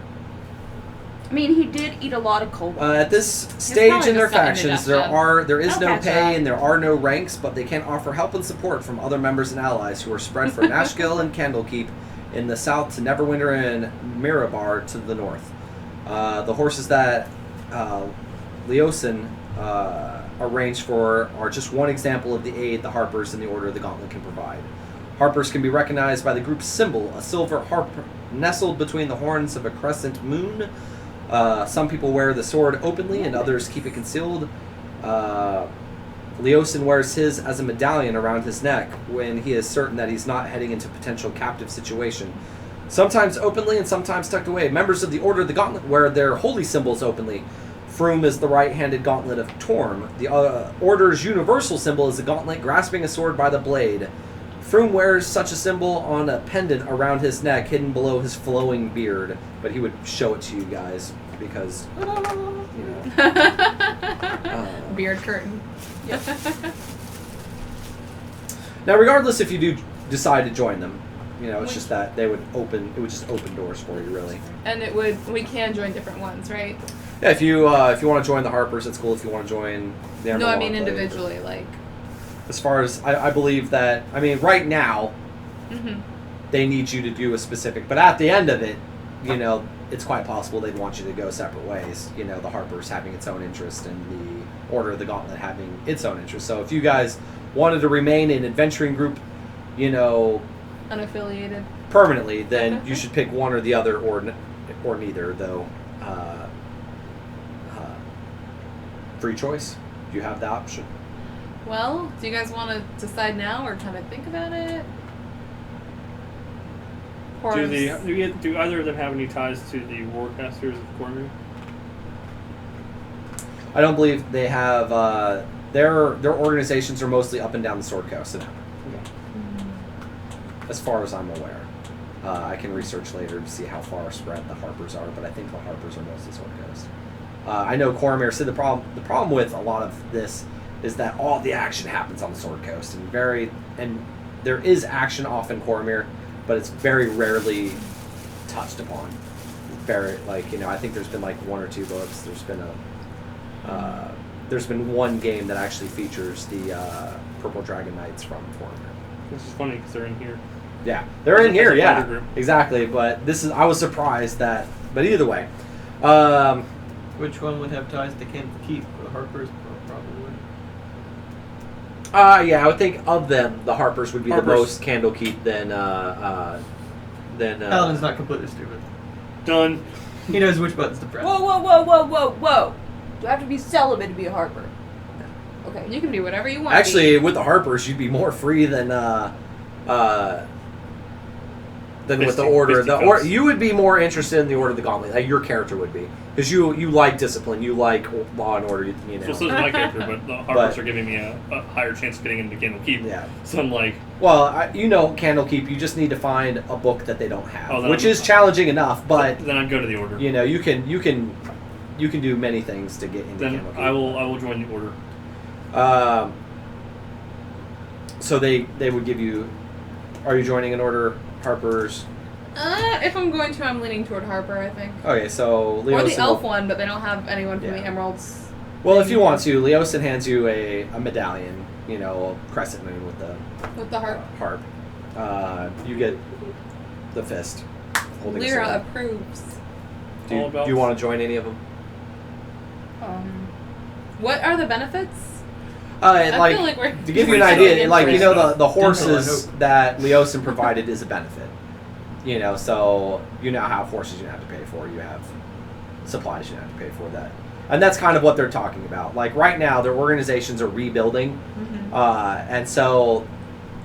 I mean, he did eat a lot of kobolds. At this stage probably in their just got factions, indigestion. there is I'll no catch pay up. and there are no ranks, but they can offer help and support from other members and allies who are spread from Nashgill and Candlekeep in the south to Neverwinter and Mirabar to the north. The horses that Leosin arranged for are just one example of the aid the Harpers and the Order of the Gauntlet can provide. Harpers can be recognized by the group's symbol, a silver harp nestled between the horns of a crescent moon. Some people wear the sword openly and others keep it concealed. Leosin wears his as a medallion around his neck when he is certain that he's not heading into a potential captive situation. Sometimes openly and sometimes tucked away. Members of the Order of the Gauntlet wear their holy symbols openly. Frume is the right-handed gauntlet of Torm. The Order's universal symbol is a gauntlet grasping a sword by the blade. Frume wears such a symbol on a pendant around his neck, hidden below his flowing beard. But he would show it to you guys because, you know. Beard curtain. Now, regardless if you do decide to join them, you know, it's We- just that it would just open doors for you, really. And we can join different ones, right? Yeah, if you want to join the Harpers, it's cool. If you want to join the No, Emerald I mean Enclave. individually, like. As far as I believe that, I mean, right now Mm-hmm. they need you to do a specific, but at the end of it, you know, it's quite possible they'd want you to go separate ways. You know, the Harpers having its own interest and the Order of the Gauntlet having its own interest. So if you guys wanted to remain an adventuring group, you know, Unaffiliated. permanently, then you should pick one or the other, or neither. Though, free choice. You have the option. Well, do you guys want to decide now or kind of think about it? Or Do either of them have any ties to the Warcasters of Courtney? I don't believe they have. Their organizations are mostly up and down the Sword Coast, as far as I'm aware. I can research later to see how far spread the Harpers are, but I think the Harpers are mostly Sword Coast. I know Cormir said the problem with a lot of this is that all the action happens on the Sword Coast, and there is action off in Cormir, but it's very rarely touched upon. Very, like, you know, I think there's been like 1 or 2 books. There's been one game that actually features the Purple Dragon Knights from Cormir. Which is funny because they're in here. Yeah, they're in here. As a Yeah, fighter group. exactly. But I was surprised that. But either way, Which one would have ties to Keep? The Harpers, probably. Yeah, I would think of them, the Harpers would be Harpers. the most Candlekeep than. Paladin's not completely stupid. Done. He knows which buttons to press. Whoa, whoa, whoa, whoa, whoa, whoa! Do I have to be celibate to be a Harper? Okay. You can be whatever you want. Actually, with the Harpers, you'd be more free than with the Order. You would be more interested in the Order of the Gauntlet. Like your character would be, because you like discipline, you like law and order. You know. So is my character, but the Harpers are giving me a higher chance of getting into Candlekeep. Yeah. So I'm like, Well, Candlekeep. You just need to find a book that they don't have, then which is challenging enough. But then I'd go to the Order. you know, you can do many things to get into Then Candlekeep. I will join the Order. So they would give you. Are you joining an order, Harpers? If I'm going to, I'm leaning toward Harper, I think. Okay, so Leosin Or the elf will- one, but they don't have anyone from Yeah. the Emeralds. Well, if you want to, Leosin hands you a medallion. You know, a crescent moon with the With the harp. harp. You get the fist. Holding a Lyra sword. approves. Do you, All about- do you want to join any of them? What are the benefits? And I like, feel like we're to give you an we're idea, getting like you know free the Dental, I horses hope. that Leosin provided is a benefit. You know, so you now have horses you don't have to pay for. You have supplies you don't have to pay for that, and that's kind of what they're talking about. Like right now, their organizations are rebuilding, and so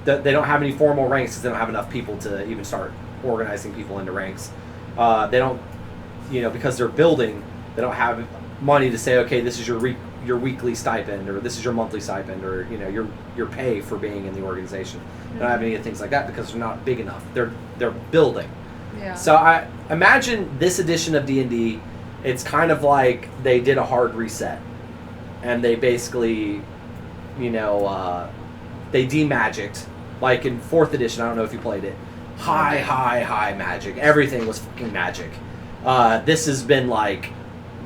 they don't have any formal ranks because they don't have enough people to even start organizing people into ranks. They don't, you know, because they're building, they don't have money to say, okay, this is your weekly stipend, or this is your monthly stipend, or you know your pay for being in the organization. They don't have any of things like that because they're not big enough. They're building. Yeah. So I imagine this edition of D&D, it's kind of like they did a hard reset, and they basically, you know, they de-magicked. Like in 4th edition, I don't know if you played it. High magic. Everything was fucking magic. This has been like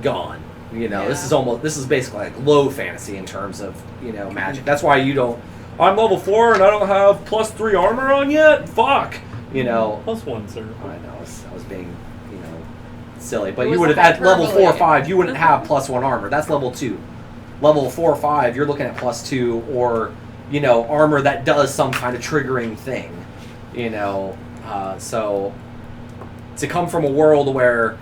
gone. You know, this is basically like low fantasy in terms of, you know, magic. That's why you don't. I'm level 4 and I don't have +3 armor on yet. Fuck. You know. +1, sir. I know. I was being, you know, silly. But It you was would have at level 4 or hyperbole. 5. You wouldn't have +1 armor. That's level 2. Level 4 or 5, you're looking at +2 or, you know, armor that does some kind of triggering thing. You know, so to come from a world where,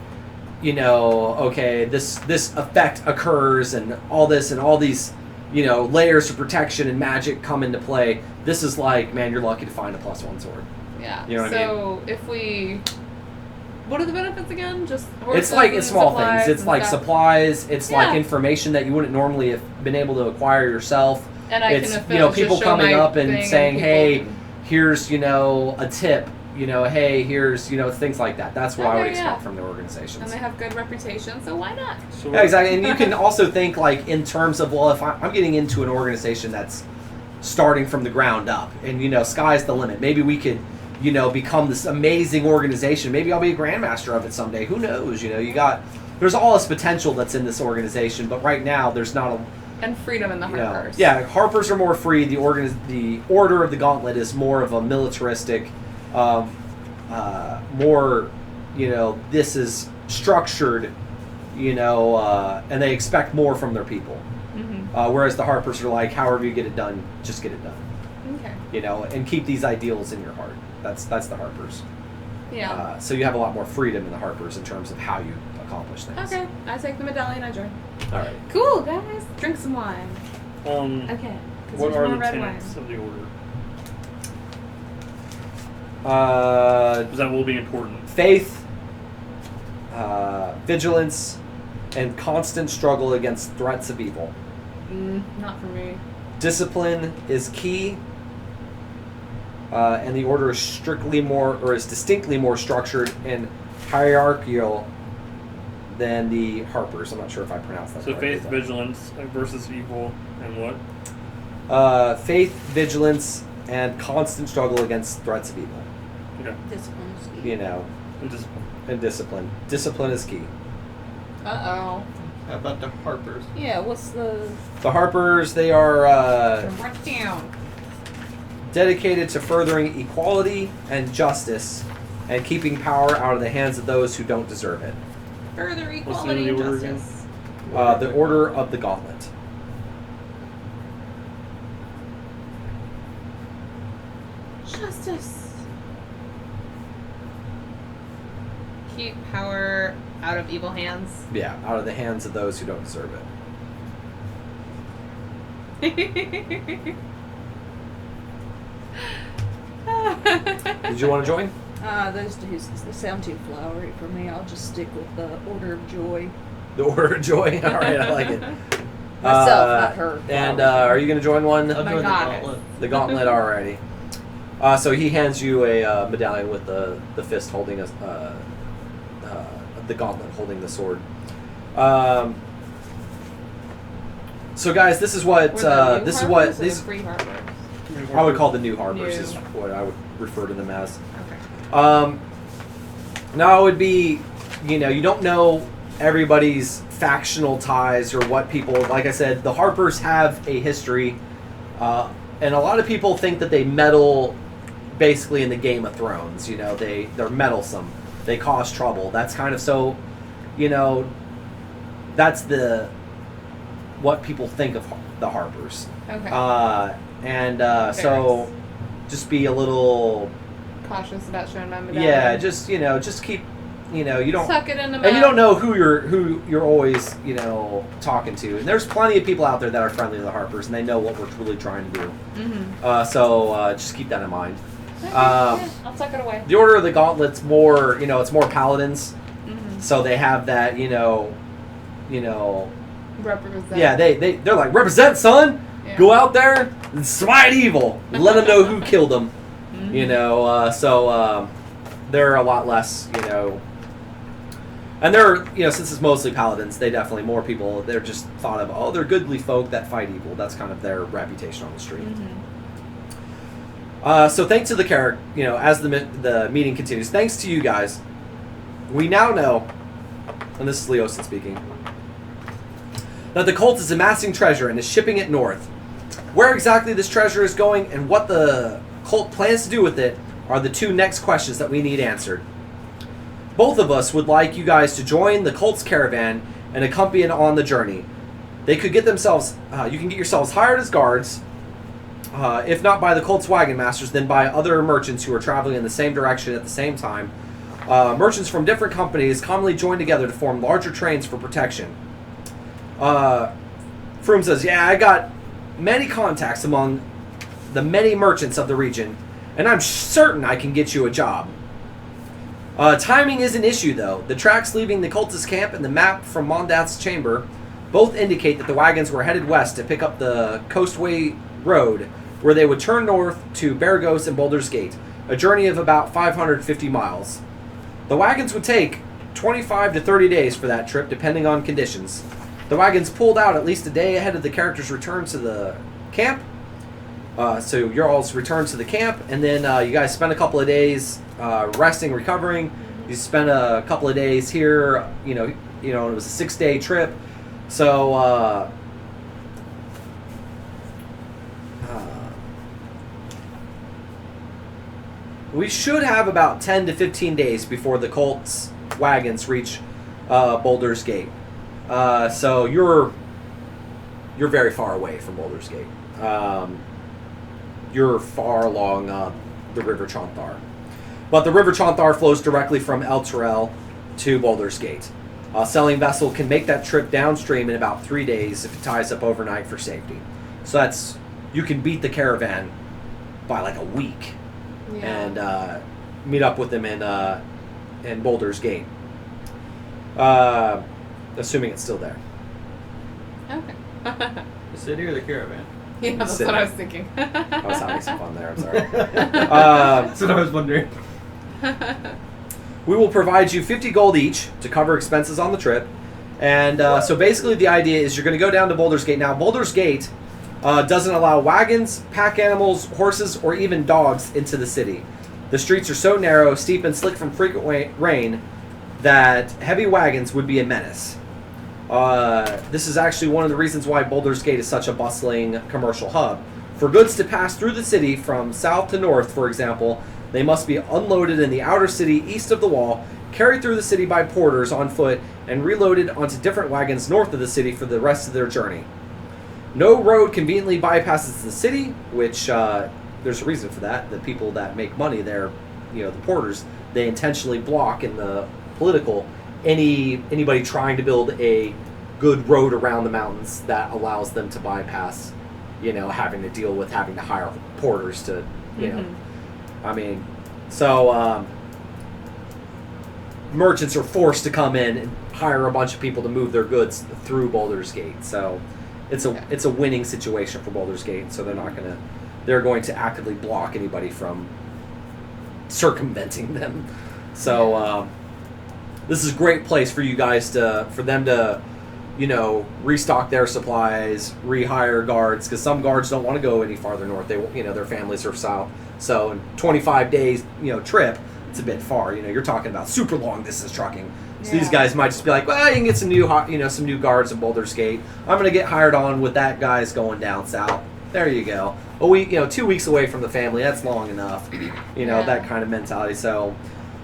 you know, okay, this effect occurs and all these, you know, layers of protection and magic come into play. This is like, man, you're lucky to find a +1 sword. Yeah. You know what I so if we, what are the benefits again? Just It's horses like and it's small supplies things. It's and like stuff? supplies. It's like Yeah. information that you wouldn't normally have been able to acquire yourself. And I It's, can you know, just people show coming my up and thing saying, people hey, can- here's, you know, a tip. You know, hey, here's, you know, things like that. That's what I would Okay, expect yeah. from the organizations. and they have good reputation, so why not? So Yeah, exactly. And you can also think, like, in terms of, well, if I'm getting into an organization that's starting from the ground up, and, you know, sky's the limit. Maybe we could, you know, become this amazing organization. Maybe I'll be a grandmaster of it someday. Who knows? You know, there's all this potential that's in this organization, but right now there's not a, And freedom in the you know, Harpers. yeah, Harpers are more free. The Order of the Gauntlet is more of a militaristic, more, you know, this is structured, you know, and they expect more from their people. Whereas the Harpers are like, however you get it done, just get it done. Okay. You know, and keep these ideals in your heart. That's the Harpers. Yeah. So you have a lot more freedom in the Harpers in terms of how you accomplish things. Okay. I take the medallion. I join. All right. Cool, guys. Drink some wine. Okay. 'Cause What there's are more the red tenets wine. of the Order? Uh, Because that will be important. faith, vigilance, and constant struggle against threats of evil. Not for me. Discipline is key, and the Order is distinctly more structured and hierarchical than the Harpers. I'm not sure if I pronounced that So correctly. faith, vigilance versus evil, and what? Faith, vigilance, and constant struggle against threats of evil. Okay. Discipline is key. You know, And discipline. and discipline. Discipline is key. Uh-oh. How about the Harpers? Yeah, what's the... The Harpers, they are Right down. dedicated to furthering equality and justice and keeping power out of the hands of those who don't deserve it. Further What's the equality name and of the order again? justice. The Order of the Gauntlet. Justice. Keep power out of evil hands. Yeah, out of the hands of those who don't deserve it. Did you want to join? Those two they sound too flowery for me. I'll just stick with the Order of Joy. The Order of Joy? Alright, I like it. Myself, not her. And are you going to join one? I'll my join the goddess. gauntlet. The Gauntlet already. So he hands you a medallion with the fist holding the gauntlet holding the sword. So guys, this is what these free Harpers. I would call the new Harpers New. is what I would refer to them as. Okay. Now it would be, you don't know everybody's factional ties or what people. Like I said, the Harpers have a history, and a lot of people think that they meddle, basically in the Game of Thrones. They're meddlesome. They cause trouble. That's kind of so, that's what people think of the Harpers. Okay. So just be a little, Cautious about showing my medallion. yeah, just keep, you don't, Suck it in the mouth. and you don't know who you're always, talking to. And there's plenty of people out there that are friendly to the Harpers, and they know what we're really trying to do. Mm-hmm. So just keep that in mind. Yeah, I'll tuck it away. The Order of the Gauntlet's more, it's more paladins, Mm-hmm. so they have that, Represent. yeah, they're like, represent, son. Yeah. Go out there and smite evil. Let them know who killed them. Mm-hmm. So they're a lot less, and they're, since it's mostly paladins, they definitely more people. They're just thought of, oh, they're goodly folk that fight evil. That's kind of their reputation on the street. Mm-hmm. So thanks to the character, as the meeting continues, thanks to you guys, we now know, and this is Leosin speaking, that the cult is amassing treasure and is shipping it north. Where exactly this treasure is going and what the cult plans to do with it are the two next questions that we need answered. Both of us would like you guys to join the cult's caravan and accompany it on the journey. They could get themselves, you can get yourselves hired as guards, if not by the cult's wagon masters, then by other merchants who are traveling in the same direction at the same time. Merchants from different companies commonly join together to form larger trains for protection. Frume says, yeah, I got many contacts among the many merchants of the region, and I'm certain I can get you a job. Timing is an issue, though. The tracks leaving the cultist camp and the map from Mondath's chamber both indicate that the wagons were headed west to pick up the Coastway Road, where they would turn north to Baragos and Baldur's Gate, a journey of about 550 miles. The wagons would take 25 to 30 days for that trip, depending on conditions. The wagons pulled out at least a day ahead of the character's return to the camp. So you're all returned to the camp, and then you guys spend a couple of days resting, recovering. You spent a couple of days here. It was a 6-day trip. So we should have about 10 to 15 days before the cult's wagons reach Baldur's Gate. So you're very far away from Baldur's Gate. You're far along the River Chonthar. But the River Chonthar flows directly from Eltarel to Baldur's Gate. A sailing vessel can make that trip downstream in about 3 days if it ties up overnight for safety. So you can beat the caravan by like a week. Yeah. And meet up with them in Baldur's Gate. Assuming it's still there. Okay. The city or the caravan? Yeah, that's Sit what I down. was thinking. I was having some fun there, I'm sorry. That's what I was wondering. We will provide you 50 gold each to cover expenses on the trip. And so basically the idea is you're going to go down to Baldur's Gate. Now, Baldur's Gate doesn't allow wagons, pack animals, horses, or even dogs into the city. The streets are so narrow, steep, and slick from frequent rain that heavy wagons would be a menace. This is actually one of the reasons why Baldur's Gate is such a bustling commercial hub. For goods to pass through the city from south to north, for example, they must be unloaded in the outer city east of the wall carried through the city by porters on foot, and reloaded onto different wagons north of the city for the rest of their journey. No road conveniently bypasses the city, which there's a reason for that. The people that make money there, the porters, they intentionally block in the political anybody trying to build a good road around the mountains that allows them to bypass, having to deal with having to hire porters to, merchants are forced to come in and hire a bunch of people to move their goods through Baldur's Gate. So it's a winning situation for Baldur's Gate. So they're going to actively block anybody from circumventing them. So this is a great place for you guys for them to restock their supplies, rehire guards, because some guards don't want to go any farther north. They their families are south. So in 25 days trip, it's a bit far. You're talking about super long distance trucking. So these guys might just be like, well, you can get some new guards in Baldur's Gate. I'm gonna get hired on with that guy's going down south. There you go. A week, 2 weeks away from the family. That's long enough. That kind of mentality. So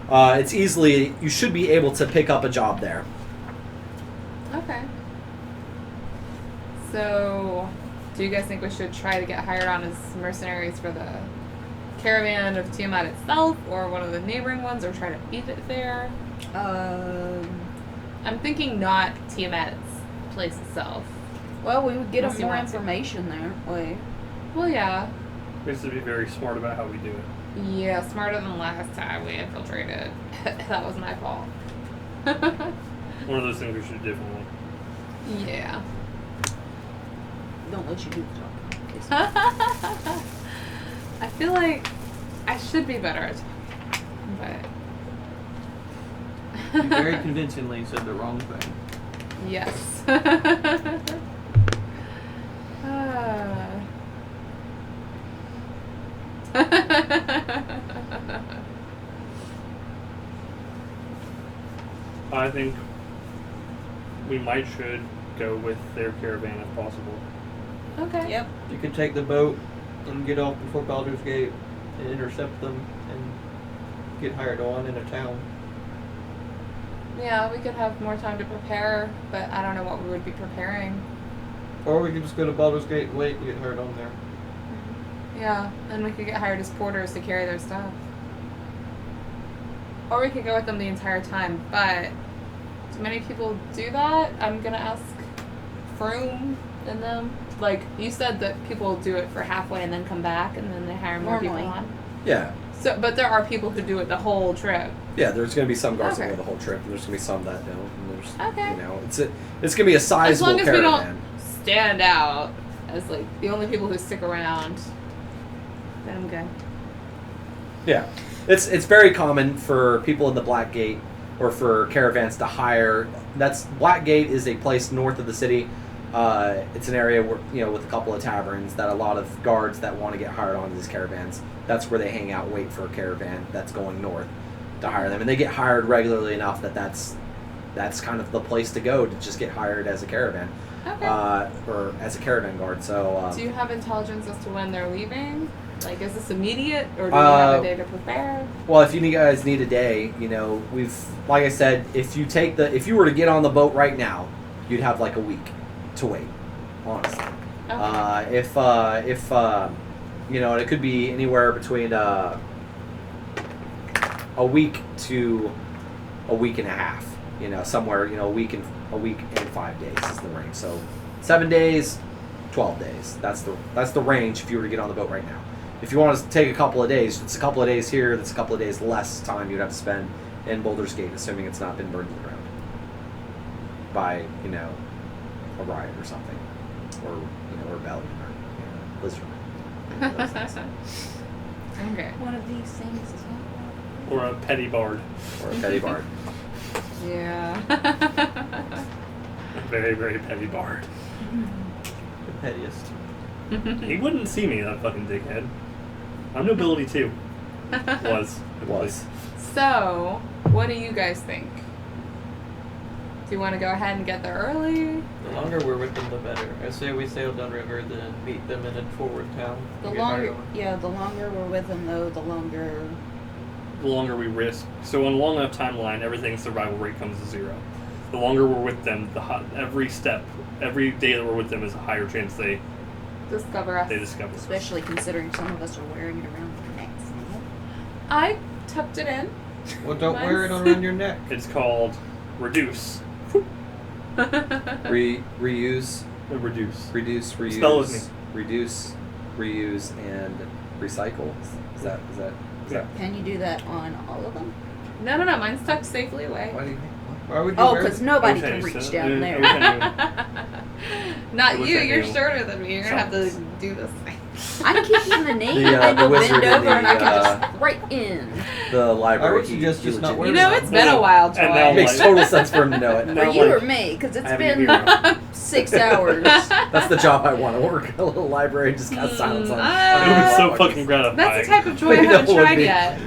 it's you should be able to pick up a job there. Okay. So, do you guys think we should try to get hired on as mercenaries for the caravan of Tiamat itself, or one of the neighboring ones, or try to beat it there? I'm thinking not Tiamat's place itself. Well, we would get Unless them you more want to. information there. Wait. Well, yeah. We have to be very smart about how we do it. Yeah, smarter than last time we infiltrated. That was my fault. One of those things we should do differently. Yeah. Don't let you do the talking. I feel like I should be better at talking, You very convincingly said the wrong thing. but yes. I think we should go with their caravan if possible. Okay. Yep. You could take the boat and get off before Baldur's Gate and intercept them and get hired on in a town. Yeah, we could have more time to prepare, but I don't know what we would be preparing. Or we could just go to Baldur's Gate and wait and get hired on there. Yeah, and we could get hired as porters to carry their stuff. Or we could go with them the entire time, but do many people do that? I'm gonna ask Frume and them. Like, you said that people do it for halfway and then come back and then they hire more Normally. people on. Yeah. So, but there are people who do it the whole trip. Yeah, there's going to be some guards that Okay. go the whole trip, and there's going to be some that don't. And there's, Okay. it's going to be a As sizable long as we caravan. don't stand out as, like, the only people who stick around, then I'm good. Yeah, it's very common for people in the Black Gate or for caravans to hire. Black Gate is a place north of the city. It's an area where with a couple of taverns that a lot of guards that want to get hired on these caravans. That's where they hang out, wait for a caravan that's going north to hire them, and they get hired regularly enough that's kind of the place to go to just get hired as a caravan. Okay. Or as a caravan guard. So Do you have intelligence as to when they're leaving? Like, is this immediate, or do we have a day to prepare? well, if you guys need a day, we've, like I said, if you were to get on the boat right now, you'd have like a week to wait, honestly. Okay. If it could be anywhere between a week to a week and a half. Somewhere a week and 5 days is the range. So 7 days, 12 days. That's the range if you were to get on the boat right now. If you want to take a couple of days, it's a couple of days here. That's a couple of days less time you'd have to spend in Baldur's Gate, assuming it's not been burned to the ground by a riot or something, or rebellion or blizzard. Okay. One of these things is not. Or a petty bard. Or a petty bard. Yeah. A very, very petty bard. The pettiest. He wouldn't see me, that fucking dickhead. I'm nobility too. Was. So, what do you guys think? Do you want to go ahead and get there early? The longer we're with them, the better. I say we sail downriver, then meet them in a forward town. The and get hired longer, on. yeah, the longer we're with them, though, the longer the longer we risk. So on a long enough timeline, everything's survival rate comes to 0. The longer we're with them, every step, every day that we're with them is a higher chance they Discover us. discover us. Especially considering some of us are wearing it around their necks. I tucked it in. Well, don't wear it around your neck. It's called reduce. Reuse, Reduce. reduce, reuse, Spell with me. reduce, reuse, and recycle. Is that? Can you do that on all of them? No, mine's tucked safely away. Why do you? Why would you Oh, wear because it? nobody Okay, can so- reach down yeah, there. Not I wish you. I You're knew. shorter than me. You're gonna have to Science. do this thing. I can keep in the name The, and the go wizard bend in over and I the, can just right in. The library. I would suggest just not legit- wear You know, it's been Well, a while, and now It Troy. makes total sense for him to know it. No. For Now, you like, or me, because it's I have a been hero. 6 hours. That's the job I want to work. A little library and just cast silence on. It was so fucking gratifying. That's the type of joy I We know haven't it would tried be. yet.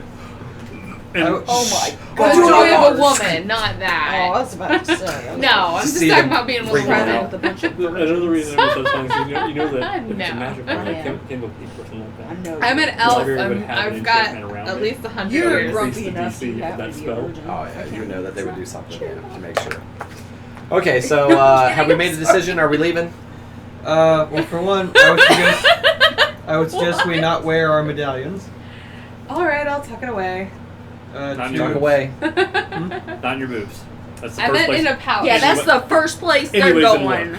And Oh my The god. joy of a woman, not Oh, I that. was about to say. No, I'm just See talking them about being a freaking little out. woman. With a bunch of another reason it was so fun is you know that if it's No. a magic I word, am. like Kindle Peak or something like I that. know. I'm an The elf. library would have an I've got enchantment around at it. least 100 You're Increase years. grumpy the enough DC to have of to that be a spell. virgin. Oh I yeah, can't you know that they would do it's not something true. to make sure. Okay, so have we made a decision? Are we leaving? Well, for one, I would suggest we not wear our medallions. All right, I'll tuck it away. Not To- your Talk away. Not in your boobs. That's the I first meant place. in a pouch. Yeah, that's the first place they're Anyways, it going.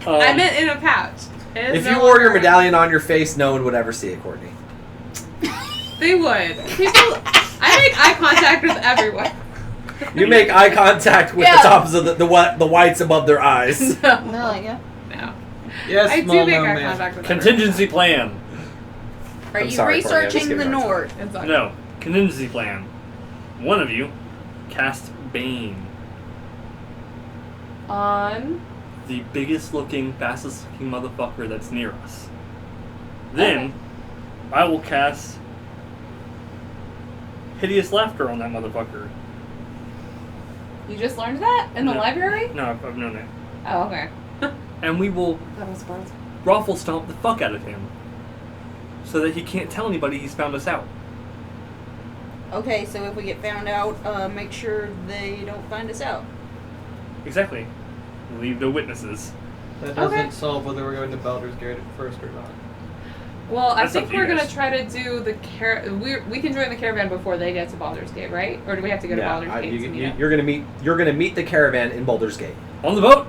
I meant in a pouch. It is If no you wore your longer- medallion on your face, no one would ever see it, Courtney. They would. People. I make eye contact with everyone. You make eye contact with Yeah. the tops of the whites above their eyes. No. No, yeah. No. Yes, I small do make gnome eye man. contact with Contingency plan. Are I'm you sorry, Courtney, I'm just researching the giving you a hard Nord? everyone. It's okay. No. Contingency plan. One of you cast Bane. On. The biggest looking, fastest looking motherfucker that's near us. Then, I will cast Hideous Laughter on that motherfucker. You just learned that in the No. library? No, I've known it. Oh, okay. And we will That was fun. raffle stomp the fuck out of him. So that he can't tell anybody he's found us out. Okay, so if we get found out, make sure they don't find us out. Exactly. Leave no witnesses. That doesn't Okay. solve whether we're going to Baldur's Gate first or not. Well, I That's up think to you we're gonna guys. try to do the we can join the caravan before they get to Baldur's Gate, right? Or do we have to go to Baldur's Gate to meet up? you're gonna meet the caravan in Baldur's Gate. On the boat?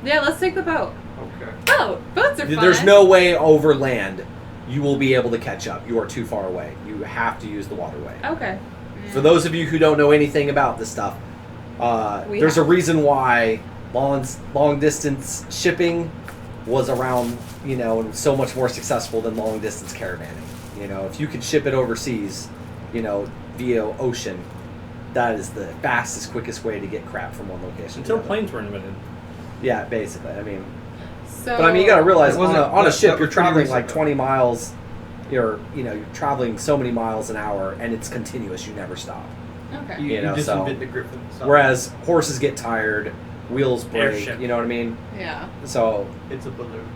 Yeah, let's take the boat. Okay. Boats are fun. There's no way over land you will be able to catch up. You are too far away. You have to use the waterway. Okay. For those of you who don't know anything about this stuff, there's a reason why long distance shipping was around, and so much more successful than long distance caravanning. If you could ship it overseas, via ocean, that is the fastest, quickest way to get crap from one location Until to another. planes were invented. Yeah, basically. So. But you got to realize It on wasn't- a that- ship that you're was pretty traveling recent, like though. 20 miles. You're traveling so many miles an hour, and it's continuous. You never stop. Okay. You just so- invent the griffin. So Whereas horses get tired, wheels break. Airship. You know what I mean? Yeah. So it's a balloon.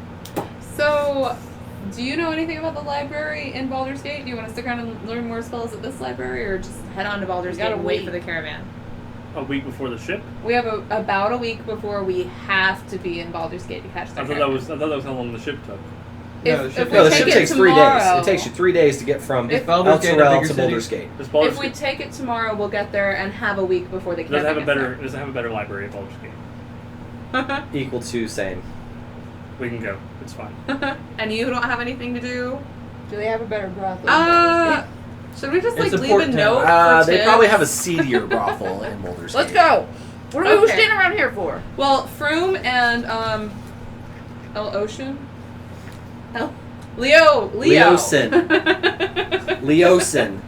So, do you know anything about the library in Baldur's Gate? Do you want to stick around and learn more spells at this library, or just head on to Baldur's We got Gate a and wait week. for the caravan? A week before the ship? We have about a week before we have to be in Baldur's Gate to catch the I thought caravan. that was how long the ship took. No, the If ship- we no, the take ship it takes 3 days. tomorrow- It takes you 3 days to get from If Baldur's Gate a Eltarel bigger to city? Baldur's Gate. This Baldur's If we Gate take it tomorrow, we'll get there and have a week before the does it have caravan a better library at Baldur's Gate. Equal to same. We can go. It's fine. And you don't have anything to do? Do they have a better brothel? Should we just It's a leave port a town. note for They Tibbs? probably have a seedier brothel in Baldur's Let's Gate. go. What are we Okay. standing around here for? Well, Frume and Leo. Leosin. Leosin.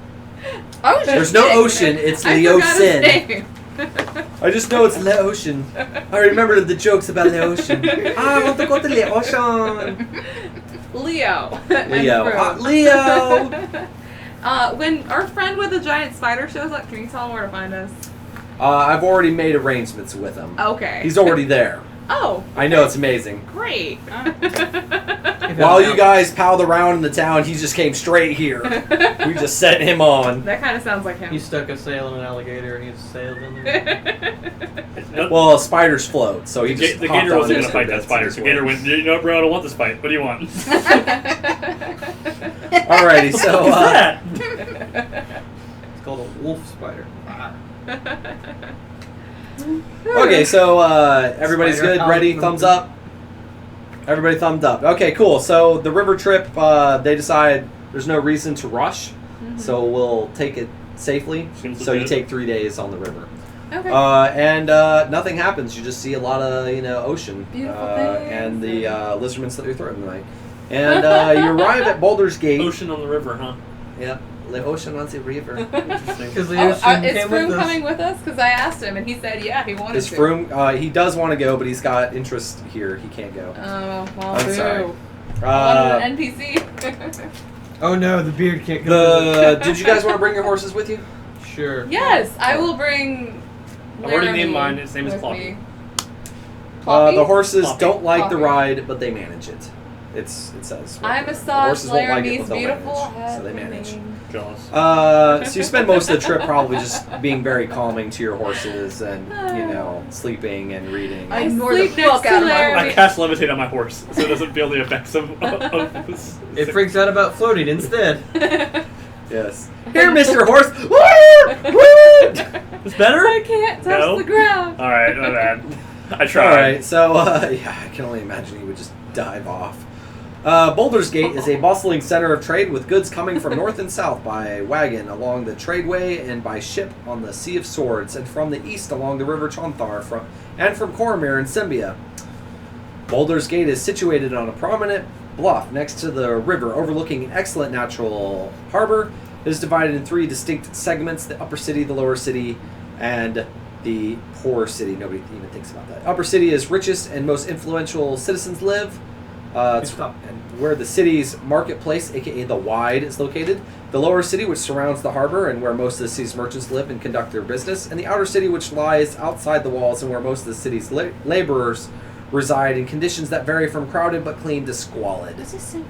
I was just There's no kidding. ocean, it's I forgot his Leosin. name. I just know it's Le Ocean. I remember the jokes about Le Ocean. I want to go to Le Ocean. Leo. Leo. And Frume. Leo. When our friend with the giant spider shows up, can you tell him where to find us? I've already made arrangements with him. Okay. He's already there. Oh, I know, it's amazing. great. While you guys palled around in the town, he just came straight here. We just set him on. That kind of sounds like him. He stuck a sail in an alligator and he just sailed in there. Well, spiders float, so he The just the hopped gator on wasn't it going to fight that and spider. bits The his gator way. went, you know what, bro, I don't want this fight. What do you want? Alrighty, so What's that? It's called a wolf spider. okay, so everybody's Spider good, out ready, from thumbs the- up. Everybody thumbed up. Okay, cool. So the river trip, they decide there's no reason to rush, so we'll take it safely. Seems So you legit. take 3 days on the river. Okay. And nothing happens. You just see a lot of ocean. Beautiful and things. the lizardmen slit your throat in the night. And you arrive at Baldur's Gate. Ocean on the river, huh? Yeah, the ocean on the river. Interesting. Because the Oh, ocean is came Frume with us. coming with us? Because I asked him and he said, yeah, he wanted Is to. Frume? He does want to go, but he's got interest here. He can't go. Oh, well, I'm boo. sorry. I wanted an NPC. Oh no, the beard can't come with Did you guys want to bring your horses with you? us. Sure. Yes, I will bring. I've already named Laramie mine. His name is with Floppy. me. Floppy? The horses Floppy. don't like the Floppy. I but they manage it. It says. I the massage horses won't like it, Laramie's but they'll beautiful manage, head. so they manage. Jealous. So you spend most of the trip probably just being very calming to your horses and sleeping and reading. I ignore the sleep next fuck to out of my Laramie. I cast levitate on my horse, so it doesn't feel the effects of this. It freaks out about floating instead. Yes. Here, Mr. Horse. Woo! Woo! It's better? I can't touch No? the ground. Alright, my bad. I All tried. right. So yeah, I can only imagine he would just dive off. Baldur's Gate is a bustling center of trade with goods coming from north and south by wagon along the tradeway and by ship on the Sea of Swords, and from the east along the River Chonthar from Cormyr and Symbia. Baldur's Gate is situated on a prominent bluff next to the river overlooking an excellent natural harbor. It is divided in 3 distinct segments: the upper city, the lower city, and the poor city. Nobody even thinks about that. Upper city is richest and most influential citizens live. It's and where the city's marketplace, aka the Wide, is located. The lower city, which surrounds the harbor and where most of the city's merchants live and conduct their business. And the outer city, which lies outside the walls and where most of the city's laborers reside in conditions that vary from crowded but clean to squalid. What's this say?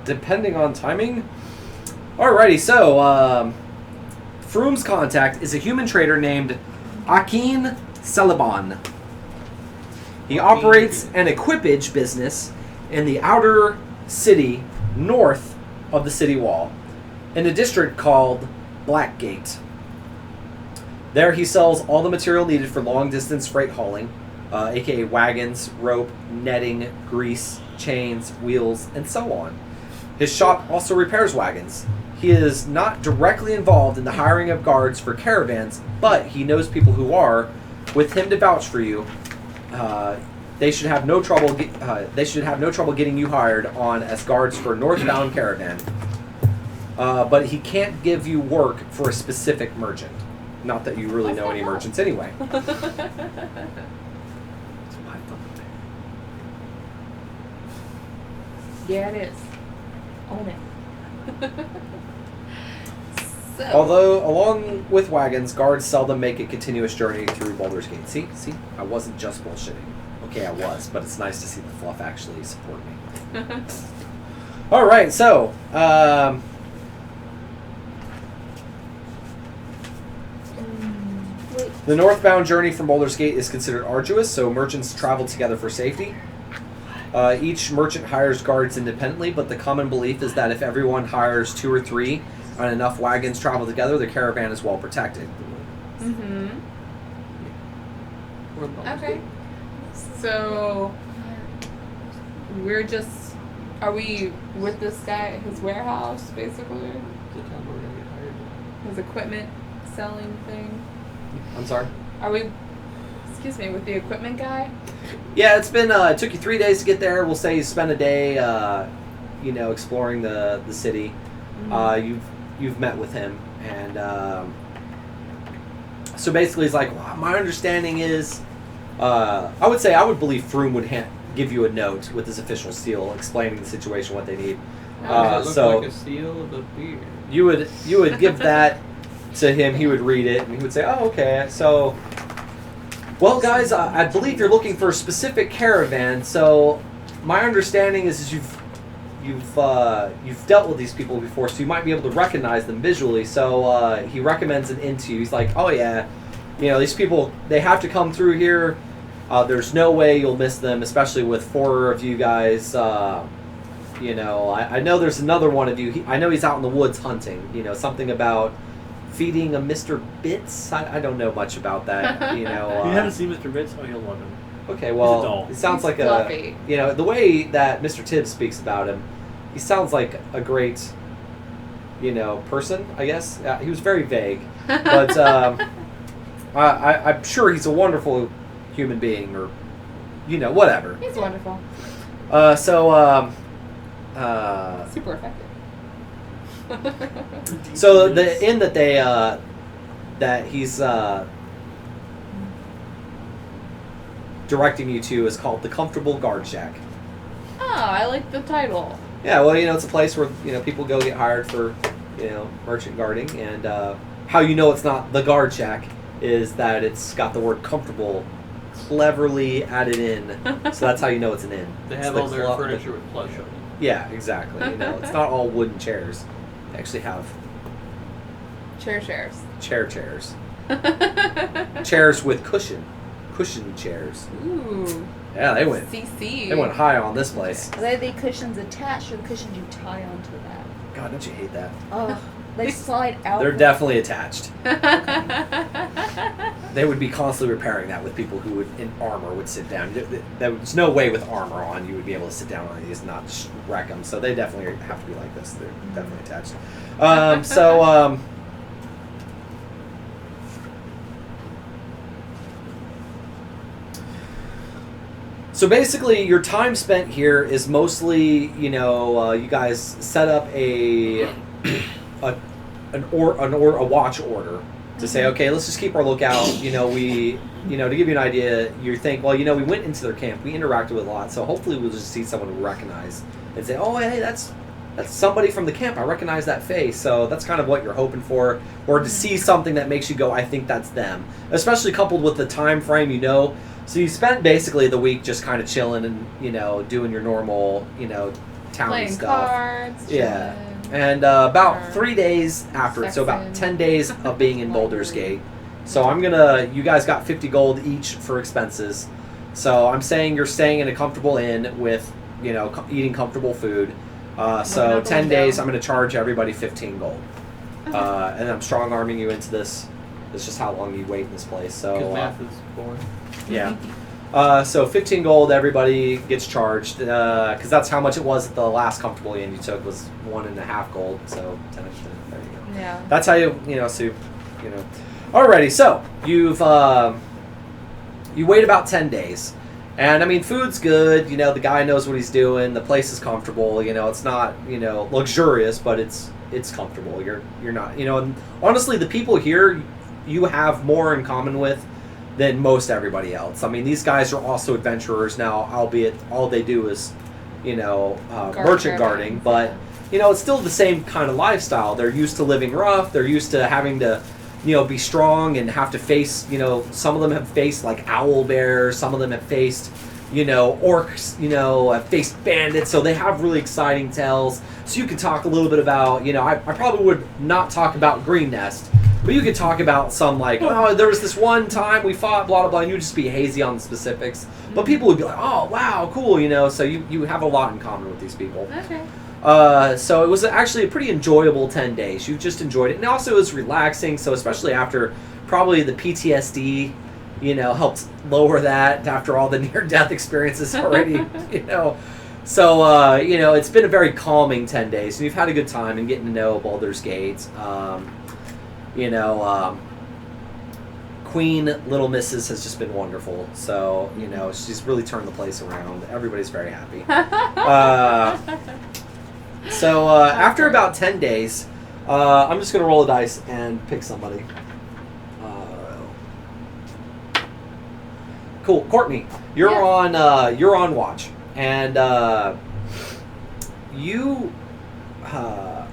Depending on timing. Alrighty, so Frume's contact is a human trader named Akin Celeban. He operates an equipage business in the outer city north of the city wall, in a district called Blackgate. There he sells all the material needed for long-distance freight hauling, aka wagons, rope, netting, grease, chains, wheels, and so on. His shop also repairs wagons. He is not directly involved in the hiring of guards for caravans, but he knows people who are. With him to vouch for you, they should have no trouble. They should have no trouble getting you hired on as guards for a northbound caravan. But he can't give you work for a specific merchant. Not that you really know any merchants anyway. Yeah, it is. Own it. So, Although, along with wagons, guards seldom make a continuous journey through Baldur's Gate. See, I wasn't just bullshitting. Okay, I was, but it's nice to see the fluff actually support me. All right, so the northbound journey from Baldur's Gate is considered arduous, so merchants travel together for safety. Each merchant hires guards independently, but the common belief is that if everyone hires 2 or 3 and enough wagons travel together, the caravan is well protected. Mm-hmm. Okay. So are we with this guy at his warehouse, basically? His equipment selling thing? I'm sorry? Are we, with the equipment guy? Yeah, it's been, it took you 3 days to get there. We'll say you spent a day, exploring the city. You've met with him, and so basically he's like, well, my understanding is, I would believe Frume would give you a note with his official seal explaining the situation, what they need. Does it look So like a seal of a beard? you would give that to him. He would read it, and he would say, oh, okay, so, well, guys, I believe you're looking for a specific caravan, so my understanding is you've dealt with these people before, so you might be able to recognize them visually. So he recommends an inn to you. He's like, oh yeah, these people, they have to come through here. There's no way you'll miss them, especially with 4 of you guys. I know there's another one of you. I know he's out in the woods hunting. Something about feeding a Mr. Bits. I don't know much about that. You haven't seen Mr. Bits? Oh, you'll love him. Okay, He's a well, doll. it sounds He's like fluffy. the way that Mr. Tibbs speaks about him, he sounds like a great, person, I guess. He was very vague, but I'm sure he's a wonderful human being, or, whatever. He's wonderful. Super effective. So the inn that that he's directing you to is called the Comfortable Guard Shack. Oh, I like the title. Yeah, well, it's a place where people go get hired for merchant guarding, and how it's not the Guard Shack is that it's got the word comfortable cleverly added in, so that's how it's an inn. They It's have the all their furniture with plush on it. Yeah, exactly. It's not all wooden chairs. They actually have Chairs. chairs. Chairs with cushion chairs. Ooh. Yeah, they went CC. high on this place. Are they the cushions attached or the cushions you tie onto that? God, don't you hate that? Oh, they slide out. They're definitely attached. They would be constantly repairing that with people who in armor would sit down. There's no way with armor on you would be able to sit down on these and not just wreck them. So they definitely have to be like this. They're definitely attached. So basically, your time spent here is mostly, you guys set up a watch order to say, okay, let's just keep our lookout. To give you an idea, you think, well, we went into their camp, we interacted with a lot, so hopefully we'll just see someone we recognize and say, oh, hey, that's somebody from the camp. I recognize that face. So that's kind of what you're hoping for, or to see something that makes you go, I think that's them. Especially coupled with the time frame, So you spent basically the week just kind of chilling and, doing your normal, town Playing stuff. Cards. Yeah. chilling. And about 3 days after, so about Sexing. 10 days of being in Baldur's Gate. So you guys got 50 gold each for expenses. So I'm saying you're staying in a comfortable inn with, eating comfortable food. So 10 days, I'm going to charge everybody 15 gold. And I'm strong arming you into this. It's just how long you wait in this place. So Because math is boring. yeah. So 15 gold, everybody gets charged, because that's how much it was at the last comfortable inn you took was 1.5 gold. So 10, there you go. Yeah. That's how Alrighty, so you wait about 10 days, and I mean food's good. The guy knows what he's doing. The place is comfortable. It's not luxurious, but it's comfortable. You're not and honestly, the people here you have more in common with than most everybody else. I mean, these guys are also adventurers now, albeit all they do is, merchant guarding, but, it's still the same kind of lifestyle. They're used to living rough. They're used to having to, be strong and have to face, some of them have faced like owl bears. Some of them have faced, orcs, have faced bandits. So they have really exciting tales. So you can talk a little bit about, I probably would not talk about Greenest. But you could talk about some like, oh, there was this one time we fought, blah, blah, blah, and you'd just be hazy on the specifics. But people would be like, oh, wow, cool, so you have a lot in common with these people. Okay. So it was actually a pretty enjoyable 10 days. You just enjoyed it. And also it was relaxing, so especially after probably the PTSD, helped lower that after all the near-death experiences already, So, it's been a very calming 10 days. And you've had a good time in getting to know Baldur's Gate. Queen Little Mrs. has just been wonderful. So, she's really turned the place around. Everybody's very happy. After about 10 days, I'm just going to roll a dice and pick somebody. Cool. Courtney, you're on watch. And you are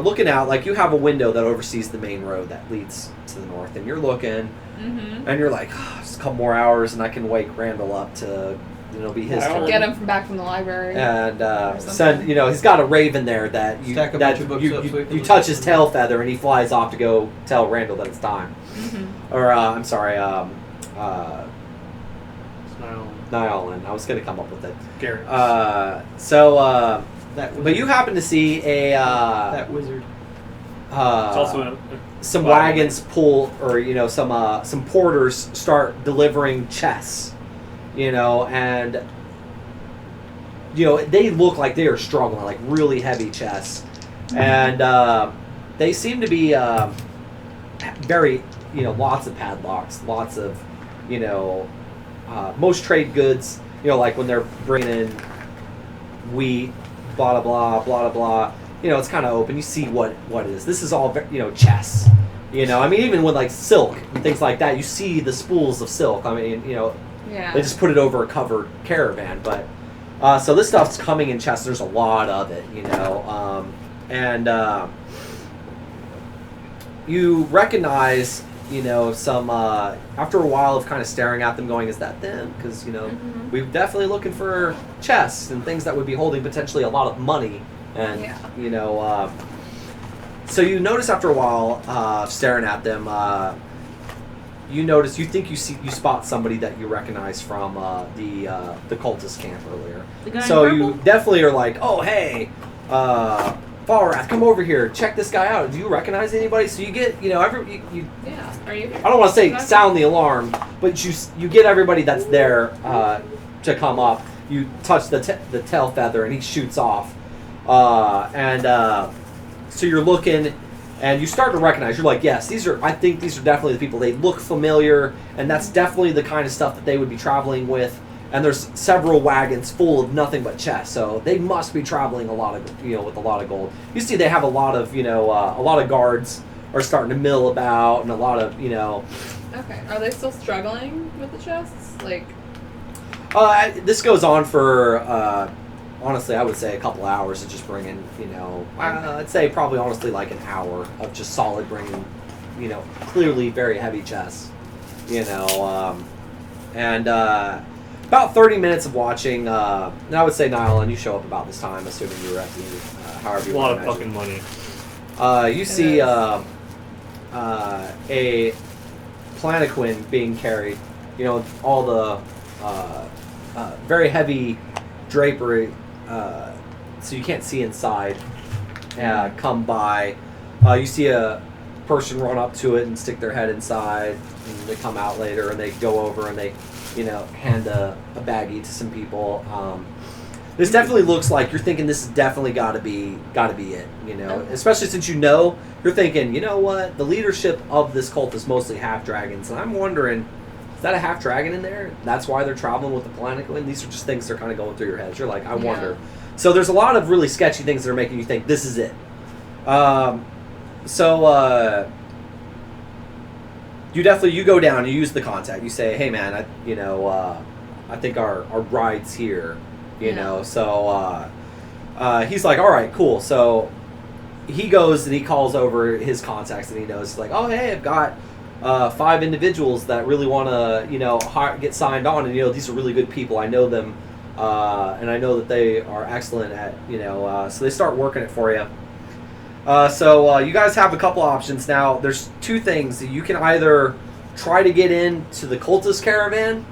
looking out, like you have a window that oversees the main road that leads to the north, and you're looking, and you're like, just a couple more hours and I can wake Randall up to it'll be his I'll turn. Get him from back from the library. And something. send, he's got a raven there that you Stack a bunch of books up so we can you look touch at his them. tail feather and he flies off to go tell Randall that it's time. Mm-hmm. Or I'm sorry, No. Niallan. I was gonna come up with it. Garrett. That wizard, But you happen to see a that wizard. it's also some Wow. wagons pull, or some porters start delivering chests, and they look like they are struggling, like really heavy chests, and they seem to be very, lots of padlocks, lots of, most trade goods, like when they're bringing in wheat, blah blah blah blah blah. It's kind of open. You see what it is. This is all, chests. I mean, even with like silk and things like that, you see the spools of silk. I mean, Yeah. they just put it over a covered caravan. But so this stuff's coming in chests. There's a lot of it, and you recognize, some after a while of kind of staring at them, going, "Is that them?" Because Mhm. we're definitely looking for chests and things that would be holding potentially a lot of money. And Yeah. so you notice after a while, staring at them, you spot somebody that you recognize from the cultist camp earlier. The guy So in you purple? definitely are like, "Oh hey, Falrath, come over here, check this guy out. Do you recognize anybody?" So you get, you Yeah. Are you? I don't want to say sound the alarm, but you get everybody that's there to come up. You touch the tail feather and he shoots off. So you're looking, and you start to recognize. You're like, yes, I think these are definitely the people. They look familiar, and that's definitely the kind of stuff that they would be traveling with. And there's several wagons full of nothing but chests, so they must be traveling a lot of, with a lot of gold. You see, they have a lot of, a lot of guards are starting to mill about, and a lot of, Okay. Are they still struggling with the chests? Like. this goes on for. Honestly, I would say a couple hours of just bringing, I'd say probably honestly like an hour of just solid bringing, clearly very heavy chests, and about 30 minutes of watching, and I would say, Niallan, you show up about this time, assuming you were at the, however you a lot want of to fucking money. you see a palanquin being carried, all the very heavy drapery, so you can't see inside, come by. You see a person run up to it and stick their head inside, and they come out later and they go over and they, hand a baggie to some people. This definitely looks like you're thinking this has definitely got to be it, Okay. especially since you're thinking, what, the leadership of this cult is mostly half dragons, and I'm wondering, is that a half dragon in there? That's why they're traveling with the palanquin. These are just things that are kind of going through your heads. You're like, I wonder. So there's a lot of really sketchy things that are making you think this is it. You go down, you use the contact, you say, "Hey man, I think our ride's here," So he's like, "All right, cool." So he goes and he calls over his contacts and he knows, like, "Oh hey, I've got 5 individuals that really want to get signed on, and these are really good people. I know them, and I know that they are excellent at so they start working it for you." So you guys have a couple options now. There's 2 things that you can either try to get into the cultist caravan,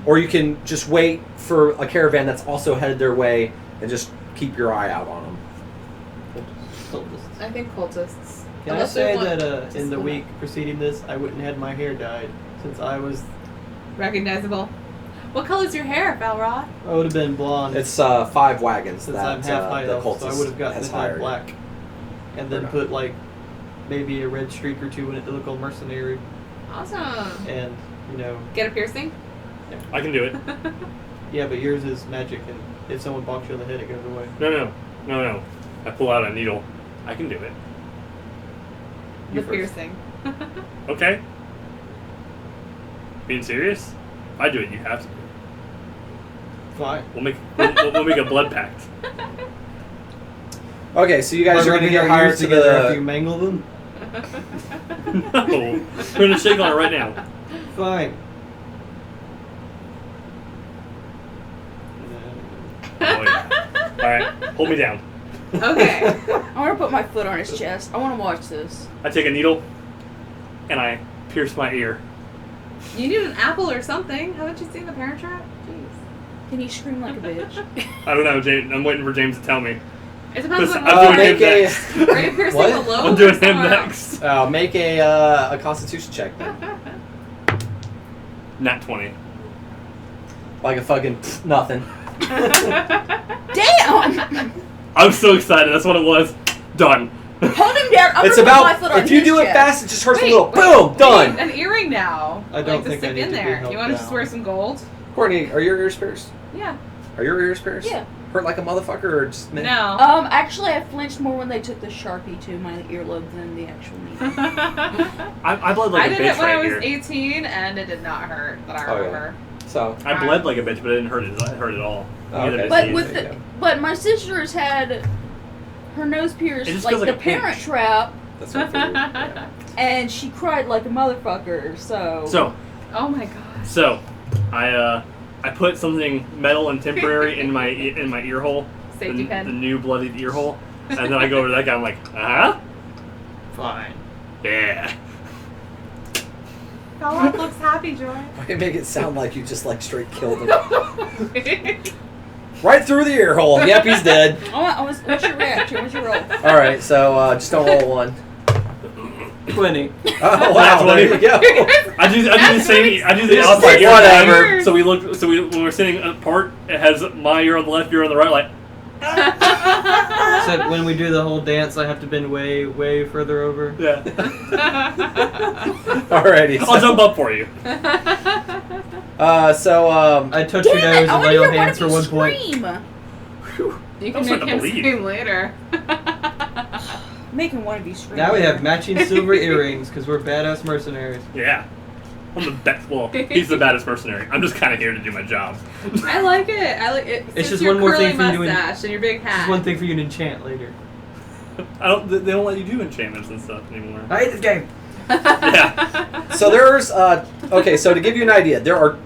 or you can just wait for a caravan that's also headed their way and just keep your eye out on them. Cultists. I think cultists. Can Unless I they say want that to in the split week preceding this, I wouldn't have had my hair dyed since I was. recognizable. What color's your hair, Falrath? I would have been blonde It's 5 wagons since that I'm half high the elf, cultist so I would have gotten has the dyed hired. black, and then put like maybe a red streak or 2 in it to look all mercenary, Awesome. and Get a piercing? I can do it. yeah, but yours is magic, and if someone bonks you on the head, it goes away. No. I pull out a needle. I can do it. You The first. piercing. Okay. Being serious? If I do it, you have to do it. Fine. We'll make a blood pact. Okay, so you guys are going to rubbing get our hired ears to together after you the. mangle them. No, we're gonna shake on it right now. Fine. Alright, hold me down. Okay. I want to put my foot on his chest. I want to watch this. I take a needle and I pierce my ear. You need an apple or something. Haven't you seen The Parent Trap? Jeez. Can you scream like a bitch? I don't know, James. I'm waiting for James to tell me. It depends on I'm doing make him a next. Are you piercing What? the lobe I'm or doing him somewhere next. Make a Constitution check then. Nat 20. Like a fucking nothing. Damn! I'm so excited. That's what it was. Done. Hold him down. I'm It's gonna put my foot about on if you his do it chest. fast, it just hurts Wait, a little. wait, Boom, we done. need an earring now. I don't like, to think I stick need in to be there. held You want to just down. wear some gold? Courtney, are your ears pierced? Yeah. Are your ears pierced? Yeah. Hurt like a motherfucker or just me? No. Actually, I flinched more when they took the Sharpie to my earlobe than the actual needle. I bled like I a did bitch it when right I was here. 18, and it did not hurt that I Oh, yeah. remember. So. I bled like a bitch, but it didn't hurt. It hurt at all. Oh, Neither okay. did But he. with There you the, go. but my sister's had her nose pierced It just like feels the like a Parent pinch. Trap, That's what I figured. Yeah. and she cried like a motherfucker. So Oh my gosh. So, I put something metal and temporary in my ear hole. Safety the, pin. the new bloodied ear hole. And then I go over to that guy. I'm like, Fine. yeah. Falrath looks happy, Joy. Why do you make it sound like you just like straight killed him? Right through the ear hole. Yep, he's dead. what's your reaction? What's your roll? All right, so just don't roll one. 20. Oh wow, there you go. I do the same. I do the Just outside like ear whatever. thing. So we look. So when we're sitting apart, it has my ear on the left, ear on the right. Like, Except when we do the whole dance, I have to bend way, way further over. yeah. Alrighty. I'll jump up for you. I touch your Damn it! nose I and want lay to on hear one hands of for you 1 point. scream. You I'm can starting make him to bleed. scream later. Making one of you scream. Now we have matching silver earrings because we're badass mercenaries. Yeah. I'm the best. Well, he's the baddest mercenary. I'm just kind of here to do my job. I like it. I like it. It's Since just your one more curly thing for you to mustache and your big hat. Just one thing for you to enchant later. They don't let you do enchantments and stuff anymore. I hate this game. Yeah. So there's okay. So to give you an idea, there are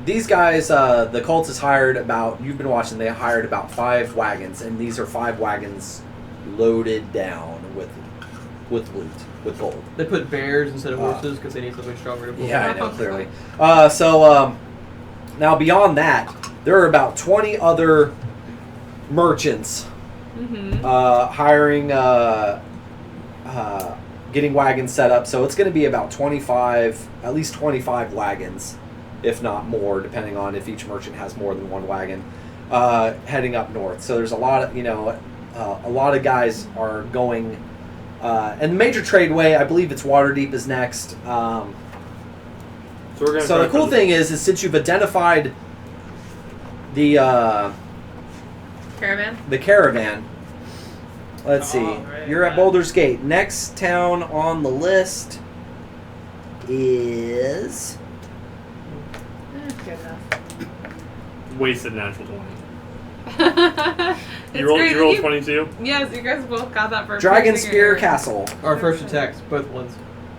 these guys. The cult has hired about. You've been watching. They hired about 5 wagons, and these are 5 wagons loaded down with loot, with gold. They put bears instead of horses because they need something stronger to pull. Yeah, I know, clearly. Now beyond that, there are about 20 other merchants Mm-hmm. hiring, getting wagons set up. So it's going to be about 25, at least 25 wagons, if not more, depending on if each merchant has more than 1 wagon, heading up north. So there's a lot of, a lot of guys are going. And the major tradeway, I believe it's Waterdeep is next. So we're gonna. So try the cool for thing is since you've identified the Caravan. let's see, Alright. you're at Baldur's Gate. Next town on the list is Good enough. wasted natural 20. It's You rolled great. 22. Yes, you guys both got that for Dragon piercing Spear your- Castle. Our first attacks, both ones.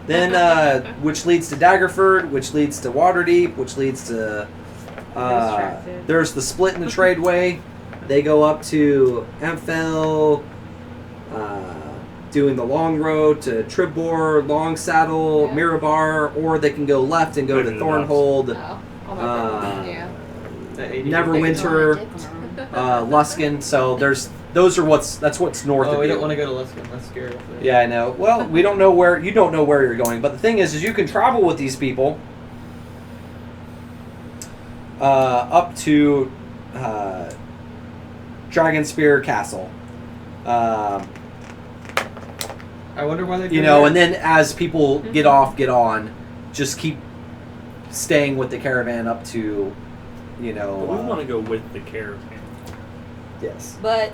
Then which leads to Daggerford, which leads to Waterdeep, which leads to Distracted. there's the split in the tradeway. They go up to Amphel, doing the long road to Tribor, Long Saddle, Yeah. Mirabar, or they can go left and go Maybe to the Thornhold, Oh, oh my god. Uh, Yeah. At 80. Neverwinter, Luskin. So that's what's north Oh, of we you. don't want to go to Luskin. That's scary. Yeah, I know. Well, we don't know where you don't know where you're going, but the thing is you can travel with these people up to Dragonspear Castle. I wonder why they do You know, that. and then as people get off, get on, just keep staying with the caravan up to, you know. But we want to go with the caravan. Yes. But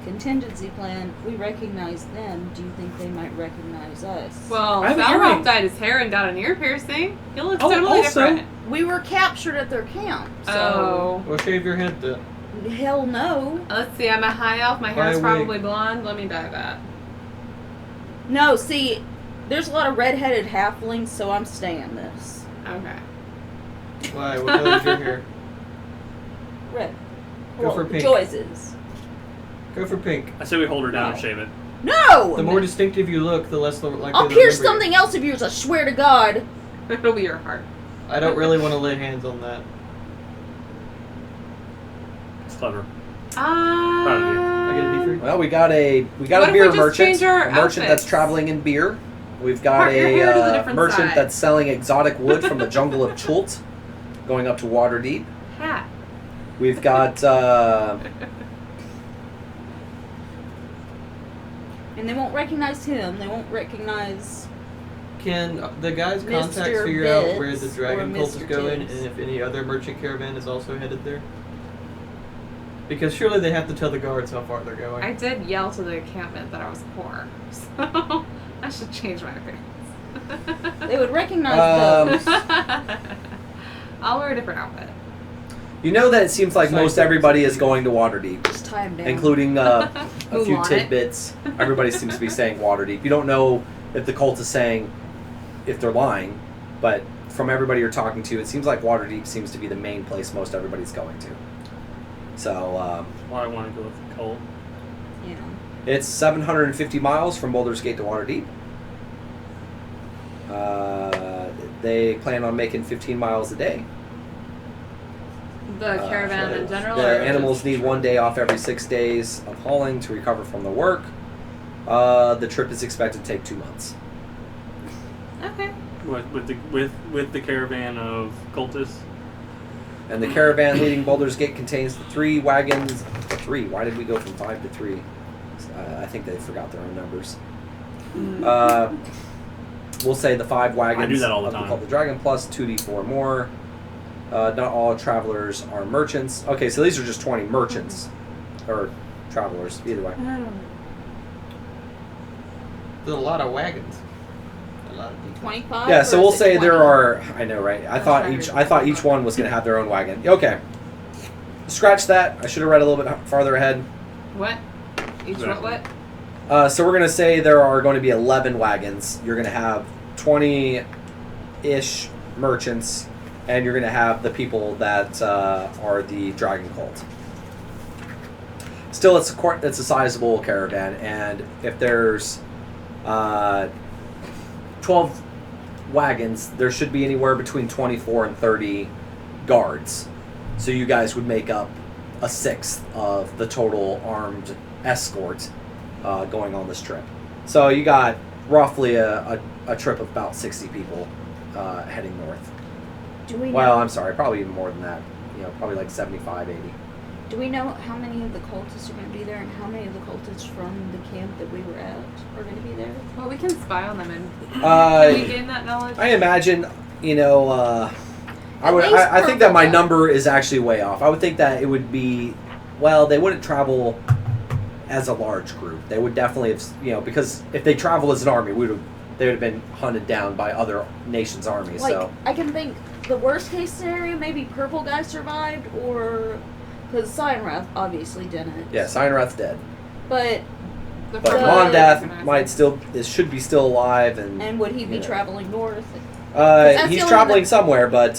contingency plan. We recognize them. Do you think they might recognize us? Well, I have an earring. Falrath dyed his hair and got an ear piercing. He looks Oh, totally also- different. we were captured at their camp. So Oh. Well, shave your head then. hell no. Let's see, I'm a high elf. My Buy hair's a probably wig. blonde. Let me dye that. No, see, there's a lot of redheaded halflings, so I'm staying this. Okay. Why? What color is your hair? Red. Go for pink. Joyce's. Go for pink. I say we hold her down and No. shave it. No! The more distinctive you look, the less likely I'll they'll pierce remember you. something else of yours, I swear to God. It'll be your heart. I don't really want to lay hands on that. It's clever. I get a D3? Well, we got a What beer if we just merchant, change our a merchant that's outfits? traveling in beer. We've got Part your hair to the a different merchant side. that's selling exotic wood from the jungle of Chult, going up to Waterdeep. Hat. We've got And they won't recognize him. They won't recognize... Can the guys' Mr. contacts figure out where the Bits dragon or cult is Mr. going, Tibbs? and if any other merchant caravan is also headed there? Because surely they have to tell the guards how far they're going. I did yell to the encampment that I was poor, so I should change my appearance. They would recognize those. I'll wear a different outfit. you know that it seems like Sorry, most sorry. everybody is going to Waterdeep, Just tie him down. including a Move few on it. tidbits. Everybody seems to be saying Waterdeep. You don't know if the cult is saying if they're lying, but from everybody you're talking to, it seems like Waterdeep seems to be the main place most everybody's going to. So Why I want to go with the cult. Yeah. it's 750 miles from Baldur's Gate to Waterdeep. They plan on making 15 miles a day. The caravan in general. The or animals just- need 1 day off every 6 days of hauling to recover from the work. The trip is expected to take 2 months. Okay. With the caravan of cultists. And the caravan leading Baldur's Gate contains the 3 wagons. 3? Why did we go from 5 to 3? I think they forgot their own numbers. We'll say the 5 wagons I do that all the of time. Cult of the Dragon plus 2d4 more. Not all travelers are merchants. Okay, so these are just 20 merchants. Or travelers, either way. There's a lot of wagons. A lot of people. 25? Yeah, or so we'll is it say there 20? are. I know, right? I thought each one was going to have their own wagon. Okay, scratch that. I should have read a little bit farther ahead. What? Each Exactly. what? So we're going to say there are going to be 11 wagons. You're going to have 20-ish merchants, and you're going to have the people that are the dragon cult. Still, it's a sizable caravan, and if there's 12 wagons, there should be anywhere between 24 and 30 guards. So you guys would make up a sixth of the total armed escort going on this trip. So you got roughly a trip of about 60 people heading north. Do we know? Well, I'm sorry, probably even more than that. Probably like 75, 80. Do we know how many of the cultists are going to be there, and how many of the cultists from the camp that we were at are going to be there? Well, we can spy on them and Uh, can we gain that knowledge? I imagine, I least think that my purple. number is actually way off. I would think that it would be, well, they wouldn't travel as a large group. They would definitely have, because if they travel as an army, they would have been hunted down by other nations' armies. Like, So I can think the worst case scenario, maybe Purple Guy survived, or because Cyanrath obviously didn't. yeah, Cyanrath's dead, But The but The- Mondath should be still alive, and would he be Yeah. traveling north? that's the he's only traveling thing- somewhere, but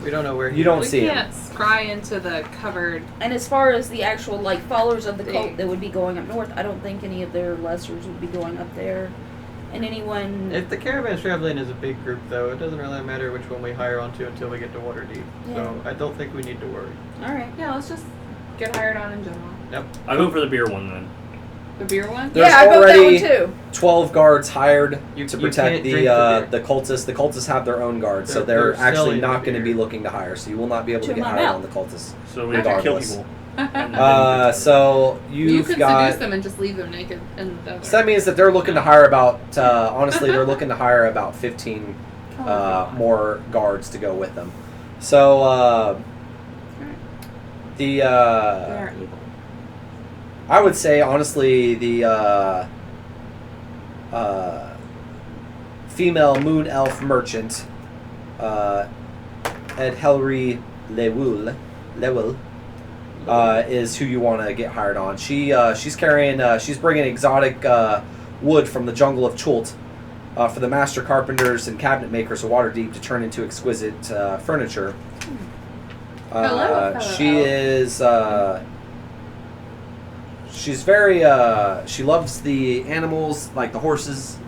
We don't know where he You don't we see him. can't scry into the covered. And as far as the actual followers of the They- cult that would be going up north, I don't think any of their lessers would be going up there. And anyone, If the caravan's traveling as a big group, though, it doesn't really matter which one we hire onto until we get to Waterdeep. So I don't think we need to worry. all right. Yeah, let's just get hired on in general. Yep. I vote for the beer one then. The beer one. There's Yeah, I vote that already one too. 12 guards hired You to can't protect drink the beer. the cultists. The cultists have their own guards, so They're they're actually selling not the going to beer. be looking to hire. So you will not be able to To get my hired mouth. on the cultists. So we have to kill Regardless. people. So you you've could got. seduce them and just leave them naked in the other. So that means that they're looking to hire about. Honestly, they're looking to hire about 15 Oh, God. more guards to go with them. So They are evil. I would say honestly the female moon elf merchant, Edhelry Lewul, is who you want to get hired on. She's carrying she's bringing exotic wood from the jungle of Chult for the master carpenters and cabinet makers of Waterdeep to turn into exquisite furniture. Hello, She fellow is she's very she loves the animals, like the horses.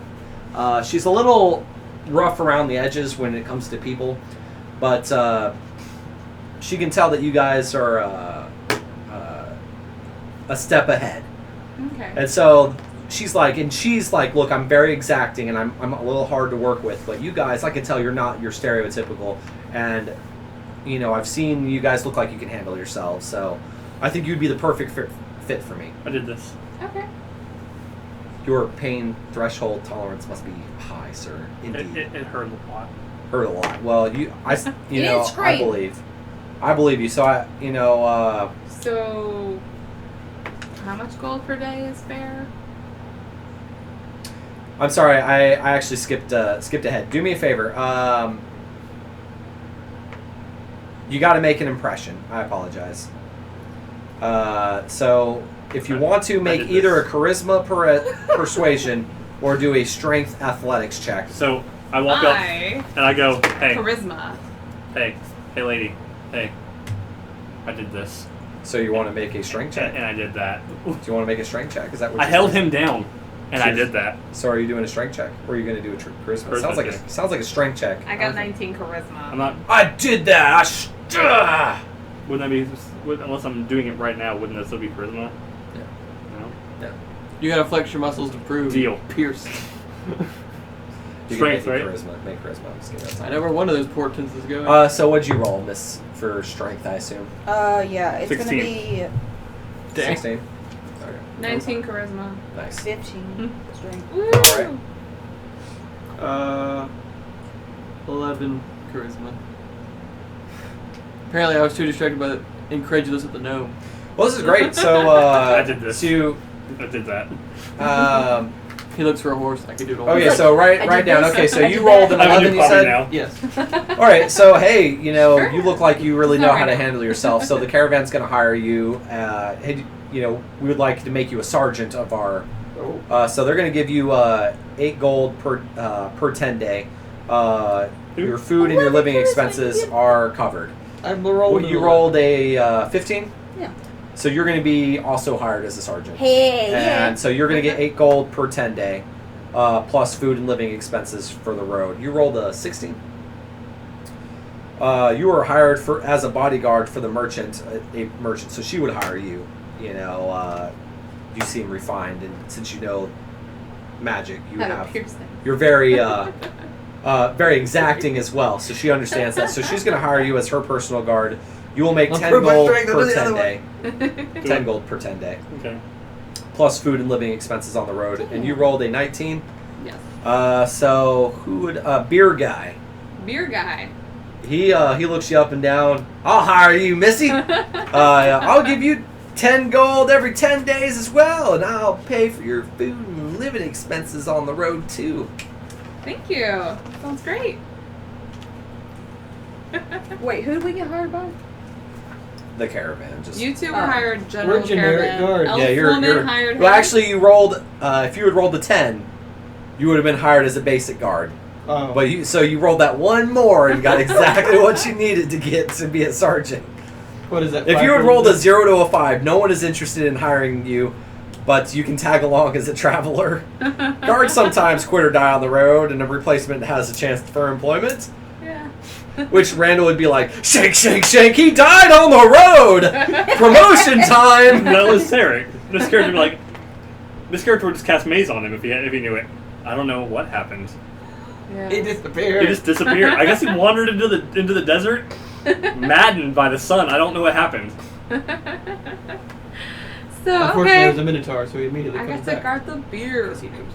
She's a little rough around the edges when it comes to people, but she can tell that you guys are a step ahead. Okay. And so she's like, look, I'm very exacting and I'm a little hard to work with, but you guys, I can tell you're not your stereotypical, and you know, I've seen you guys look like you can handle yourselves, so I think you'd be the perfect fit for me. I did this. Okay. Your pain threshold tolerance must be high, sir. Indeed. It hurt a lot. Hurt a lot. Well, you It's I believe you. So So, how much gold per day is fair? I'm sorry, I actually skipped ahead. Do me a favor. You got to make an impression. I apologize. So if you want to make either a charisma persuasion or do a strength athletics check. So I walk up and I go, hey, Charisma. hey, lady, hey, I did this. So you want to make a strength check? And I did that. Do you want to make a strength check? Is that what I you're held saying? him down, and I did that. So are you doing a strength check, or are you going to do a charisma? Charisma Sounds like check. sounds like a strength check. I got 19 charisma. I'm not. I did that. Wouldn't that be? Unless I'm doing it right now, wouldn't that still be charisma? Yeah. No. You gotta flex your muscles to prove. Deal. Pierced. You Strength, can right? make charisma. Make charisma. I'm just kidding. That's I fine. know where one of those portents is going. So what'd you roll, Miss, for strength? I assume. Yeah, it's 16. gonna be Dang. 16. Okay. 19 charisma. Nice. 15 strength. Woo! Alright. 11 charisma. Apparently, I was too distracted by the incredulous at the gnome. Well, this is great. So I did this. So, I did that. He looks for a horse. I could do it all. okay, like, so I write did down. this, Okay, so I you did rolled that. an I have a 11. new You coffee said. now. Yes. All right, so hey, you know, Sure. you look like you really know how to Sorry. handle yourself. So the caravan's going to hire you. Hey, you know, we would like to make you a sergeant of our. So they're going to give you 8 gold per 10 day. Your food and your living expenses are covered. I'm rolling. You rolled a 15. Yeah. So you're going to be also hired as a sergeant. Hey, And so you're going to get 8 gold per 10 day, plus food and living expenses for the road. You rolled a 16. You were hired as a bodyguard for the merchant, a merchant. So she would hire you. You know, you seem refined, and since you know magic, you're very very exacting as well. So she understands that. So she's going to hire you as her personal guard. You will make 10 gold per 10 day. 10 gold per 10 day. Okay. Plus food and living expenses on the road. And you rolled a 19. Yes. So who would beer guy? Beer guy. He looks you up and down. I'll hire you, Missy. I'll give you 10 gold every 10 days as well, and I'll pay for your food and living expenses on the road too. Thank you. Sounds great. Wait, who did we get hired by? The caravan. Just You two were hired general We're generic caravan. guards. Elf yeah, you're woman hired well, him. actually, you rolled. If you had rolled the 10, you would have been hired as a basic guard. Oh. But you rolled that one more and got exactly what you needed to get to be a sergeant. What is that? If you had 5 rolled a gold? 0 to a 5, no one is interested in hiring you, but you can tag along as a traveler. Guards sometimes quit or die on the road, and a replacement has a chance for employment. Yeah. Which Randall would be like, shake, shake, shake, he died on the road! Promotion time! That was Tarek. This character would be like, this character would just cast maze on him if he knew it. I don't know what happened. Yeah. He disappeared. He just disappeared. I guess he wandered into the desert, maddened by the sun. I don't know what happened. So, Unfortunately, okay. there's a minotaur, so he immediately I comes got to back. guard the beer. Yes, he knows.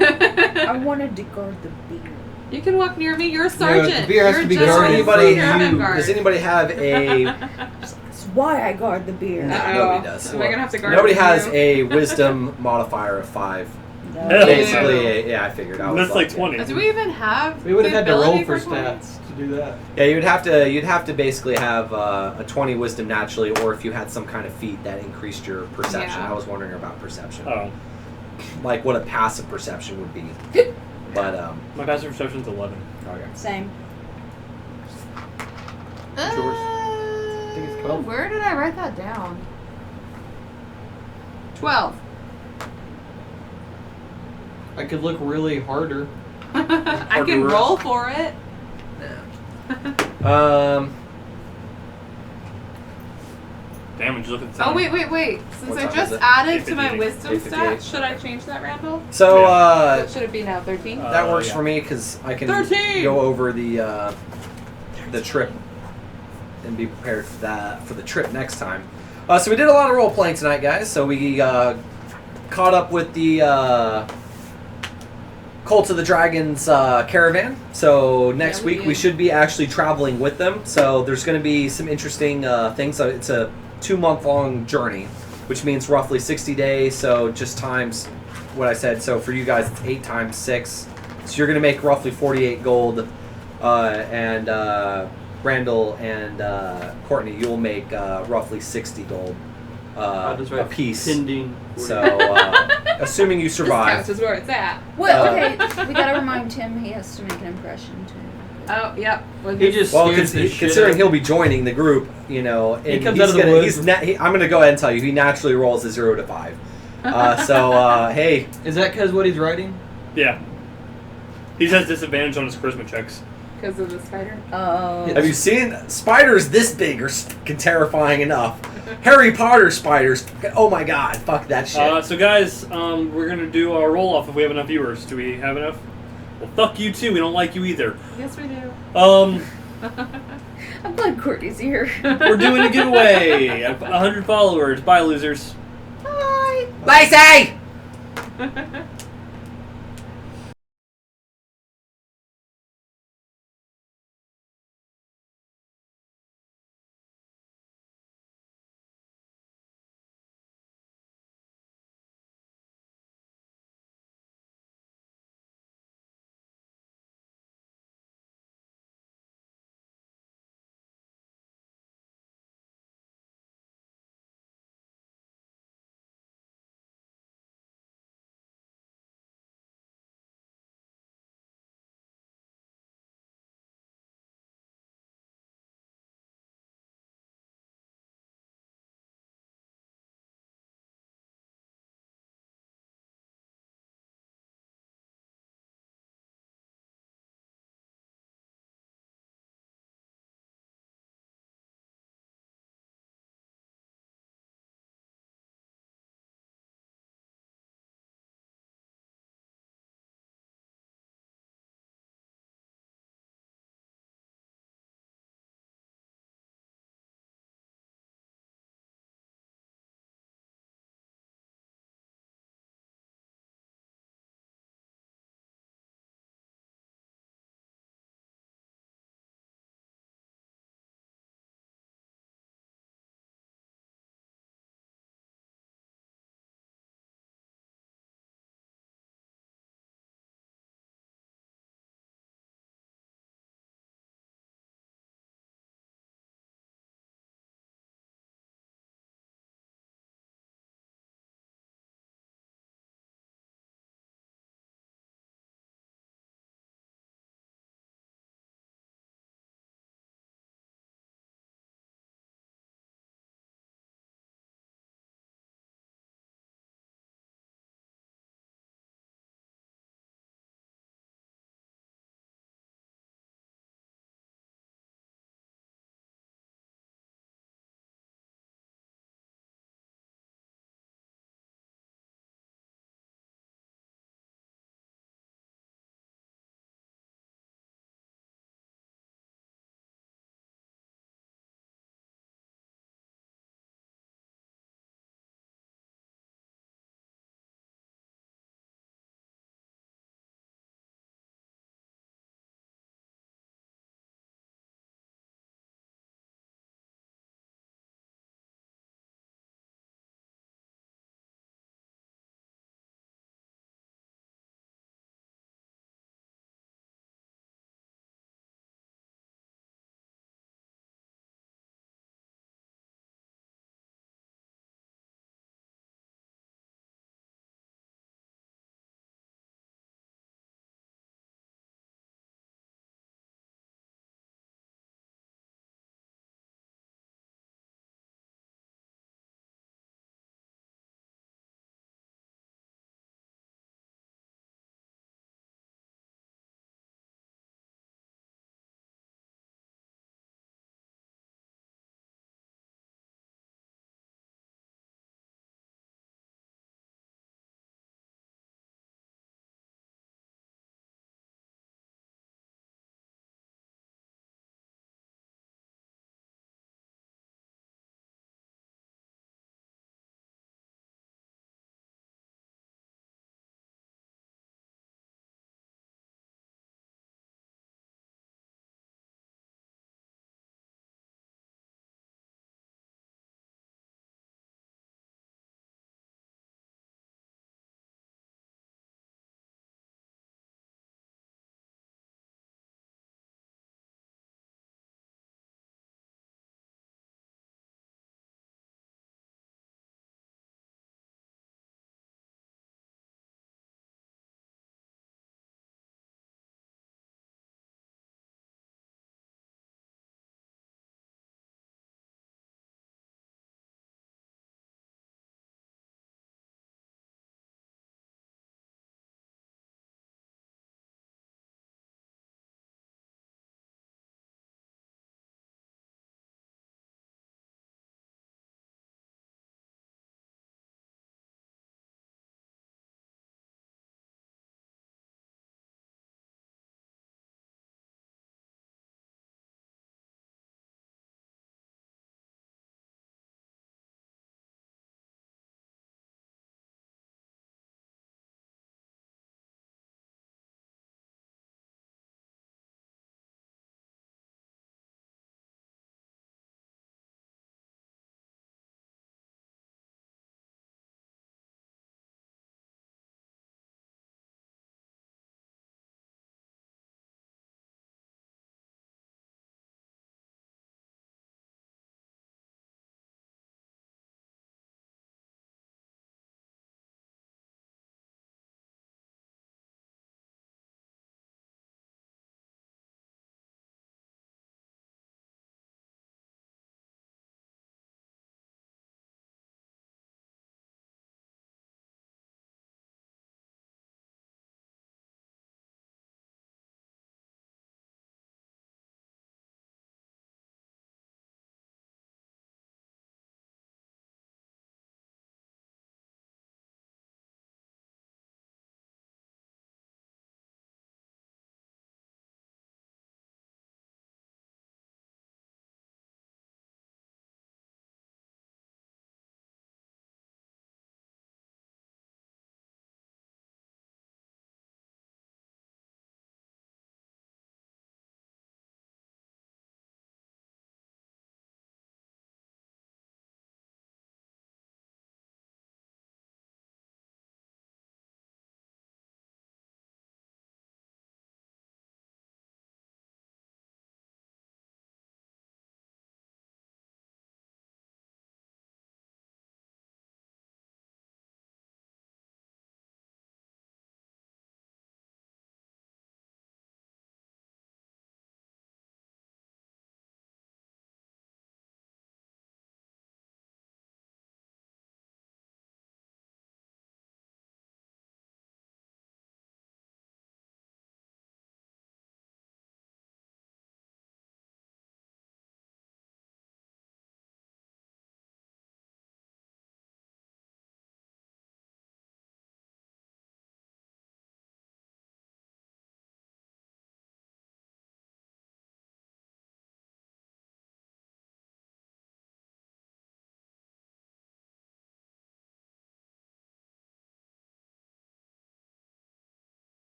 I wanted to guard the beer. You can walk near me. You're a sergeant. the beer has You're to be just guarded a Anybody caravan guard. does anybody have a That's why I guard the beer. No, Uh-oh. nobody does. Am I gonna have to guard Nobody you? has a wisdom modifier of 5. No. Yeah. Basically, I figured. I was That's like 20. Do we even have? We would have the had to roll ability for 20? stats to do that. Yeah, you'd have to basically have a 20 wisdom naturally, or if you had some kind of feat that increased your perception. Yeah. I was wondering about perception, Oh, like what a passive perception would be. But my passive perception's 11. okay. Same. Yours? I think it's 12. Where did I write that down? 12. I could look really harder. I can roll for it. Damage, look at the Oh, wait. Since What I time just is it? added to my 8:58. wisdom stat, should I change that, Randall? So, What should it be now? 13? that works yeah. for me because I can 13! go over the trip and be prepared for that for the trip next time. So we did a lot of role playing tonight, guys. So we caught up with the Cult of the Dragons caravan. So next Yeah, we week we did. should be actually traveling with them. So there's going to be some interesting things. So it's a 2-month-long journey, which means roughly 60 days. So just times what I said. So for you guys, it's 8 times 6. So you're going to make roughly 48 gold. And Randall and Courtney, you'll make roughly 60 gold a piece. Pending. So, assuming you This survive. couch is where it's at. Well, okay, we gotta remind Tim he has to make an impression too. Oh, yep. He just Well, scares the shit considering out he'll be joining the group, you know, and He comes he's out of the gonna, woods. I'm going to go ahead and tell you, he naturally rolls a 0 to 5. Hey, Is that because what he's writing? Yeah. He has disadvantage on his charisma checks. Because of the spider. Oh. have you seen spiders this big are terrifying enough? Harry Potter spiders, oh my god, fuck that shit. So guys, we're gonna do our roll off if we have enough viewers. Do we have enough? Well, fuck you too. We don't like you either. Yes, we do. I'm glad Courtney's here. We're doing a giveaway. 100 followers. Bye, losers. Bye. Lacey!